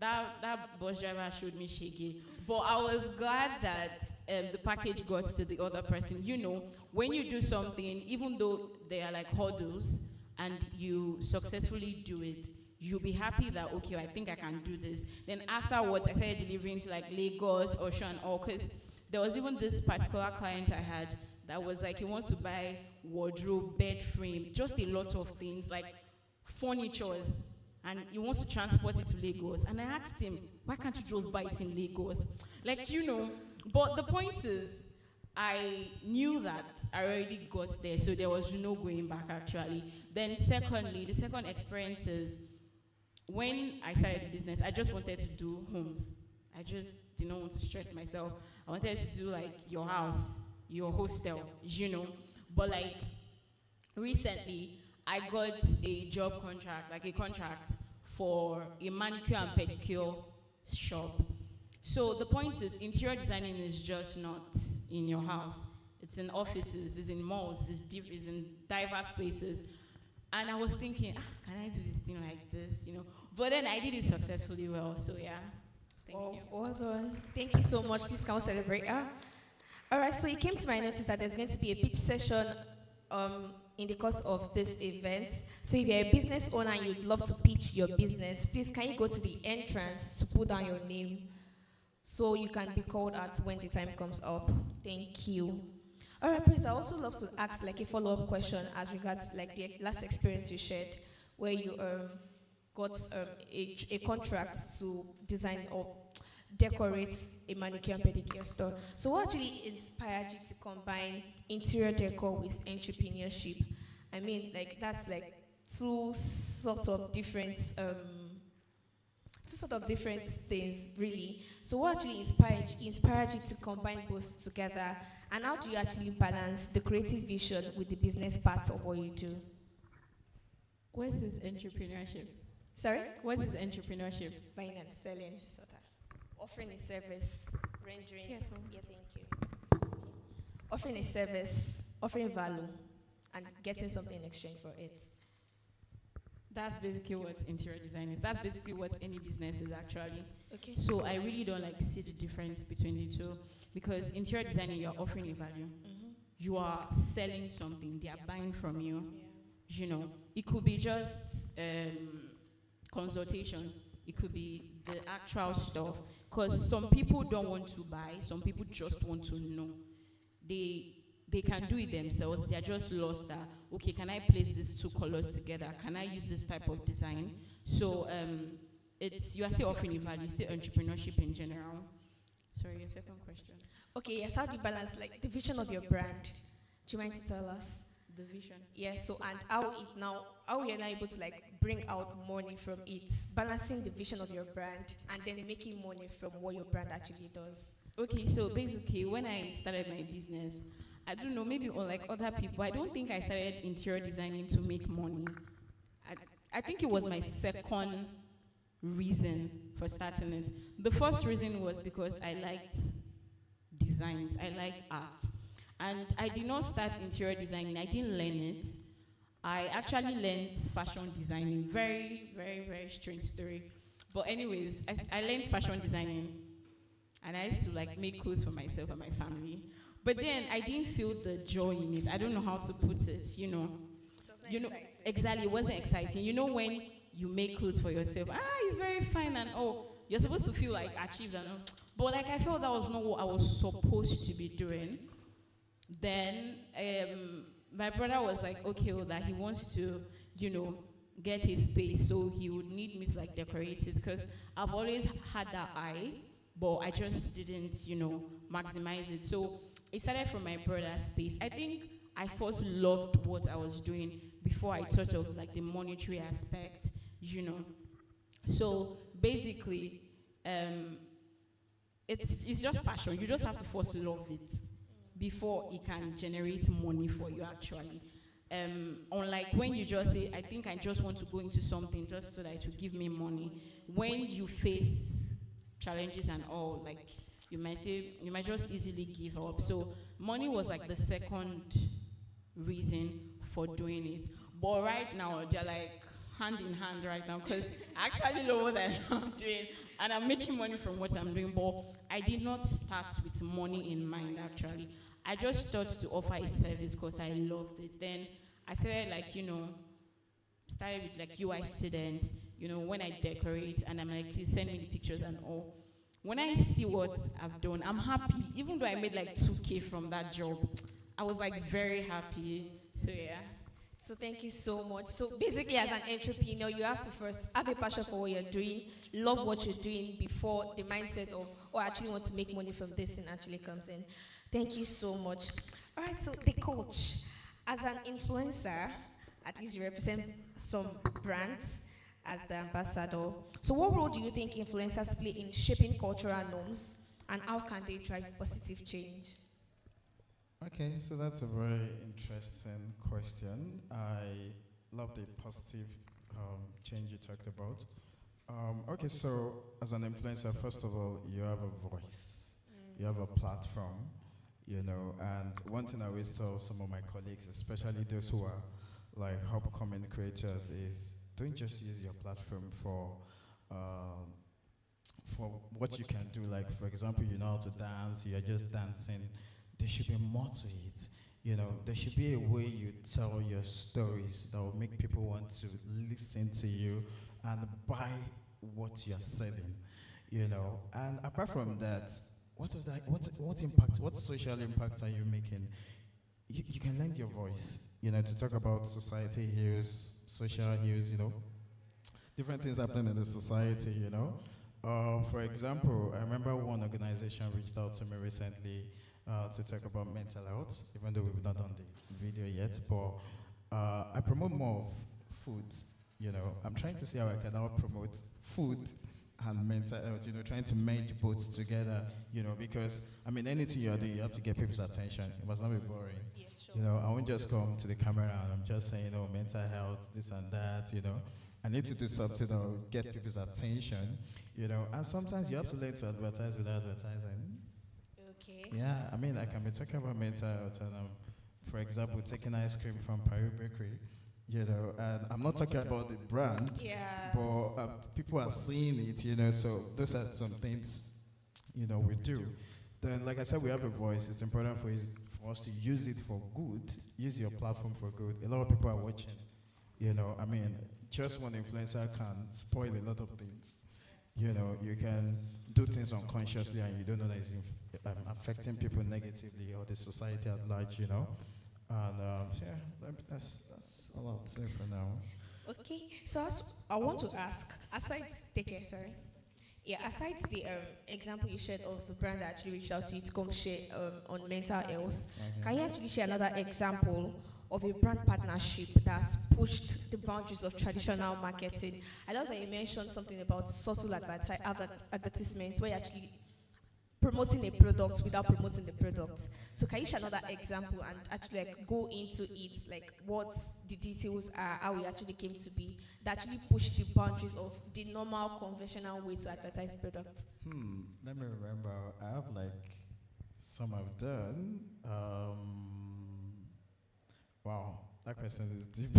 that bus driver showed me shaky. But I was glad that the package got to the other person. When you do something, even though there are hurdles and you successfully do it, you'll be happy that, okay, I think I can do this. Then afterwards, I started delivering to Lagos, Osun, and all, because there was even this particular client I had that was he wants to buy wardrobe, bed frame, just a lot of things, furnitures, and he wants to transport it to Lagos. And I asked him, why can't you just buy it in Lagos? But the point is, I knew that I already got there, so there was no going back actually. Then secondly, the second experience is, when I started the business, I just wanted to do homes. I just did not want to stress myself. I wanted to do your house, your hostel, But recently, I got a job contract, a contract for a manicure and pedicure shop. So the point is, interior designing is just not in your house. It's in offices, it's in malls, it's in diverse places. And I was thinking, can I do this thing like this, But then I did it successfully well, so yeah. Thank you. Well done. Thank you so much. Please, can we celebrate her? All right, so it came to my notice that there's going to be a pitch session in the course of this event. So if you're a business owner and you'd love to pitch your business, please can you go to the entrance to put down your name so you can be called out when the time comes up. Thank you. All right, please, I also love to ask a follow-up question as regards the last experience you shared, where you got a contract to design or decorate a manicure and pedicure store. So what actually inspired you to combine interior decor with entrepreneurship? I mean, that's two sort of different things, really. So what actually inspired you to combine both together, and how do you actually balance the creative vision with the business parts of what you do? What is entrepreneurship? Sorry? What is entrepreneurship? Buying and selling, sort of. Offering a service, rendering. Careful. Yeah, thank you. Offering a service, offering value, and getting something in exchange for it. That's basically what interior design is. That's basically what any business is actually. Okay. So I really don't see the difference between the two, because interior designing, you're offering a value. Mm-hmm. You are selling something. They are buying from you. Yeah. It could be just consultation. It could be the actual stuff. Because some people don't want to buy. Some people just want to know. they can do it themselves. They're just lost that, okay, can I place these two colors together? Can I use this type of design? So you are still offering a value, still entrepreneurship in general. Sorry, your second question. Okay, yes, how do you balance like the vision of your brand? Do you mind to tell us? The vision. Yes, so and how we are now able to like bring out money from it, balancing the vision of your brand and then making money from what your brand actually does. Okay, so basically when I started my business, I don't know, maybe unlike other people, I don't think I started interior designing to make money. I think it was my second reason for starting it. The first reason was because I liked designs, I like art. And I did not start interior designing, I didn't learn it. I actually learned fashion designing. Very, very, very strange story. But anyways, I learned fashion designing and I used to like make clothes for myself and my family. But then I didn't feel the joy in it. I don't know how to put it, you know. Exactly, it wasn't exciting. You know when you make clothes for yourself, it's very fine and you're supposed to feel like achieved and all. But like I felt that was not what I was supposed to be doing. Then my brother was like, okay, well, that he wants to, you know, get his space, so he would need me to like decorate it because I've always had that eye, but I just didn't, you know, maximize it. So it started from my brother's space. I think I first loved what I was doing before I thought of like the monetary aspect, you know. So basically, it's just passion. You just have to first love it before it can generate money for you actually. Unlike when you just say, I think I just want to go into something just so that it will give me money. When you face challenges and all, like you might just easily give up. So money was like the second reason for doing it. But right now, they're like hand in hand right now because I actually know what I'm doing and I'm making money from what I'm doing. But I did not start with money in mind actually. I just thought to offer a service because I loved it. Then I started like, you know, started with like UI students, you know, when I decorate and I'm like, please send me the pictures and all. When I see what I've done, I'm happy. Even though I made like 2K from that job, I was like very happy. So yeah. So thank you so much. So basically as an entrepreneur, you have to first have a passion for what you're doing, love what you're doing before the mindset of, I actually want to make money from this thing actually comes in. Thank you so much. All right, so the coach, as an influencer, at least you represent some brands as the ambassador. So what role do you think influencers play in shaping cultural norms and how can they drive positive change? Okay, so that's a very interesting question. I love the positive change you talked about. Okay, so as an influencer, first of all, you have a voice, you have a platform, you know, and one thing I always tell some of my colleagues, especially those who are like upcoming creators, is don't just use your platform for what you can do. Like, for example, you know how to dance, you're just dancing. There should be more to it. You know, there should be a way you tell your stories that will make people want to listen to you and buy what you're selling, you know. And apart from that, what impact, what social impact are you making? You can lend your voice, you know, to talk about society issues, social issues, you know, different things happening in the society, you know. For example, I remember one organization reached out to me recently to talk about mental health, even though we've not done the video yet, but I promote more of food, you know. I'm trying to see how I can now promote food and mental health, you know, trying to merge both together, you know, because, I mean, anything you're doing, you have to get people's attention. It must not be boring. Yes, sure. You know, I won't just come to the camera and I'm just saying, oh, mental health, this and that, you know. I need to do something that will get people's attention, you know, and sometimes you have to learn to advertise without advertising. Okay. Yeah, I mean, I can be talking about mental health and, for example, taking ice cream from Paris Bakery, you know, and I'm not talking about the brand, but people are seeing it, you know, so those are some things, you know, we do. Then, like I said, we have a voice. It's important for us to use it for good, use your platform for good. A lot of people are watching, you know, I mean, just one influencer can spoil a lot of things, You know, you can do things unconsciously and you don't know that it's affecting people negatively or the society at large, you know. And so yeah, that's all I'll say for now. Okay, so I want to ask, aside, take care, sorry. Yeah, aside the example you shared of the brand that actually reached out to you to come share on mental health, can you actually share another example of a brand partnership that's pushed the boundaries of traditional marketing? I love that you mentioned something about subtle advertisements where you're actually promoting a product without promoting the product. So can you share another example and actually like go into it, like what the details are, how it actually came to be, that actually pushed the boundaries of the normal conventional way to advertise products? Let me remember. I have like some I've done. Wow, that question is deep.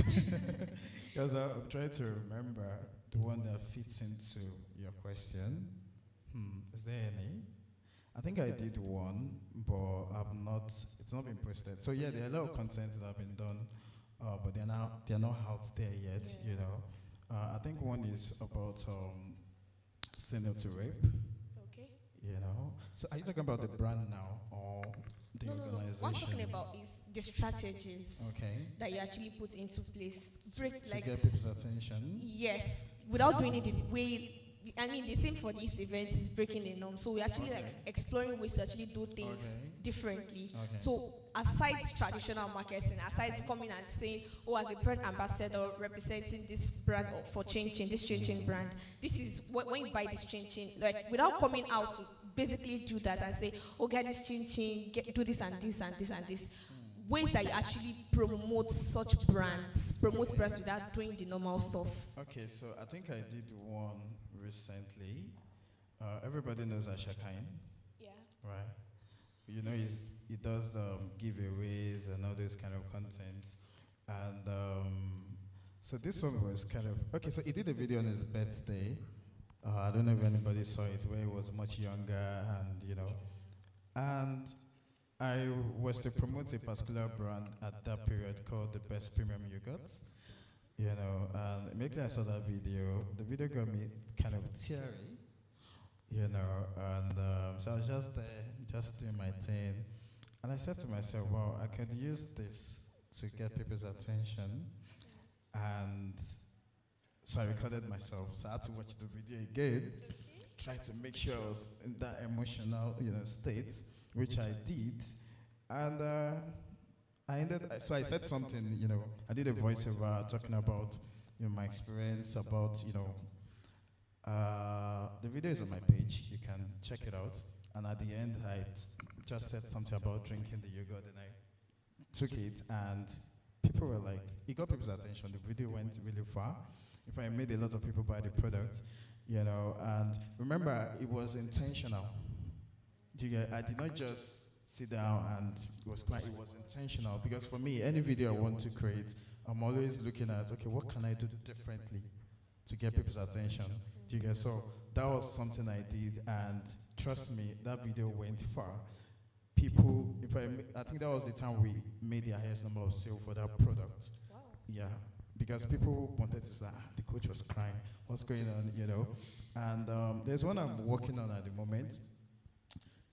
Because I'm trying to remember the one that fits into your question. Is there any? I think I did one, but it's not been posted. So yeah, there are a lot of content that have been done, but they're not out there yet, you know. I think one is about say no to rape. Okay. You know. So are you talking about the brand now or the organization? What I'm talking about is the strategies that you actually put into place. To get people's attention? Yes, without doing it the way. I mean, the theme for this event is breaking the norm. So we're actually like exploring ways to actually do things differently. So aside traditional marketing, aside coming and saying, oh, as a brand ambassador representing this brand for this change brand, this is when you buy this change, like without coming out to basically do that and say, oh, get this change, do this and this and this and this. Ways that you actually promote such brands, without doing the normal stuff. Okay, so I think I did one recently. Everybody knows Ashakain. Yeah. Right. You know, he does giveaways and all those kind of content. And so this one was kind of, okay, so he did a video on his birthday. I don't know if anybody saw it, where he was much younger and, you know. And I was to promote a particular brand at that period called the Best Premium Yogurt. You know, and immediately I saw that video. The video got me kind of teary, you know, and so I was just there, just doing my thing. And I said to myself, wow, I could use this to get people's attention. And so I recorded myself. So I had to watch the video again, try to make sure I was in that emotional, you know, state, which I did. And so I said something, you know, I did a voiceover talking about, you know, my experience about, you know, the video is on my page, you can check it out. And at the end, I just said something about drinking the yogurt, and I took it, and people were like, it got people's attention. The video went really far. In fact, it made a lot of people buy the product, you know, and remember, it was intentional. I did not just sit down and it was intentional, because for me, any video I want to create, I'm always looking at, okay, what can I do differently to get people's attention? So that was something I did, and trust me, that video went far. People, I think that was the time we made the highest number of sales for that product. Wow. Yeah, because people wanted to say, the coach was crying, what's going on, you know? And there's one I'm working on at the moment.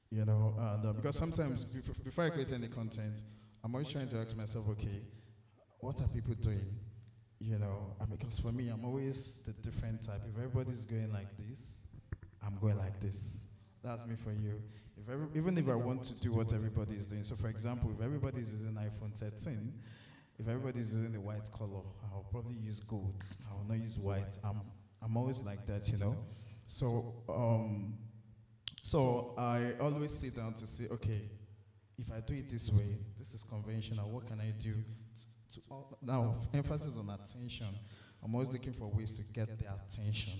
You know, and because sometimes before I create any content, I'm always trying to ask myself, okay, what are people doing? You know, because for me, I'm always the different type. If everybody's going like this, I'm going like this. That's me for you. Even if I want to do what everybody is doing. So for example, if everybody is using iPhone 13, if everybody is using the white color, I'll probably use gold. I will not use white. I'm always like that, you know. So I always sit down to say, okay, if I do it this way, this is conventional, what can I do? Now, emphasis on attention. I'm always looking for ways to get their attention,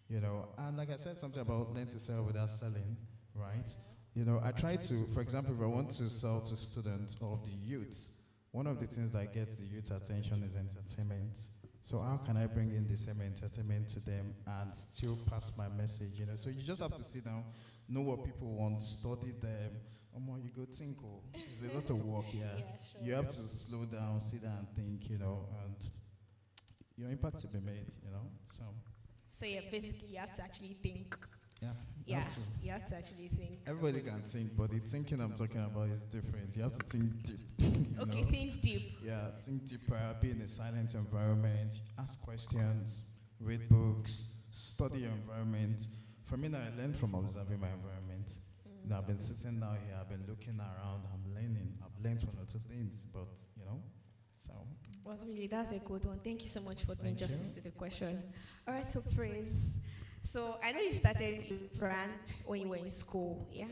you know. And like I said, something about learn to sell without selling, right? You know, I try to, for example, if I want to sell to students or the youth, one of the things that gets the youth attention is entertainment. So how can I bring in the same entertainment to them and still pass my message, you know? So you just have to sit down, know what people want, study them. You go think, it's a lot of work, yeah. Sure. You have to slow down, sit down and think, you know, and your impact to be made, you know, so. So yeah, basically you have to actually think. Yeah. Yeah, you have to actually think. Everybody can think, but the thinking I'm talking about is different. You have to think deep. Okay, know? think deep. Yeah, think deeper. Be in a silent environment. Ask questions. Read books. Study your environment. For me now, I learn from observing my environment. Now I've been sitting down here. I've been looking around. I'm learning. I've learned one or two things, but so. Well, really, that's a good one. Thank you so much for doing Thank justice you. to the question. All right, so praise. So I know you started your brand when you were in school, yeah?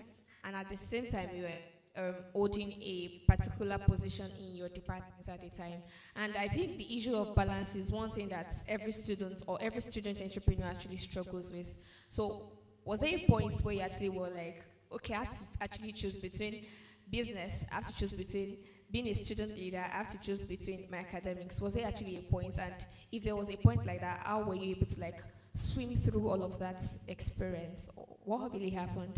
And at the same time, you were holding a particular position in your department at the time. And I think the issue of balance is one thing that every student or every student entrepreneur actually struggles with. So was there a point where you actually were like, okay, I have to actually choose between business, I have to choose between being a student leader, I have to choose between my academics? Was there actually a point? And if there was a point like that, how were you able to like swim through all of that experience? What really happened?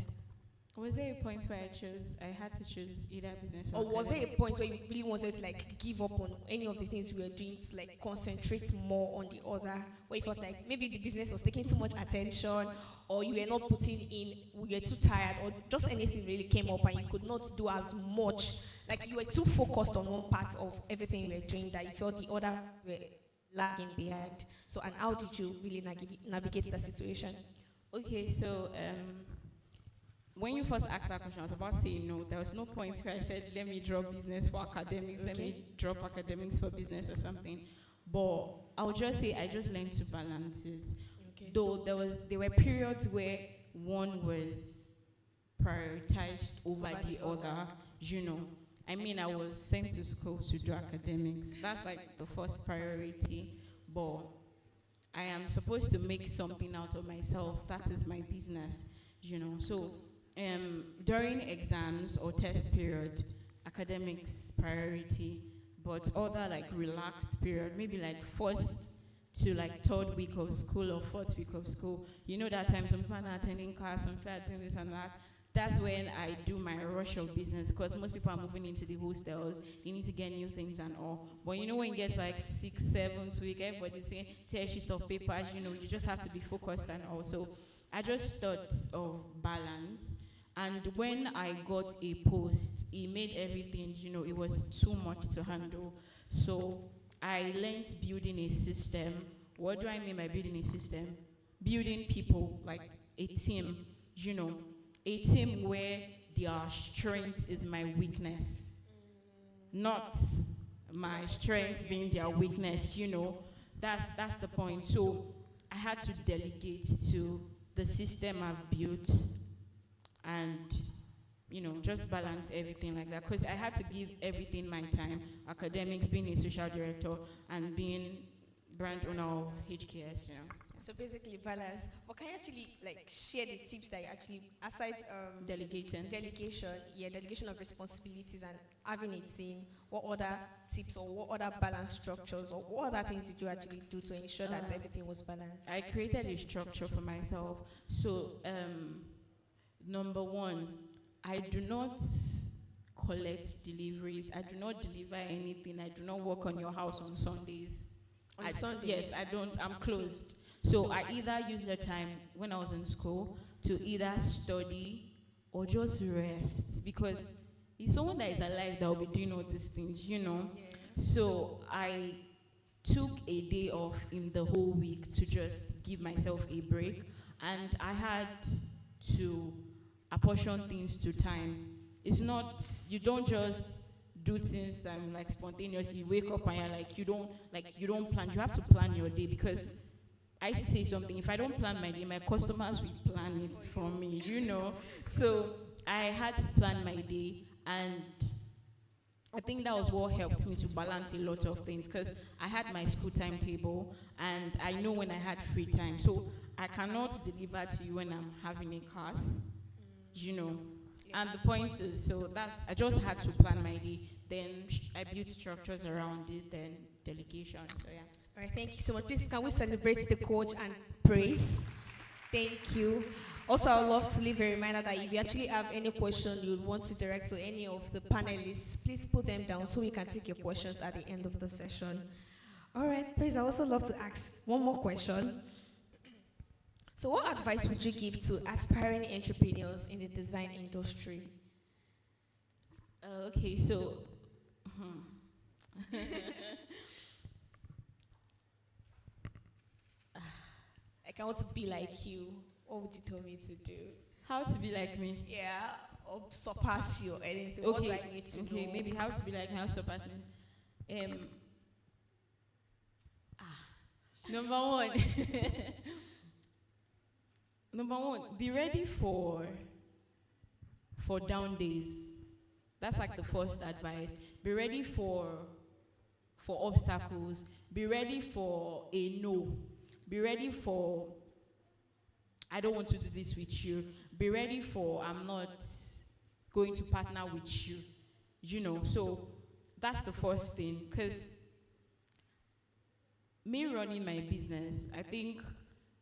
Was there a point where I had to choose either business Or was there a academics? point where you really wanted to like give up on any of the things you were doing to like concentrate more on the other? Where you felt like maybe the business was taking too much attention, or you were not putting in, you were too tired, or just anything really came up and you could not do as much. Like you were too focused on one part of everything you were doing that you felt the other were lagging behind. So, and how did you really navigate that situation? Okay, so when you first asked that question, I was about to say no. There was no point where I said, let me drop business for academics, let me drop academics for business or something. But I would just say I just learned to balance it. Okay. Though there were periods where one was prioritized over the other, I mean, I was sent to school to do academics. That's like the first priority. But I am supposed to make something out of myself. That is my business, So during exams or test period, academics priority, but other like relaxed period, maybe like first to like third week of school or fourth week of school. That time some people are not attending class, some people are attending this and that. That's when I do my rush of business, because most people are moving into the hostels. They need to get new things and all. But when you get like 6th, 7th week, everybody's saying, tear a sheet of papers, you just have to be focused and all. So I just thought of balance. And when I got a post, it made everything, it was too much to handle. So I learned building a system. What do I mean by building a system? Building people, like a team, a team where their strength is my weakness, not my strength being their weakness, That's the point. So I had to delegate to the system I've built and, just balance everything like that. Because I had to give everything my time, academics, being a social director, and being brand owner of HKS, So basically balance. But can you actually like share the tips that you actually, aside delegation of responsibilities and having a team, what other tips or what other balance structures or what other things did you actually do to ensure that everything was balanced? I created a structure for myself. So number one, I do not collect deliveries. I do not deliver anything. I do not work on your house on Sundays. On Sundays? Yes, I don't. I'm closed. So I either use the time when I was in school to either study or just rest, because it's someone that is alive that will be doing all these things, So I took a day off in the whole week to just give myself a break, and I had to apportion things to time. It's not, you don't just do things like spontaneously. You wake up and you're like, you don't plan. You have to plan your day, because I used to say something, if I don't plan my day, my customers will plan it for me, So I had to plan my day, and I think that was what helped me to balance a lot of things, because I had my school timetable, and I know when I had free time. So I cannot deliver to you when I'm having a class, And the point is, I just had to plan my day. Then I built structures around it, then delegation, so yeah. All right, thank you so much. Please, can we celebrate the coach and praise? Thank you. Also, I would love to leave a reminder that if you actually have any question you would want to direct to any of the panelists, please put them down so we can take your questions at the end of the session. All right, please, I also love to ask one more question. So what advice would you give to aspiring entrepreneurs in the design industry? Okay, so Like, I want to be like you. What would you tell me to do? how to be like me? Yeah, or surpass you or anything. What do I need to Okay, know? maybe how to be like me, how to surpass me. Number one. Number one, be ready for down days. That's like the first advice. Be ready for obstacles. Be ready for a no. Be ready for I don't want to do this with you. Be ready for I'm not going to partner with you. You know, so that's the first thing. Because me running my business, I think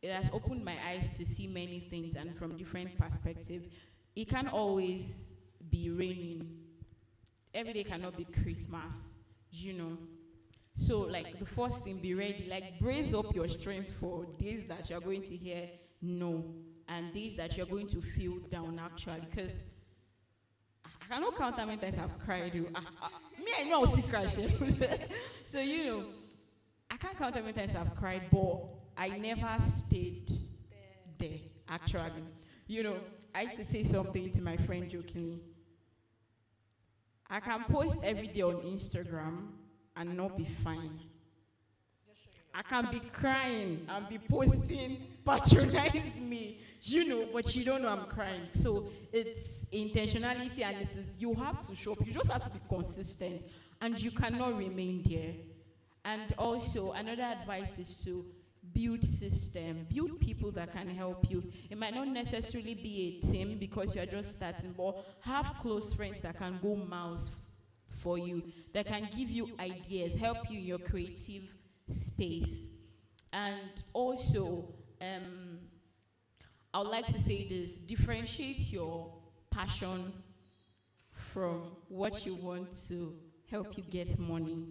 it has opened my eyes to see many things and from different perspectives. It can't always be raining. Every day cannot be Christmas, you know. So, like, the first thing, be ready. Like, brace up your strength for days that you're going to hear no and days that you're going to feel down, actually. Because I cannot count how many times I've cried. Me, I know I'll still cry. So, you know, I can't count how many times I've cried, but I never stayed there, actually. You know, I used to say something to my friend jokingly. I can post every day on Instagram and not be fine. I can be crying and be posting, patronize me, you know, but you don't know I'm crying. So it's intentionality, and this is, you have to show up. You just have to be consistent, and you cannot remain there. And also, another advice is to build system, build people that can help you. It might not necessarily be a team because you're just starting, but have close friends that can go miles for you, that can give you ideas, help you in your creative space. And also, I would like to say this: differentiate your passion from what you want to help you get money.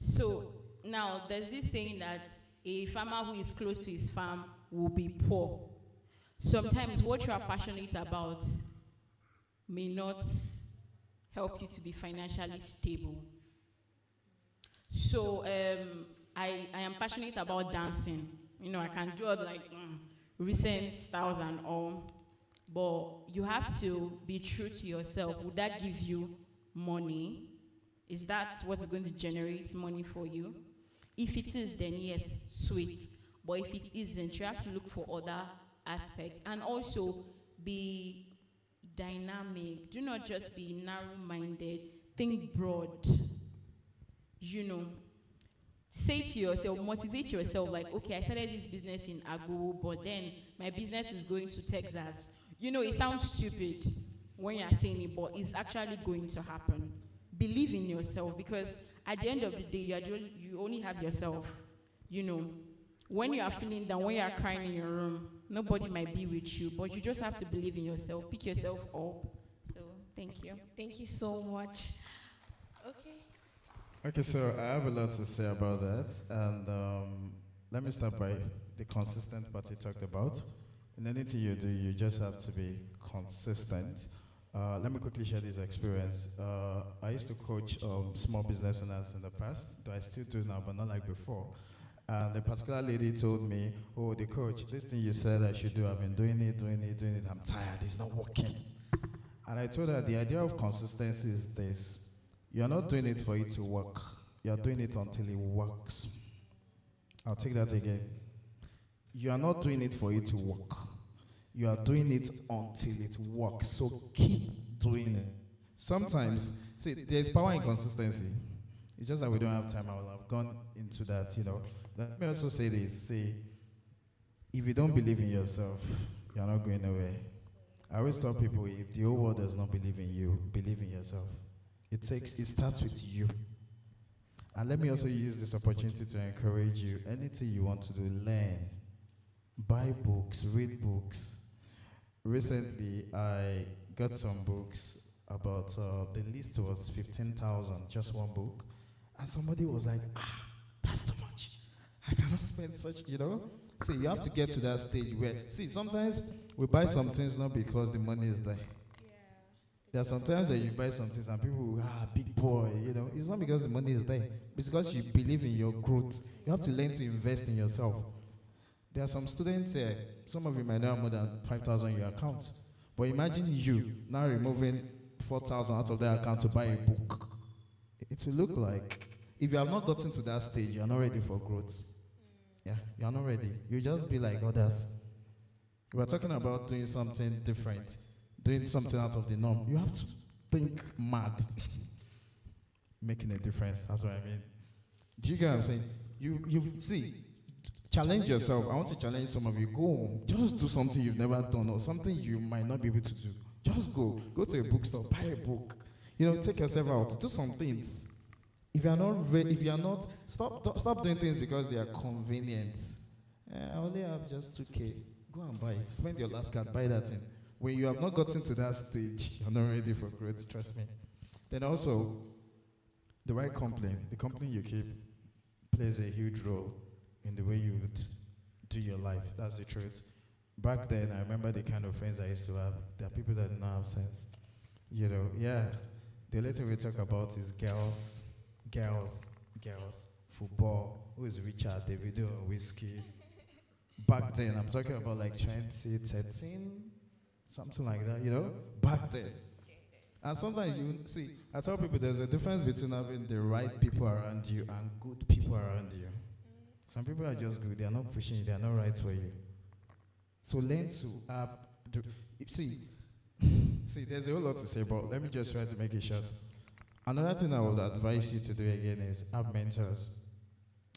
So now there's this saying that a farmer who is close to his farm will be poor. Sometimes what you are passionate about may not help you to be financially stable. So I am passionate about dancing. You know, I can do it like recent styles and all, but you have to be true to yourself. Would that give you money? Is that what's going to generate money for you? If it is, then yes, sweet. But if it isn't, you have to look for other aspects. And also, be dynamic. Do not just be narrow-minded. Think broad. You know, say to yourself, motivate yourself, like, okay, I started this business in Agbo, but then my business is going to Texas. You know, it sounds stupid when you're saying it, but it's actually going to happen. Believe in yourself, because at the end of the day, you only have yourself. You know, when you are feeling down, when you are crying in your room, nobody might be with you, but you just have to believe in yourself, pick yourself up. So, thank you. Thank you so much. Okay. Okay, so I have a lot to say about that, and let me start by the consistent part you talked about. In anything you do, you just have to be consistent. Let me quickly share this experience. I used to coach small business owners in the past, though I still do now, but not like before. And a particular lady told me, oh, the coach, this thing you said I should do, I've been doing it. I'm tired, it's not working. And I told her the idea of consistency is this. You're not doing it for it to work. You're doing it until it works. I'll take that again. You are not doing it for it to work. You are doing it until it works. So keep doing it. Sometimes, see, there's power in consistency. It's just that we don't have time. I will have gone into that, you know. Let me also say this. See, if you don't believe in yourself, you're not going nowhere. I always tell people, if the whole world does not believe in you, believe in yourself. It starts with you. And let me also use this opportunity to encourage you. Anything you want to do, learn. Buy books, read books. Recently, I got some books about, the list was 15,000, just one book. And somebody was like, that's too much. I cannot spend such, you know. See, you have to get to that stage where, see, sometimes we buy some things not because the money is there. There are sometimes that you buy some things and people, big boy, you know. It's not because the money is there. It's because you believe in your growth. You have to learn to invest in yourself. There are some students here, some of you might not have more than 5,000 in your account. But imagine you now removing 4,000 out of that account to buy a book. It will look like, if you have not gotten to that stage, you are not ready for growth. Yeah, you are not ready. You just be like others. We are talking about doing something different, doing something out of the norm. You have to think mad. Making a difference, that's what I mean. Do you get what I'm saying? You see, challenge yourself. I want to challenge some of you. Go home. Just do something you've never done or something you might not be able to do. Just go. Go to a bookstore, buy a book. You know, take yourself out. Do some things. If you are not ready, stop doing things because they are convenient. I only have just 2K. Go and buy it. Spend your last card, buy that thing. When you have not gotten to that stage, you're not ready for growth, trust me. Then also, the right company, the company you keep, plays a huge role in the way you would do your life. That's the truth. Back then, I remember the kind of friends I used to have. There are people that don't have sense. You know, yeah. The only thing we talk about is girls, football. Who is Richard, Davido, or Whiskey? Back then, I'm talking about like 2013, something like that, you know? Back then. And sometimes you see, I tell people there's a difference between having the right people around you and good people around you. Some people are just good, they are not pushing you, they are not right for you. So learn to see, there's a whole lot to say, but let me just try to make it short. Another thing I would advise you to do again is have mentors.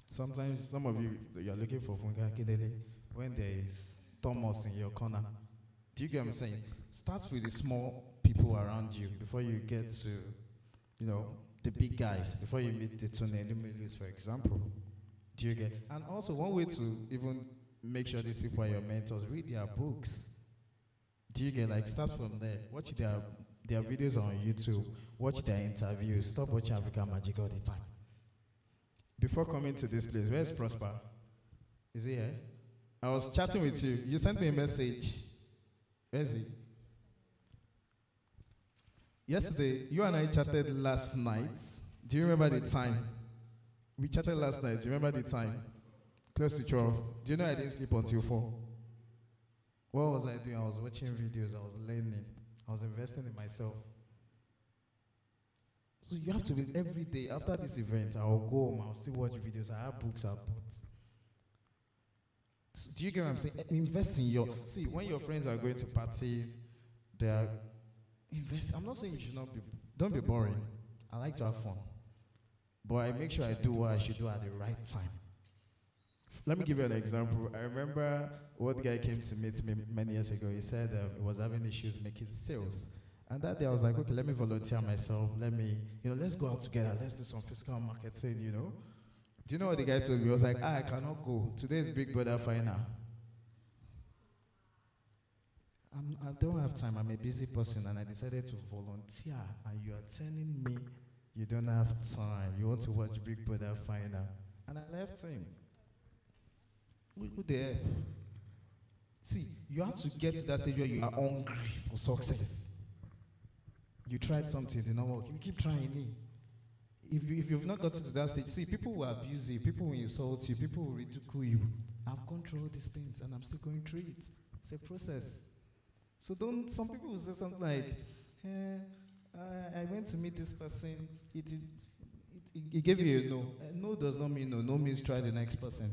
Sometimes some of you, you're looking for Funga Kidele when there is Thomas in your corner. Do you get what I'm saying? Start with the small people around you before you get to, you know, the big guys, before you meet the Tonelli, for example. Do you get? And also one way to even make sure these people are your mentors, read their books. Do you get? Like, start from there. Watch their videos on YouTube. Watch their interviews. Stop watching African Magic all the time. Before coming to this place, where's Prosper? Is he here? I was chatting with you. You sent me a message. Where is he? Yesterday, you and I chatted last night. Do you remember the time? We chatted last night. Do you remember the time? Close to 12. Do you know I didn't sleep until 4? What was I doing? I was watching videos. I was learning. I was investing in myself. So you have to be every day. After this event, I'll go home. I'll still watch videos. I have books I bought. So do you get what I'm saying? Invest in your... See, when your friends are going to parties, they are... Invest. I'm not saying you should not be... Don't be boring. I like to have fun. But I make sure I do what I should do at the right time. Let me give you an example. I remember one guy came to meet me many years ago. He said he was having issues making sales. And that day I was like, okay, let me volunteer myself. Let me, let's go out together. Let's do some physical marketing, Do you know what the guy told me? He was like, I cannot go. Today is Big Brother final. I don't have time. I'm a busy person. And I decided to volunteer. And you are telling me you don't have time. You want to watch Big Brother final. And I left him. Who there? See, you have to get to that stage where you are hungry for success. You tried something, it did not work. You keep trying it. If you've not gotten to that stage, see, people will abuse you, people will insult you, people will ridicule you. I've gone through all these things and I'm still going through it. It's a process. So some people will say something like, I went to meet this person, he gave you a no. No does not mean no. No means try the next person.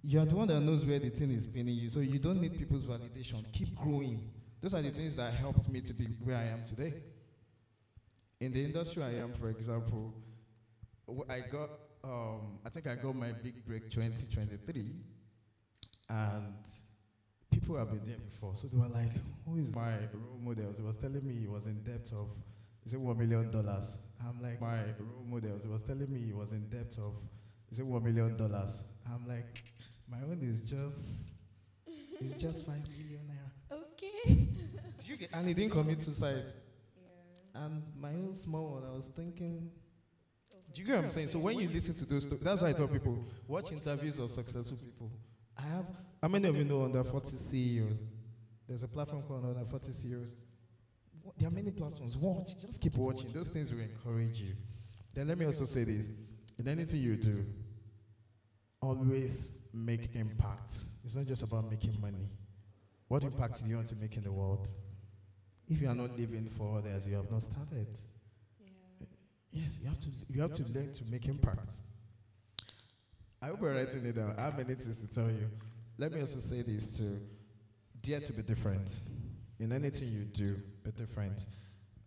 You are the one that knows where the thing is pinning you, so you don't need people's validation. Keep growing. Those are the things that helped me to be where I am today. In the industry I am, for example, I think I got my big break 2023, and people have been there before, so they were like, who is my role models? He was telling me he was in debt of, is it $1 million? I'm like, my role models, he was telling me he was in debt of, is it $1 million? I'm like, my own is just, it's just 5 million naira. Okay. And he didn't commit suicide. Yeah. And my own small one, I was thinking, do you get what I'm saying? So when you listen to those, that's why I tell people, watch interviews of successful people. How many of you know under 40 CEOs? There's a platform called under 40 CEOs. There are many platforms. Watch, just keep watching. Those things will encourage you. Then let me also say this. In anything you do, always make impact. It's not just about making money. What impact do you want to make in the world? If you are not living for others, you have not started. Yes, you have to learn to make impact. I hope you're writing it down. I have many things to tell you. Let me also say this too. Dare to be different. In anything you do, be different.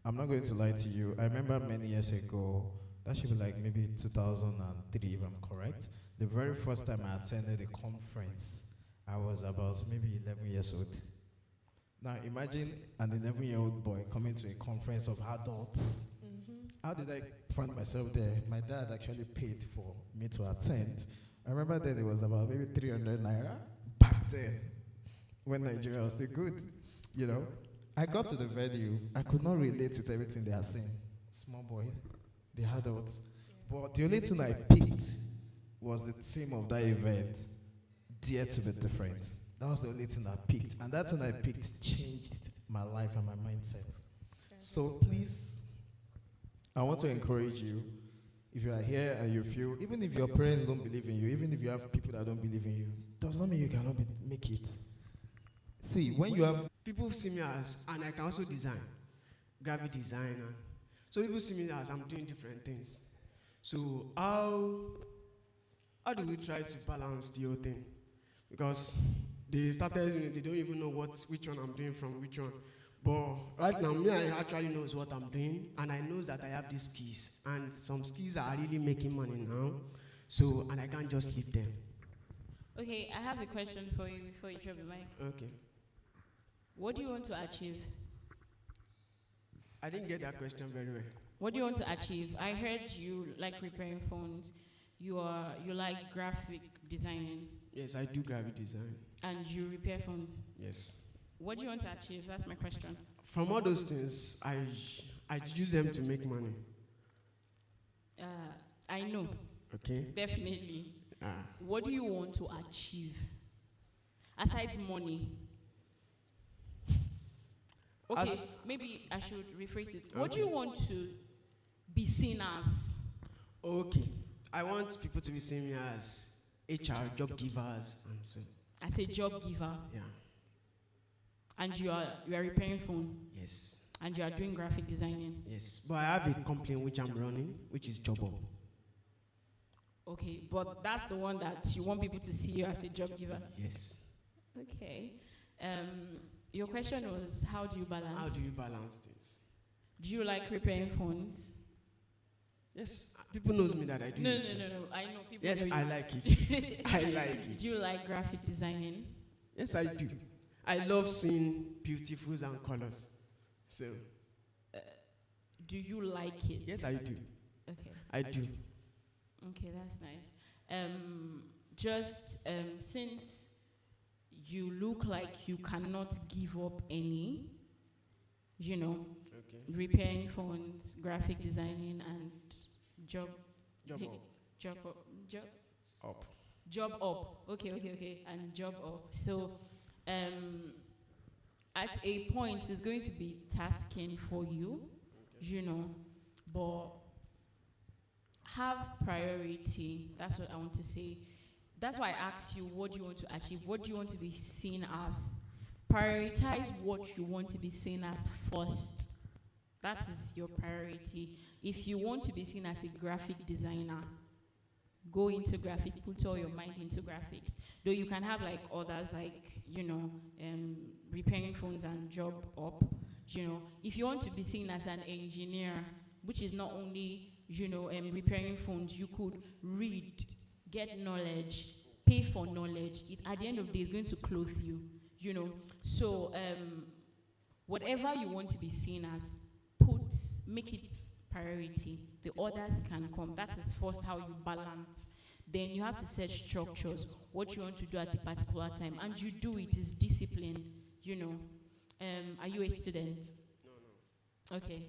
I'm not going to lie to you. I remember many years ago, that should be like maybe 2003 if I'm correct. The very first time I attended a conference, I was about maybe 11 years old. Now imagine an 11-year-old boy coming to a conference of adults. How did I find myself there? My dad actually paid for me to attend. I remember then it was about maybe 300 naira back then, when Nigeria was still good. You know, I got to the venue. I could not relate with everything they are saying. Small boy, the adults. But the only thing I picked was the theme of that event, Dare to be Different. That was the only thing I picked. And that thing I picked changed my life and my mindset. So please, I want to encourage you, if you are here and you feel, even if your parents don't believe in you, even if you have people that don't believe in you, does not mean you cannot make it. See, when you have... People see me as, and I can also design, graphic design. And so people see me as I'm doing different things. So how do we try to balance the whole thing? Because they don't even know which one I'm doing from which one. But right now, me, I actually knows what I'm doing, and I know that I have these skills, and some skills are really making money now. So, and I can't just leave them. Okay, I have a question for you before you drop the mic. Okay. What do you want to achieve? I didn't get that question very well. What do you want to achieve? I heard you like repairing phones. You like graphic designing. Yes, I do graphic design. And you repair phones. Yes. What do you want to achieve? That's my question. From all those things, I use them to make money. I know. Okay. Definitely. What do you want to achieve? Aside money. Okay, maybe I should rephrase it. What do you want to be seen as? Okay. I want people to be seeing me as HR, job givers. And so. As a job giver? Yeah. And you are repairing phone? Yes. And you are doing graphic designing? Yes. But I have a company which I'm running, which is Job Up. Okay, but that's the one that you want people to see you as a job giver? Yes. Okay. Your question was, how do you balance? How do you balance things? Do you like repairing phones? Yes. People knows me that I do. No. I know people. Yes, know I you. like it. I like it. Do you like graphic designing? Yes, I do. I love seeing beautifuls and colors. So. Do you like it? Yes, I do. Okay. I do. Okay, that's nice. Since you look like you cannot give up any, repairing phones, graphic designing, and job up. Okay, and job up. So, at a point, it's going to be tasking for you, but have priority. That's what I want to say. That's why I asked you, what do you want to achieve? What do you want to be seen as? Prioritize what you want to be seen as first. That is your priority. If you want to be seen as a graphic designer, go into graphics, put all your mind into graphics. Though you can have like others, like, repairing phones and job up. If you want to be seen as an engineer, which is not only repairing phones, you could read, get knowledge, pay for knowledge. At the end of the day, it's going to clothe you, So, whatever you want to be seen as, make it priority. The others can come. That is first how you balance. Then you have to set structures, what you want to do at a particular time. And you do it, is discipline, Are you a student? No. Okay,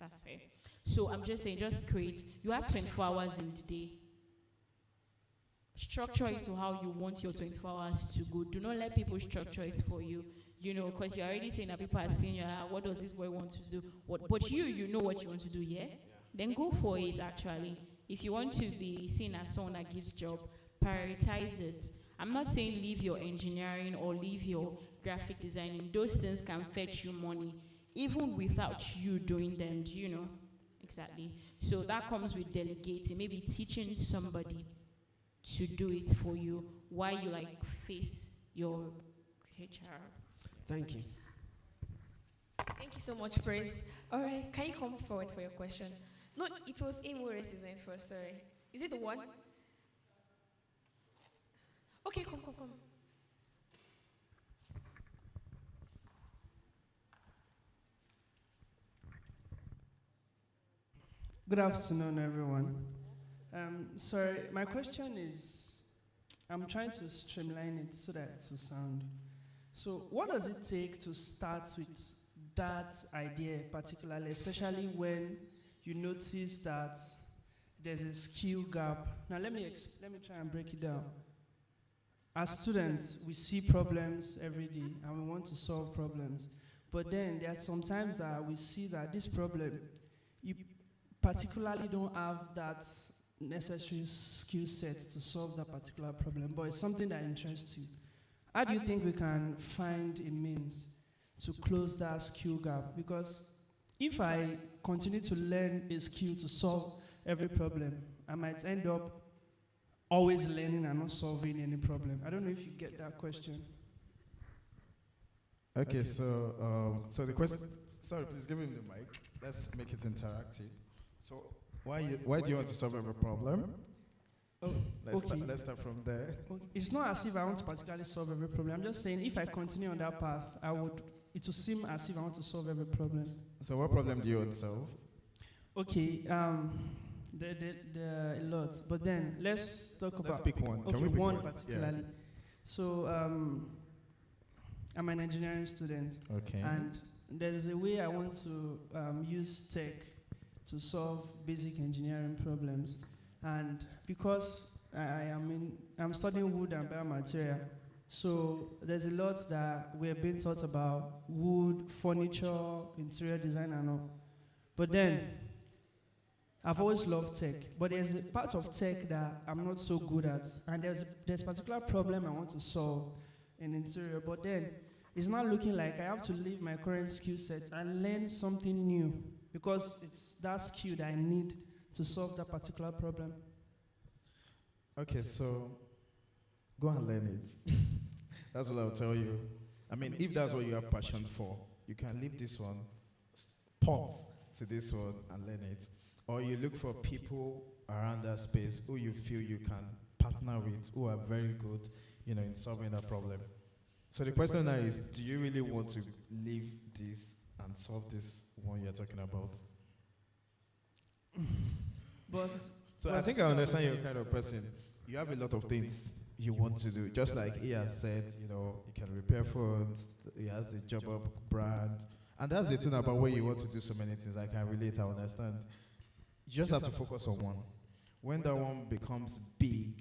That's fair. So I'm just saying, just create. You have 24 hours in the day. Structure it to how you want your 24 hours to go. Do not let people structure it for you. You know, because you're already saying that people are saying, what does this boy want to do? But you know what you want to do, yeah? Then go for it, actually. If you want to be seen as someone that gives job, prioritize it. I'm not saying leave your engineering or leave your graphic designing. Those things can fetch you money, even without you doing them, do you know? Exactly. So that comes with delegating, maybe teaching somebody to do it for you while you like face your HR. Thank you. Thank you so much, Praise. All right, can you come forward for your question? No, it was him who raised his hand first, sorry. Is it the one? Okay, come. Good afternoon, everyone. Sorry, my question is, I'm trying to streamline it so that it will sound. So what does it take to start with that idea particularly, especially when you notice that there's a skill gap? Now let me try and break it down. As students, we see problems every day and we want to solve problems. But then there are some times that we see that this problem, you particularly don't have that necessary skill sets to solve that particular problem, but it's something that interests you. How do you think we can find a means to close that skill gap? Because if I continue to learn a skill to solve every problem, I might end up always learning and not solving any problem. I don't know if you get that question. Okay, so the question, sorry, please give him the mic. Let's make it interactive. So why do you want to solve every problem? Oh, Let's start from there. Okay. It's not as if I want to particularly solve every problem. I'm just saying if I continue on that path, it will seem as if I want to solve every problem. So what problem do you want to solve? Okay, there are a lot, but then let's talk about. Let's pick one. Okay, Can we pick one one? particularly. Yeah. So I'm an engineering student, Okay. and there's a way I want to use tech to solve basic engineering problems. And because I'm studying wood and biomaterial, so there's a lot that we're being taught about wood, furniture, interior design and all. But then, I've always loved tech, but there's a part of tech that I'm not so good at. And there's a particular problem I want to solve in interior, but then it's not looking like I have to leave my current skill set and learn something new, because it's that skill that I need to solve that particular problem. Okay, so go and learn it. That's what I'll tell you. I mean, if that's what you have passion for, you can leave this one, pot to this one and learn it. Or you look for people around that space who you feel you can partner with, who are very good, in solving that problem. So the question now is, do you really want to leave this and solve this one you're talking about? So I think I understand you're kind of person. You have a lot of things you want to do. Just like he has said, he can repair phones, he has a job up brand. And that's the thing about when you want to do so many things. I can relate, I understand. You just have to focus on one. When that one becomes big,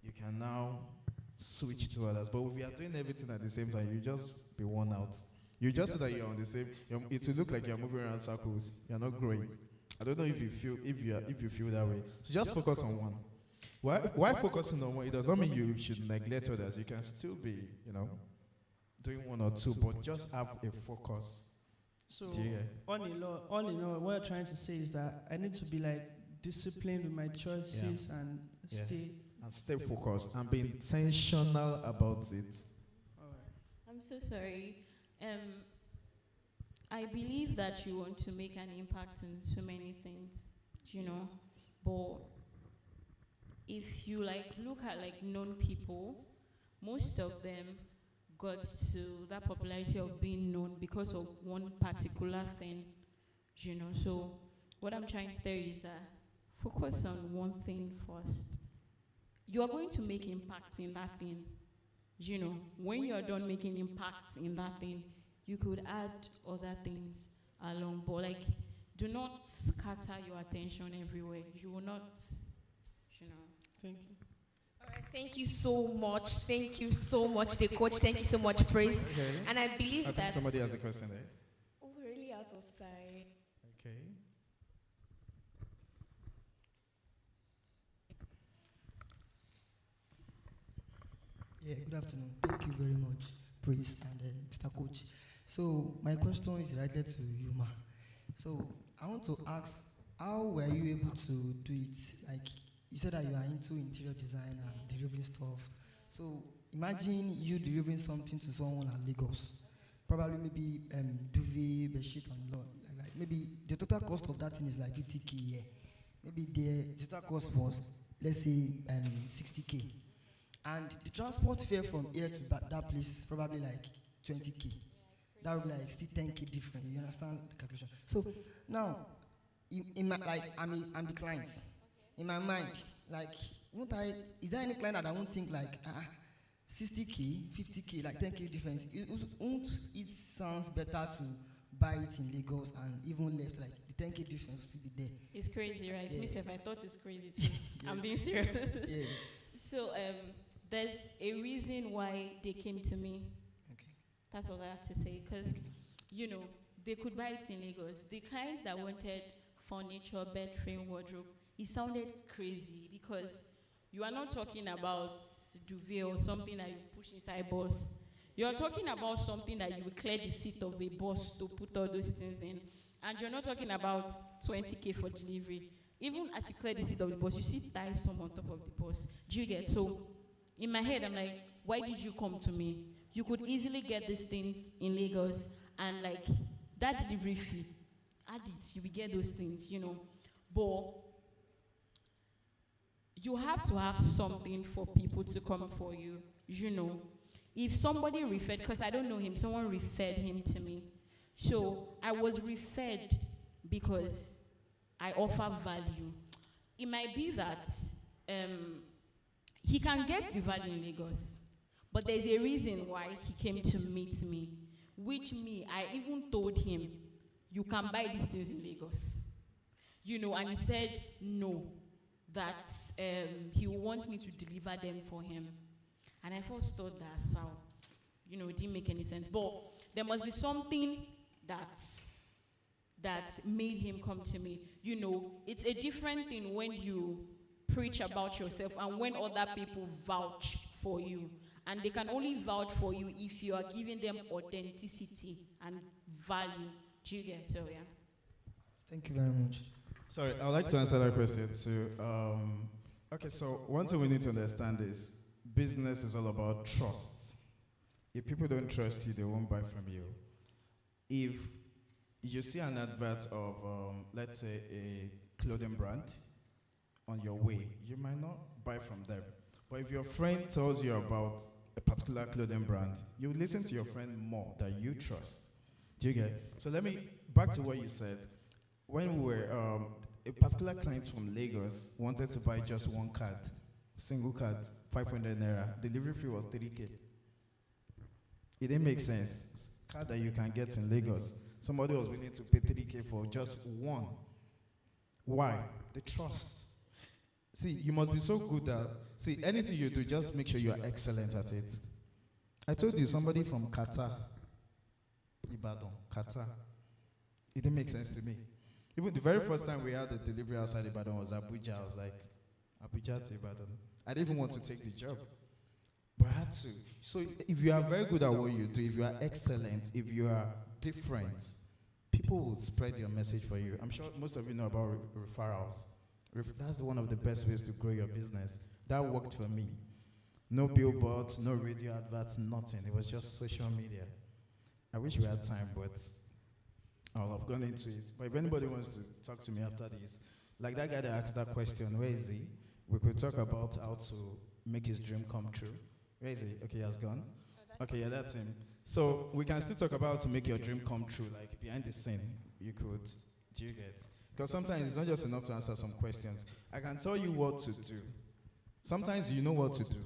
you can now switch to others. But if you are doing everything at the same time, you just be worn out. You just say that you're on the same. It will look like you're moving around circles. You're not growing. I don't know if you feel that way. So just focus on one. Why focusing on one? It does not mean you should neglect others. You can still be, doing one or two, but just have a focus. So all in all, what I'm trying to say is that I need to be like disciplined with my choices and stay focused and be intentional about it. I'm so sorry. I believe that you want to make an impact in so many things, but if you look at known people, most of them got to that popularity of being known because of one particular thing, So what I'm trying to tell you is that focus on one thing first. You are going to make impact in that thing. When you're done making impact in that thing, you could add other things along. But do not scatter your attention everywhere. You will not, you know. Thank you. All right, thank you so much. Thank you so much, the coach. Thank you so much, Praise. Okay. And I believe I think that somebody has a question there. Oh, we're really out of time. Okay. Yeah, good afternoon. Thank you very much, Prince and Mr. Coach. So my question is related to you, Ma. So I want to ask, how were you able to do it? Like, you said that you are into interior design and delivering stuff. So imagine you delivering something to someone at Lagos. Probably maybe duvet, bedsheet, and lot. Like maybe the total cost of that thing is like 50K. Yeah. Maybe the total cost was, let's say, 60K. And the transport fare from here to that place probably like 20K. That would be like still 10K different. You understand the calculation? So now, in my, like I'm the client. In my mind, like, won't I? Is there any client that I won't think like 60K, 50K, like 10K difference? It sounds better to buy it in Lagos and even left like the 10K difference will still be there. It's crazy, right? Yeah. Myself, I thought it's crazy too. I'm being serious. Yes. So there's a reason why they came to me. Okay. That's all I have to say. Because, you know, they could buy it in Lagos. The clients that wanted furniture, bed frame, wardrobe, it sounded crazy because you are not talking about duvet or something that you push inside bus. You're talking about something that you will clear the seat of a bus to put all those things in. And you're not talking about 20K for delivery. Even as you clear the seat of the bus, you see tie some on top of the bus. Do you get? So in my head, I'm like, why did you come to me? You could easily get these things in Lagos and like that delivery fee, add it, you will get those things, you know. But you have to have something for people to come for you, you know. If somebody referred, because I don't know him, someone referred him to me. So I was referred because I offer value. It might be that he can get the value in Lagos, but there's a reason why he came to meet me, which I even told him, you can buy these things in Lagos. You know, and he said no, that he wants me to deliver them for him. And I first thought that sound, you know, it didn't make any sense. But there must be something that made him come to me. You know, it's a different thing when you preach about yourself and when other people vouch for you. And they can only vouch for you if you are giving them authenticity and value. Do you get? So, yeah. Thank you very much. Sorry, I'd like to answer that question too. Okay, so one thing we need to understand is business is all about trust. If people don't trust you, they won't buy from you. If you see an advert of, let's say, a clothing brand on your way, you might not buy from them. But if your friend tells you about a particular clothing brand, you listen to your friend more that you trust. Do you get? So back to what you said. When we were, a particular client from Lagos wanted to buy just one card, single card, 500 naira. Delivery fee was 3K. It didn't make sense. Card that you can get in Lagos. Somebody was willing to pay 3K for just one. Why? The trust. See, you must be so good at, see, anything you do, just make sure you are excellent at it. I told you, somebody from Qatar, Ibadan, Qatar. It didn't make sense to me. Even the very first time we had the delivery outside Ibadan was Abuja. I was like, Abuja to Ibadan. I didn't even want to take the job, but I had to. So if you are very good at what you do, if you are excellent, if you are different, people will spread your message for you. I'm sure most of you know about referrals. That's one of the best ways to grow your business. That worked for me. No billboard, no radio adverts, nothing. It was just social media. I wish we had time, but I'll have gone into it. But if anybody wants to talk to me after this, like that guy that asked that question, where is he? We could talk about how to make his dream come true. Where is he? Okay, he has gone. Okay, yeah, that's him. So we can still talk about how to make your dream come true, like behind the scene. You could, do you get? Because sometimes it's not just enough to answer some questions. I can tell you what to do. Sometimes you know what to do,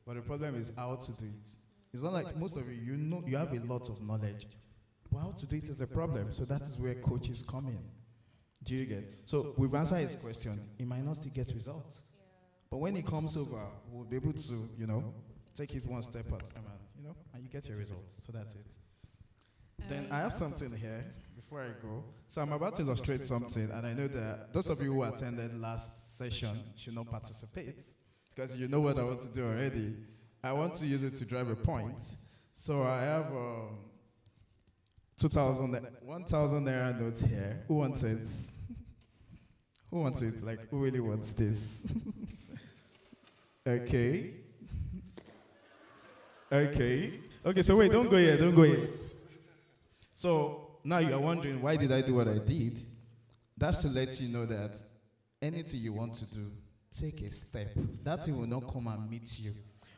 but the problem is how to do it. It's not like most of you, you know, you have a lot of knowledge, but how to do it is a problem. So that is where coaches come in. Do you get? So we've answered his question. He might not still get results. But when he comes over, we'll be able to, take it one step at a time, and you get your results. So that's it. Then I have something here before I go. So I'm about to illustrate something, and I know that those of you who attended last session should not participate because you know what I want to do already. I want to use it to drive a point. So I have 1,000 naira notes here. Who wants it? Who wants it? Like, who really wants this? Okay. Okay. Okay, so wait, don't go yet, don't go yet. So now you are wondering, why did I do what I did? That's to let you know that anything you want to do, take a step. That thing will not come and meet you.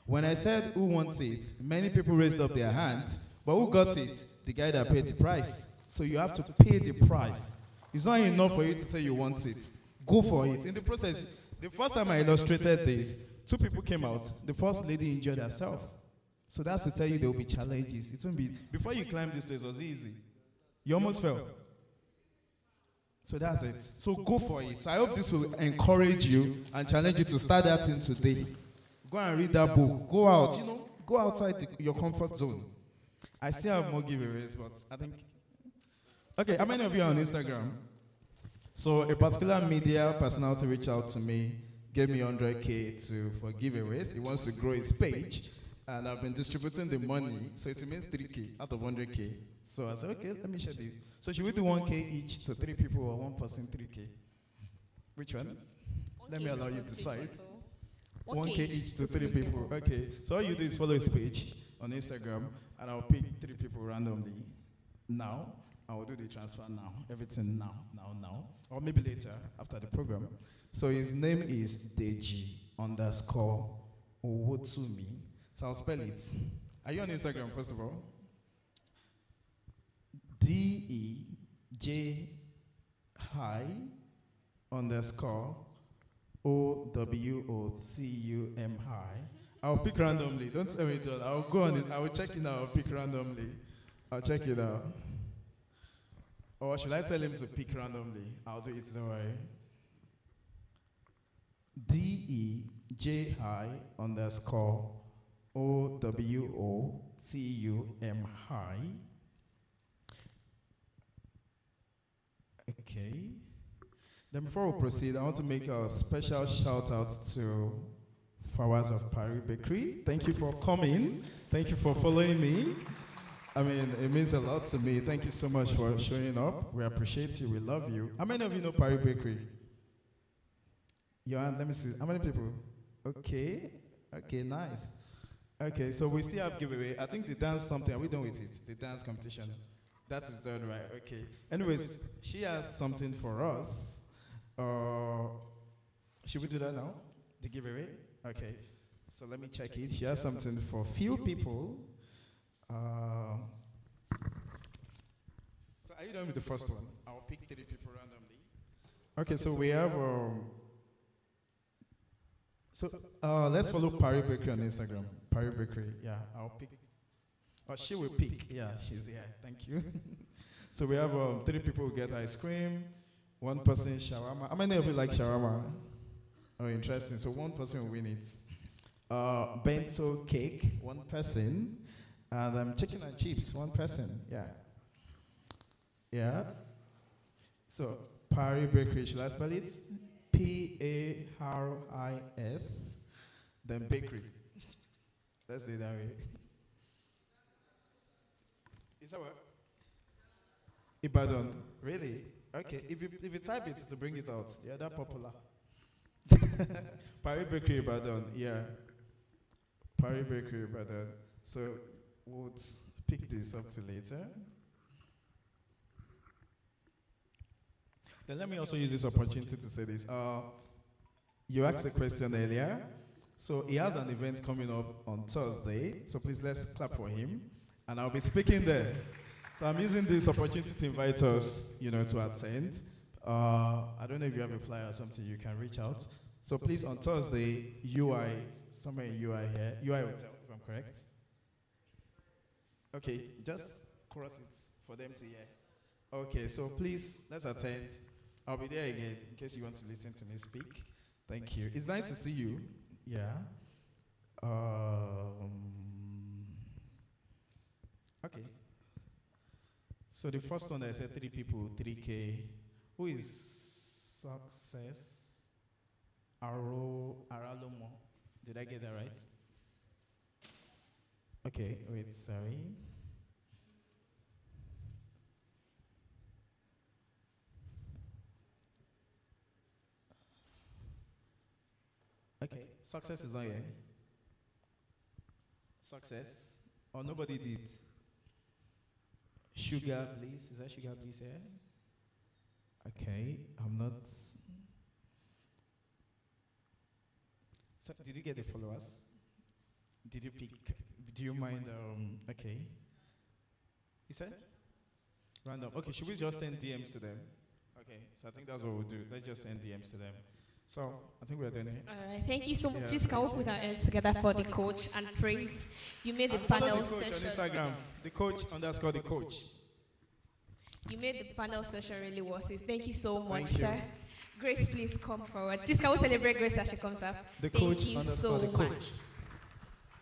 When I said who wants it, many people raised up their hand, but who got it? The guy that paid the price. So you have to pay the price. It's not enough for you to say you want it. Go for it. In the process, the first time I illustrated this, 2 people came out. The first lady injured herself. So that's to tell you there will be challenges. It won't be, before you climb this place, was it easy? You almost fell. So that's it. So go for it. So I hope this will encourage you and challenge you to start that thing today. Go and read that book. Go out, go outside your comfort zone. I still have more giveaways, but I think... Okay, how many of you are on Instagram? So a particular media personality reached out to me, gave me 100K for giveaways. He wants to grow his page, and I've been distributing the money, so it means 3K out of 100K. So I said, okay, let me share this. So should we do 1K each to 3 people or 1 person 3K? Which one? Let me allow you to decide. 1K each to 3 people. Okay. So all you do is follow his page on Instagram, and I'll pick 3 people randomly now. I will do the transfer now. Everything now. Or maybe later, after the program. So his name is Deji_Owotsumi. So I'll spell it. Are you on Instagram, first of all? DEJI_OWOTUMI. I'll pick randomly. Don't tell me that. I'll go on this. I will check it out. I'll pick randomly. I'll check it out. Or should I tell him to pick randomly? I'll do it, don't worry. DEJI_OWOTUMI. Okay. Then before we proceed, I want to make a special shout out to Flowers of Paris Bakery. Thank you for coming. Thank you for following me. I mean, it means a lot to me. Thank you so much for showing up. We appreciate you. We love you. How many of you know Paris Bakery? Let me see. How many people? Okay. Okay, nice. Okay, so we still have giveaway. I think the dance something. Are we done with it? The dance competition. That is done, right? Okay. Anyways, she has something for us. Should we do that now? The giveaway? Okay. So let me check it. She has something for few people. So are you done with the first one? I'll pick 3 people randomly. Okay, so we have let's follow Paris Bakery on Instagram. Paris Bakery, yeah, I'll pick. Oh, she will pick. Yeah, she's here. Thank you. So we have 3 people who get ice cream, 1 person shawarma. How many of you like shawarma? Oh, interesting. So 1 person will win it. Bento cake, 1 person. And chicken and chips, 1 person. Yeah. Yeah. So Paris Bakery, should I spell it? Paris. Then bakery. Let's do it that way. Is that what? Ibadan. Really? Okay. If you type it to bring it out, yeah, that's popular. Paris Bakery Ibadan. Yeah. Paris Bakery Ibadan. So we'll pick this up till later. Then let me also use this opportunity to say this. You asked a question earlier. So he has an event coming up on Thursday. So please let's clap for him. And I'll be speaking there. So I'm using this opportunity to invite us, to attend. I don't know if you have a flyer or something, you can reach out. So please on Thursday, somewhere in UI here, UI Hotel, if I'm correct. Okay, just cross it for them to hear. Okay, so please, let's attend. I'll be there again in case you want to listen to me speak. Thank you. It's nice to see you. Yeah. Okay. So the first one I said 3 people, 3K. Who is Success? Aralomo. Did I get that right? Okay, wait, sorry. Okay, Success is not here. Success? Or nobody did? Sugar, please. Is that Sugar, please here? Okay, I'm not. So, did you get the followers? Did you pick? Do you mind? Okay. You said? Random. Okay, should we just send DMs to them? Okay, so I think that's what we'll do. Let's just send DMs to them. So, I think we're done here. All right, thank you so much. Please can we put our hands together for the coach and praise. You made the Follow panel the coach session. on Instagram. The coach _ the coach. You made the panel session really worth it. Thank you so much, Thank you. sir. Grace, please come forward. Please can we celebrate Grace as she comes up? The Thank coach you _ so the much. coach.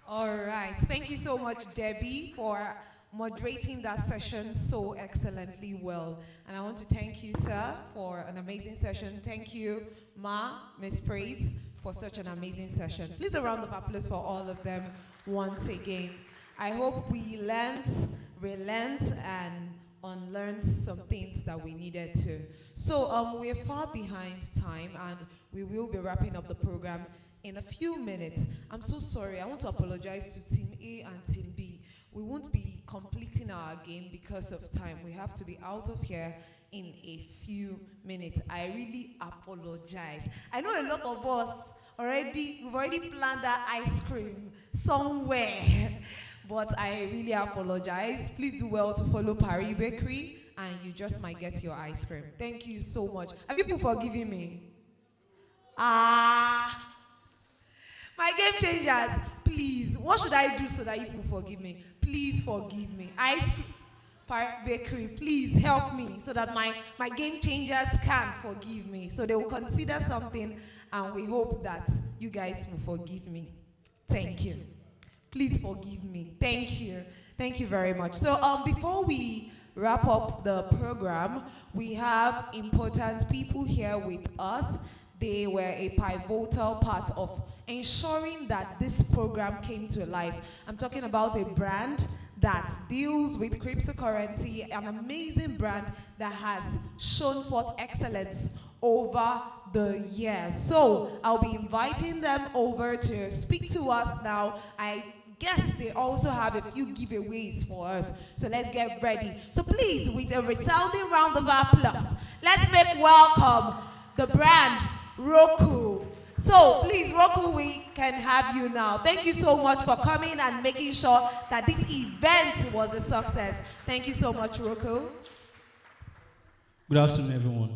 All right. Thank you so much, Debbie, for moderating that session so excellently well. And I want to thank you, sir, for an amazing session. Thank you, Ma, Miss Praise, for such an amazing session. Please a round of applause for all of them once again. I hope we learned, relearned, and unlearned some things that we needed to. So we're far behind time, and we will be wrapping up the program in a few minutes. I'm so sorry. I want to apologize to Team A and Team B. We won't be completing our game because of time. We have to be out of here in a few minutes. I really apologize. I know a lot of us we've already planned that ice cream somewhere. But I really apologize. Please do well to follow Paris Bakery, and you just might get your ice cream. Thank you so much. Have people forgiven me? My game changers, please, what should I do so that you people forgive me? Please forgive me. Ice cream, Paris Bakery, please help me so that my game changers can forgive me. So they will consider something, and we hope that you guys will forgive me. Thank you. Please forgive me. Thank you. Thank you very much. So before we wrap up the program, we have important people here with us. They were a pivotal part of ensuring that this program came to life. I'm talking about a brand that deals with cryptocurrency, an amazing brand that has shown forth excellence over the years. So I'll be inviting them over to speak to us now. I guess they also have a few giveaways for us. So let's get ready. So please, with a resounding round of applause, let's make welcome the brand Roku. So please, Roku, we can have you now. Thank you so much for coming and making sure that this event was a success. Thank you so much, Roku. Good afternoon, everyone.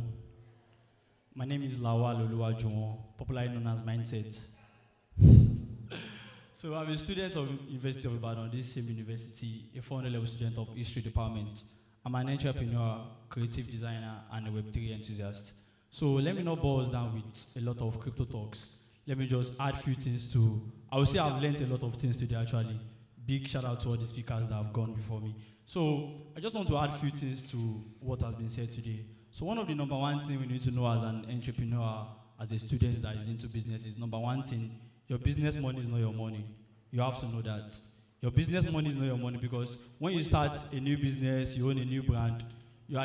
My name is Lawal Oluwajuwon, popularly known as Mindset. So I'm a student of University of Ibadan, this same university, a 400-level student of History Department. I'm an entrepreneur, creative designer, and a Web3 enthusiast. So let me not bore us down with a lot of crypto talks. Let me just add a few things to, I would say I've learned a lot of things today actually. Big shout out to all the speakers that have gone before me. So I just want to add a few things to what has been said today. So one of the number one thing we need to know as an entrepreneur, as a student that is into business is number one thing, your business money is not your money. You have to know that. Your business money is not your money because when you start a new business, you own a new brand, you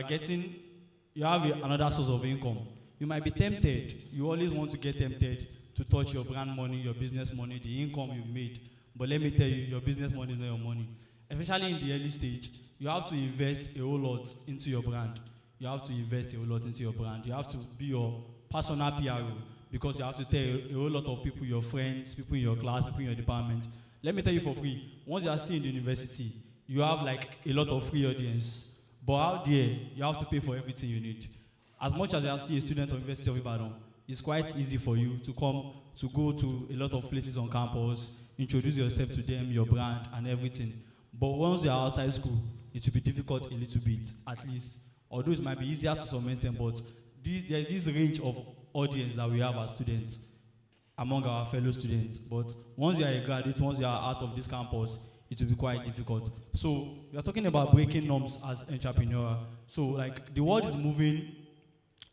have another source of income. You might be tempted. You always want to get tempted to touch your brand money, your business money, the income you've made. But let me tell you, your business money is not your money. Especially in the early stage, you have to invest a whole lot into your brand. You have to invest a whole lot into your brand. You have to be your personal PRO because you have to tell a whole lot of people, your friends, people in your class, people in your department. Let me tell you for free, once you are still in the university, you have like a lot of free audience. But out there, you have to pay for everything you need. As much as you are still a student of University of Ibadan, it's quite easy for you to go to a lot of places on campus, introduce yourself to them, your brand, and everything. But once you are outside school, it will be difficult a little bit, at least. Although it might be easier to some extent, but there's this range of audience that we have as students among our fellow students. But once you are a graduate, once you are out of this campus, it will be quite difficult. So we are talking about breaking norms as entrepreneur. So like the world is moving,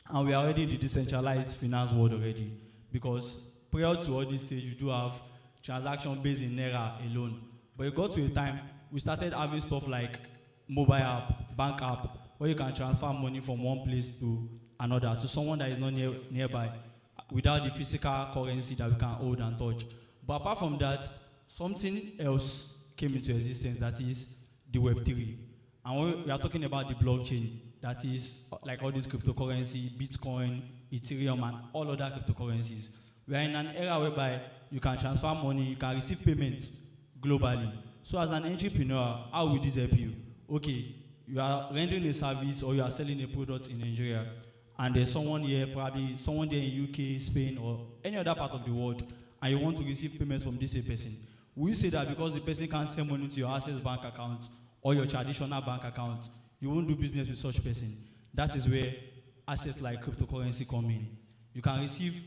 and we are already in the decentralized finance world already. Because prior to all this stage, you do have transaction based in Naira alone. But it got to a time, we started having stuff like mobile app, bank app, where you can transfer money from one place to another, to someone that is not nearby, without the physical currency that we can hold and touch. But apart from that, something else came into existence, that is the Web3. And when we are talking about the blockchain, that is like all these cryptocurrency, Bitcoin, Ethereum, and all other cryptocurrencies. We are in an era whereby you can transfer money, you can receive payments globally. So as an entrepreneur, how will this help you? Okay, you are rendering a service or you are selling a product in Nigeria, and there's someone here, probably someone there in UK, Spain, or any other part of the world, and you want to receive payments from this person. Will you say that because the person can't send money to your Access bank account or your traditional bank account, you won't do business with such person? That is where assets like cryptocurrency come in. You can receive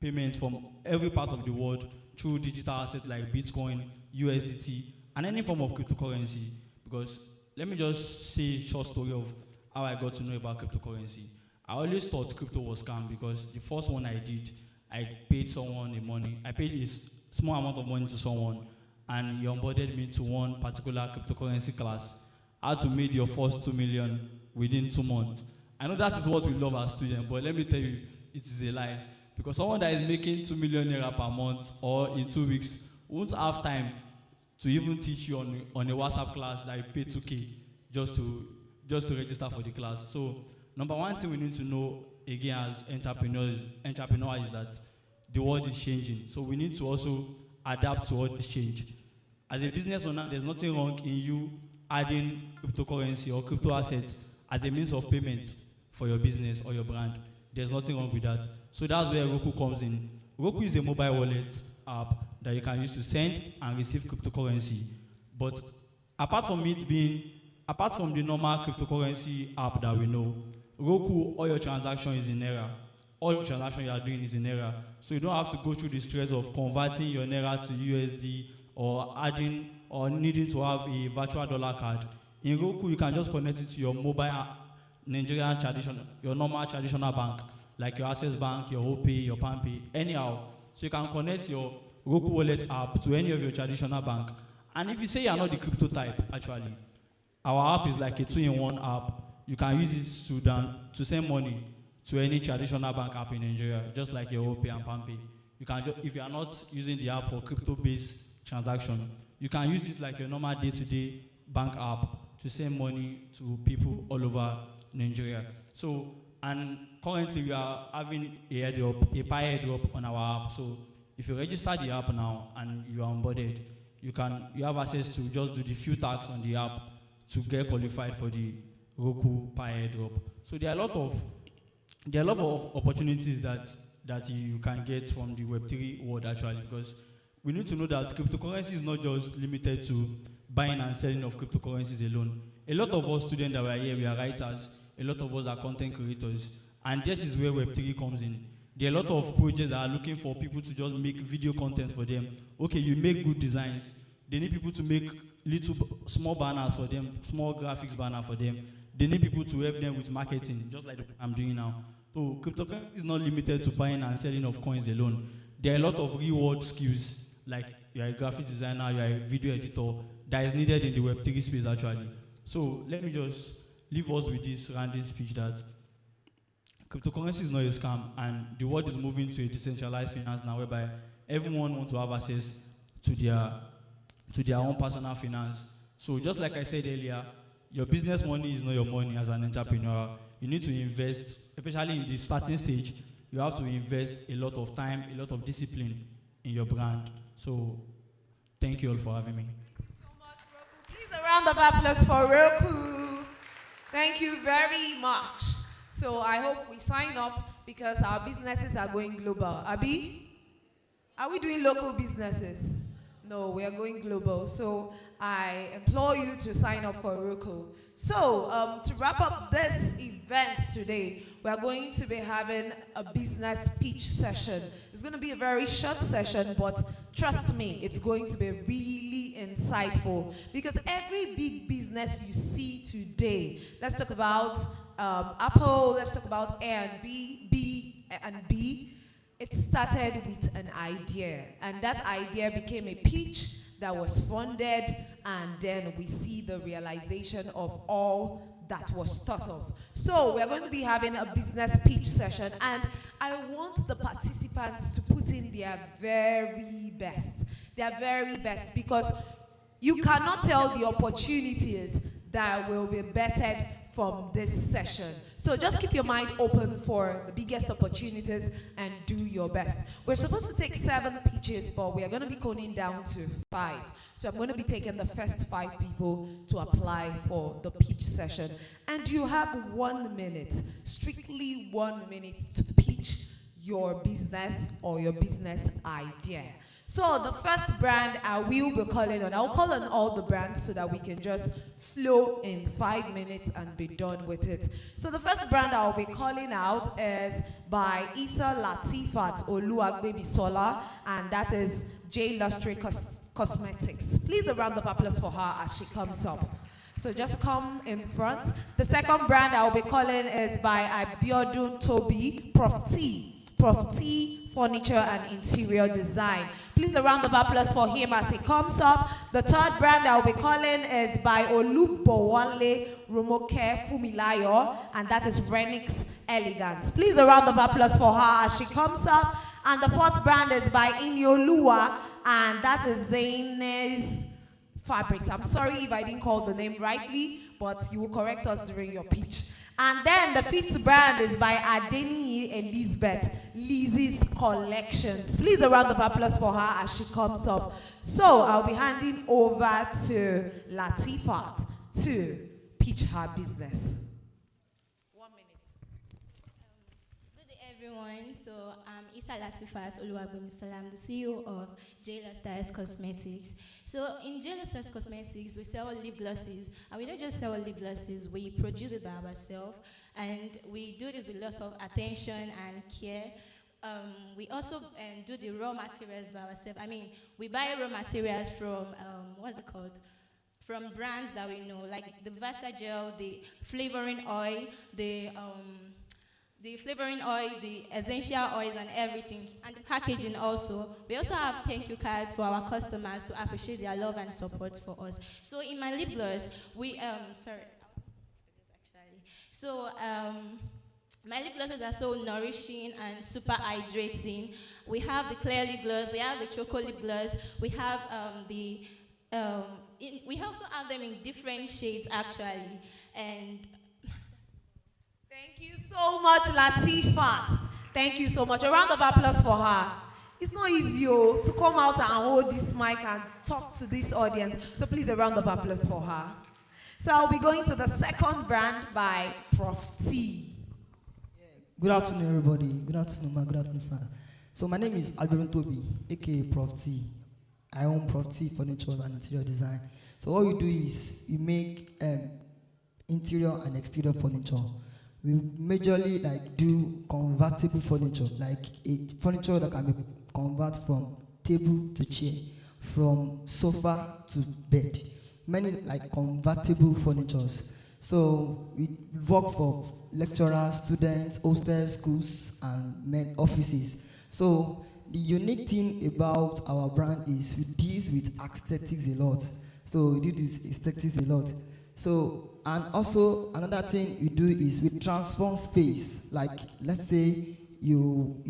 payments from every part of the world through digital assets like Bitcoin, USDT, and any form of cryptocurrency. Because let me just say a short story of how I got to know about cryptocurrency. I always thought crypto was scam because the first one I did, I paid someone the money. I paid a small amount of money to someone, and he onboarded me to one particular cryptocurrency class. How to make your first 2 million within 2 months. I know that is what we love as students, but let me tell you, it is a lie. Because someone that is making 2 million naira per month or in 2 weeks won't have time to even teach you on a WhatsApp class that you pay 2K just to register for the class. So number one thing we need to know again as entrepreneurs is that the world is changing. So we need to also adapt to all this change. As a business owner, there's nothing wrong in you adding cryptocurrency or crypto assets as a means of payment for your business or your brand. There's nothing wrong with that. So that's where Roku comes in. Roku is a mobile wallet app that you can use to send and receive cryptocurrency. But apart from the normal cryptocurrency app that we know, Roku, all your transaction is in Naira. All your transaction you are doing is in Naira. So you don't have to go through the stress of converting your Naira to USD or adding or needing to have a virtual dollar card. In Roku, you can just connect it to your mobile Nigerian your normal traditional bank, like your Access Bank, your OPay, your PalmPay, anyhow. So you can connect your Roku wallet app to any of your traditional bank. And if you say you are not the crypto type, actually, our app is like a 2-in-1 app. You can use it to send money to any traditional bank app in Nigeria, just like your OPay and PalmPay. You can if you are not using the app for crypto-based transaction, you can use it like your normal day-to-day bank app to send money to people all over Nigeria. So, and currently we are having a pie airdrop on our app. So if you register the app now and you are onboarded, you have access to just do the few tasks on the app to get qualified for the Roku pie airdrop. So there are a lot of opportunities that you can get from the Web3 world actually, because we need to know that cryptocurrency is not just limited to buying and selling of cryptocurrencies alone. A lot of us students that are here, we are writers. A lot of us are content creators. And this is where Web3 comes in. There are a lot of projects that are looking for people to just make video content for them. Okay, you make good designs. They need people to make small banners for them, small graphics banner for them. They need people to help them with marketing, just like I'm doing now. So cryptocurrency is not limited to buying and selling of coins alone. There are a lot of reward skills, like you're a graphic designer, you're a video editor, that is needed in the Web3 space actually. So let me just leave us with this random speech that cryptocurrency is not a scam, and the world is moving to a decentralized finance now, whereby everyone wants to have access to their own personal finance. So just like I said earlier, your business money is not your money as an entrepreneur. You need to invest, especially in the starting stage. You have to invest a lot of time, a lot of discipline in your brand. So thank you all for having me. Please, a round of applause for Roku. Thank you very much. So I hope we sign up because our businesses are going global. Abi? Are we doing local businesses? No, we are going global. So I implore you to sign up for Roku. So to wrap up this event today, we are going to be having a business pitch session. It's going to be a very short session, but trust me, it's going to be really insightful, because every big business you see today, let's talk about Apple, let's talk about A and B, it started with an idea, and that idea became a pitch that was funded, and then we see the realization of all that was thought of. So we're going to be having a business pitch session, and I want the participants to put in their very best, because you cannot tell the opportunities that will be bettered from this session. So just keep your mind open for the biggest opportunities and do your best. We're supposed to take 7 pitches, but we are going to be coning down to 5. So I'm going to be taking the first 5 people to apply for the pitch session. And you have 1 minute, strictly 1 minute, to pitch your business or your business idea. So the first brand I will be calling on, I'll call on all the brands so that we can just flow in 5 minutes and be done with it. So the first brand I'll be calling out is by Issa Latifat Oluwagbebisola, and that is J Lustre Cosmetics. Please a round of applause for her as she comes up. So just come in front. The second brand I'll be calling is by Abiodun Toby, Prof T Furniture and Interior Design. Please a round of applause for him as he comes up. The third brand I'll be calling is by Olubowale Romoke Fumilayo, and that is Renix Elegance. Please a round of applause for her as she comes up. And the fourth brand is by Iniolua, and that is Zainez Fabrics. I'm sorry if I didn't call the name rightly, but you will correct us during your pitch. And then the fifth brand is by Adeni Elizabeth, Lizzie's Collections. Please a round of applause for her as she comes up. So I'll be handing over to Latifat to pitch her business. 1 minute. Good day, everyone. So I'm Issa Latifat Oluwagbebisola. I'm the CEO of J Lustre Cosmetics. So in J Lustre Cosmetics, we sell lip glosses, and we don't just sell lip glosses, we produce it by ourselves, and we do this with a lot of attention and care. We also do the raw materials by ourselves. I mean, we buy raw materials from, what's it called? From brands that we know, like the Vasa Gel, the flavoring oil, the essential oils and everything, and the packaging also. We also have thank you cards for our customers to appreciate their love and support for us. So in my lip gloss, my lip glosses are so nourishing and super hydrating. We have the clear lip gloss, we have the choco lip gloss, we have we also have them in different shades actually, and thank you so much, Latifat. Thank you so much. A round of applause for her. It's not easy to come out and hold this mic and talk to this audience. So please, a round of applause for her. So I'll be going to the second brand by Prof T. Good afternoon, everybody. Good afternoon, ma. Good afternoon, sir. So my name is Alberon Toby, aka Prof T. I own Prof T Furniture and Interior Design. So what we do is we make interior and exterior furniture. We majorly do convertible furniture, like a furniture that can be converted from table to chair, from sofa to bed. Many convertible furnitures. So we work for lecturers, students, hostels, schools, and main offices. So the unique thing about our brand is we deal with aesthetics a lot. So we do this aesthetics a lot. So, and also another thing we do is we transform space. Like, let's say you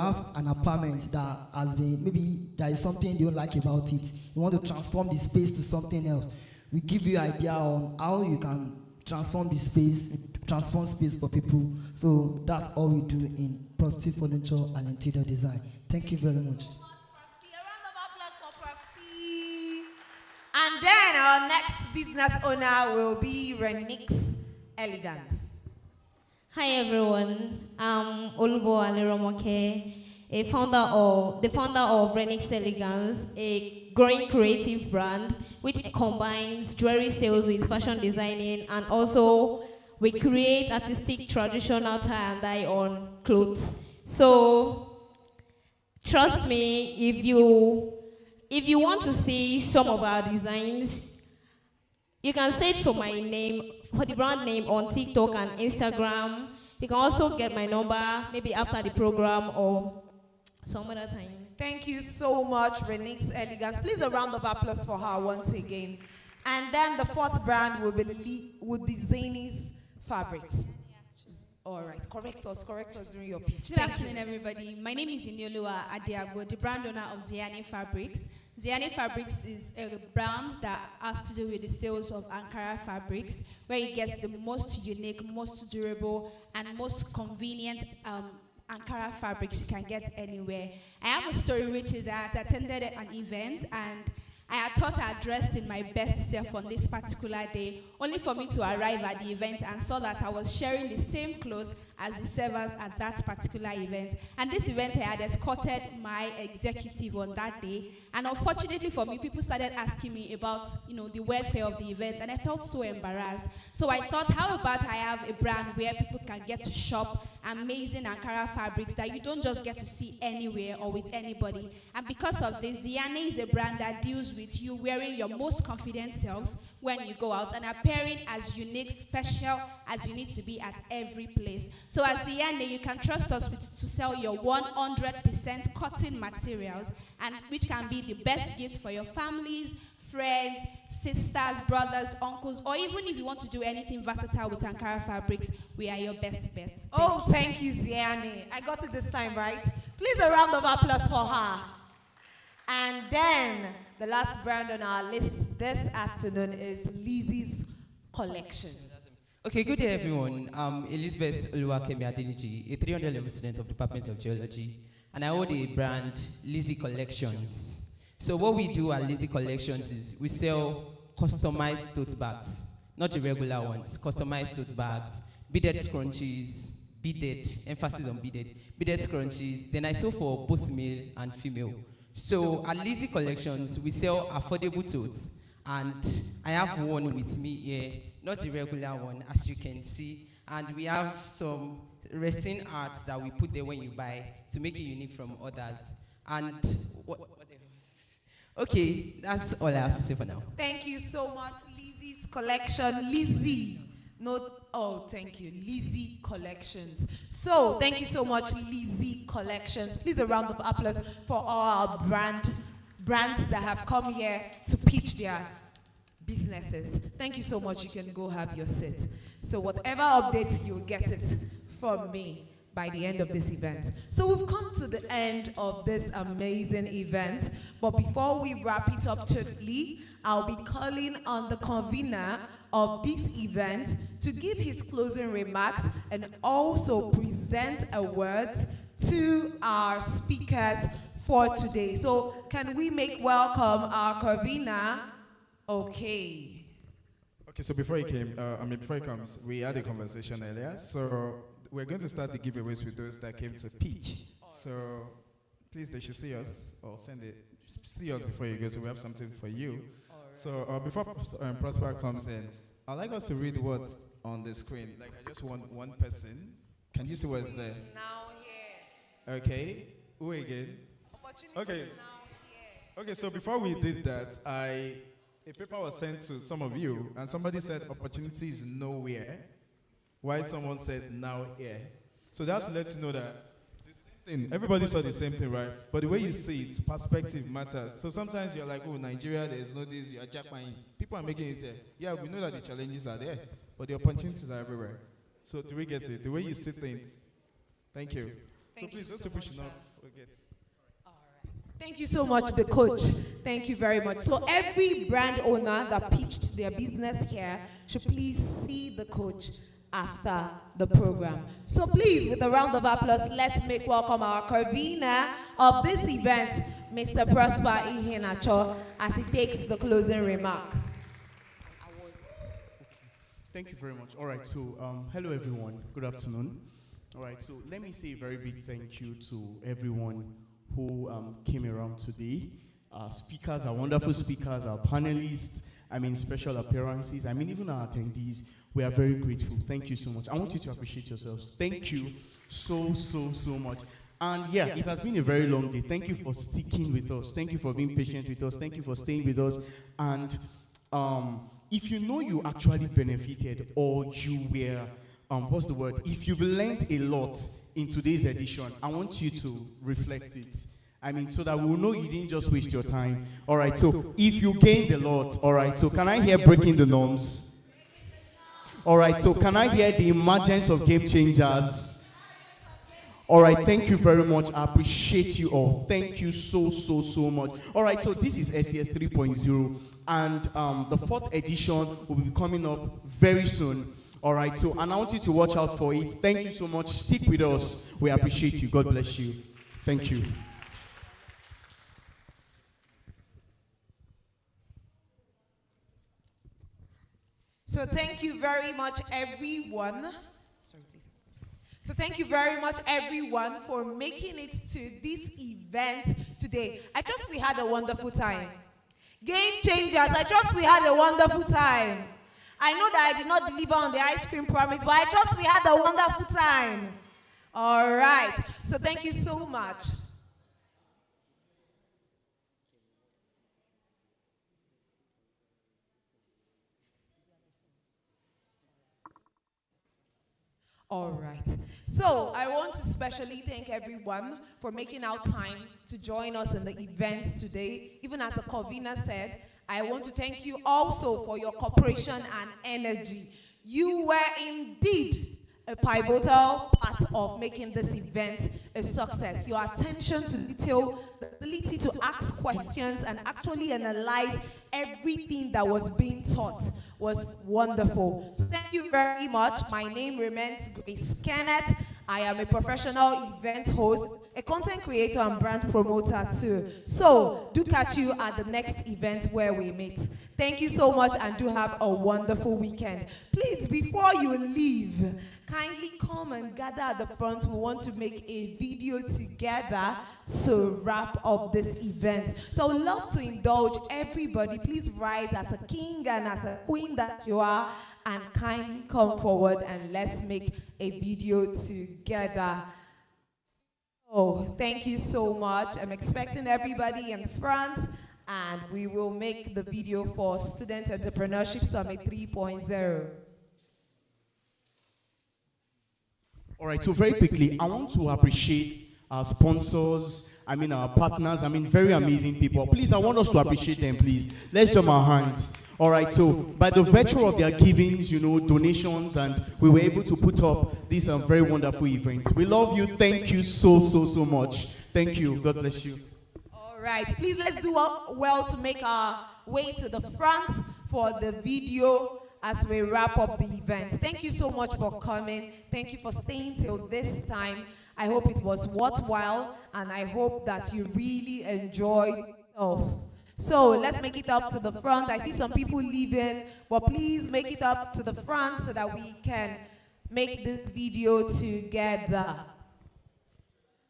have an apartment that has been, maybe there is something you don't like about it. You want to transform the space to something else. We give you an idea on how you can transform the space, transform space for people. So that's all we do in Property Furniture and Interior Design. Thank you very much. And then our next business owner will be Renix Elegance. Hi everyone, I'm Olubowale Romoke, the founder of Renix Elegance, a growing creative brand which combines jewelry sales with fashion designing, and also we create artistic traditional tie and dye on clothes. So trust me, if you want to see some of our designs, you can search for my name, for the brand name on TikTok and Instagram. You can also get my number maybe after the program or some other time. Thank you so much, Renix Elegance. Please a round of applause for her once again. And then the fourth brand would be Zani's Fabrics. All right, correct us during your pitch. Good afternoon, everybody. My name is Inioluwa Adiago, the brand owner of Ziani Fabrics. Ziani Fabrics is a brand that has to do with the sales of Ankara fabrics, where you get the most unique, most durable, and most convenient Ankara fabrics you can get anywhere. I have a story, which is that I attended an event and I had thought I dressed in my best self on this particular day, only for me to arrive at the event and saw that I was sharing the same clothes as the servers at that particular event. And this event, I had escorted my executive on that day. And unfortunately for me, people started asking me about, the welfare of the event, and I felt so embarrassed. So I thought, how about I have a brand where people can get to shop amazing Ankara fabrics that you don't just get to see anywhere or with anybody. And because of this, Ziane is a brand that deals with you wearing your most confident selves when you go out and appearing as unique, special as you need to be at every place. So as Ziane, you can trust us to sell your 100% cotton materials, and which can be the best gift for your families, friends, sisters, brothers, uncles, or even if you want to do anything versatile with Ankara fabrics, we are your best bet. Thank you, Ziane. I got it this time, right? Please a round of applause for her. And then the last brand on our list this afternoon is Lizzie's Collection. Okay, good day, everyone. I'm Elizabeth Oluwakemi Adeniji, a 300-level student of Department of Geology, and I own the brand Lizzie Collections. So what we do at Lizzie Collections is we sell customized tote bags, not the regular ones, customized tote bags, beaded scrunchies, emphasis on beaded scrunchies. Then I sell for both male and female. So at Lizzie Collections, we sell affordable totes, and I have one with me here, not the regular one, as you can see. And we have some resin arts that we put there when you buy to make it unique from others. And what else? Okay, that's all I have to say for now. Thank you so much, Lizzie's Collection. Lizzie. Thank you, Lizzie Collections. So, thank you so much, Lizzie Collections. Please a round of applause for all our brands that have come here to pitch their businesses. Thank you so much. You can go have your seat. So, whatever updates, you'll get it from me by the end of this event. So we've come to the end of this amazing event, but before we wrap it up totally, I'll be calling on the convener of this event to give his closing remarks and also present a word to our speakers for today. So can we make welcome our convener? Okay. Okay, so before he comes, we had a conversation earlier. So we're going to start the giveaways with those that came to pitch. So please, they should see us or see us before you go, so we have something for you. So before Prosper comes in, I'd like us to read what's on the screen. Like, I just want one person. Can you see what's there? Now here. Okay. Who again? Okay. Okay, so before we did that, a paper was sent to some of you, and somebody said opportunity is nowhere. Why someone said now here. So that's to let you know that the same thing, everybody saw the same thing, right? But the way you see it, perspective matters. So sometimes you're like, oh, Nigeria, there's no this, you're Japan. People are making it here. Yeah, we know that the challenges are there, but the opportunities are everywhere. So do we get it? The way you see things. Thank you. So please, those people should not forget. Thank you so much, the coach. Thank you very much. So every brand owner that pitched their business here should please see the coach after the program. So please, with a round of applause, let's make welcome our convener of this event, Mr. Prosper Iheanacho, as he takes the closing remark. Thank you very much. All right, so hello everyone. Good afternoon. All right, so let me say a very big thank you to everyone who came around today. Our speakers, our wonderful speakers, our panelists, special appearances, even our attendees. We are very grateful. Thank you so much. I want you to appreciate yourselves. Thank you so much. And yeah, it has been a very long day. Thank you for sticking with us. Thank you for being patient with us. Thank you for staying with us. And if you know you actually benefited, or you were, if you've learned a lot in today's edition, I want you to reflect it. So that we'll know you didn't just waste your time. All right, so if you gained a lot, all right, so can I hear breaking the norms? All right, so can I hear the emergence of game changers? All right, thank you very much. I appreciate you all. Thank you so much. All right, so this is SES 3.0, and the 4th edition will be coming up very soon. All right, so and I want you to watch out for it. Thank you so much. Stick with us. We appreciate you. God bless you. Thank you. So thank you very much, everyone. So thank you very much, everyone, for making it to this event today. I trust we had a wonderful time. Game changers, I trust we had a wonderful time. I know that I did not deliver on the ice cream promise, but I trust we had a wonderful time. All right. So thank you so much. All right. So I want to specially thank everyone for making out time to join us in the event today. Even as the convener said, I want to thank you also for your cooperation and energy. You were indeed a pivotal part of making this event a success. Your attention to detail, the ability to ask questions and actually analyze everything that was being taught was wonderful. So thank you very much. My name remains Grace Kenneth. I am a professional event host, a content creator and brand promoter too. So do catch you at the next event where we meet. Thank you so much and do have a wonderful weekend. Please, before you leave, kindly come and gather at the front. We want to make a video together to wrap up this event. So I would love to indulge everybody. Please rise as a king and as a queen that you are, and kindly come forward and let's make a video together. Oh, thank you so much. I'm expecting everybody in front, and we will make the video for Student Entrepreneurship Summit 3.0. All right, so very quickly, I want to appreciate our sponsors, our partners, very amazing people. Please, I want us to appreciate them, please. Let's join our hands. All right, so by the virtue of their givings, donations, and we were able to put up this very wonderful event. We love you. Thank you so much. Thank you. God bless you. All right, please let's do well to make our way to the front for the video as we wrap up the event. Thank you so much for coming. Thank you for staying till this time. I hope it was worthwhile, and I hope that you really enjoyed yourself. So let's make it up to the front. I see some people leaving, but please make it up to the front so that we can make this video together.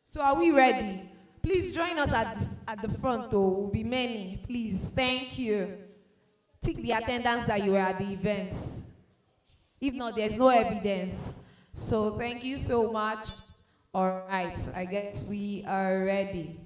So are we ready? Please join us at the front, though. We'll be many. Please, thank you. Tick the attendance that you were at the event. If not, there's no evidence. So thank you so much. All right, I guess we are ready.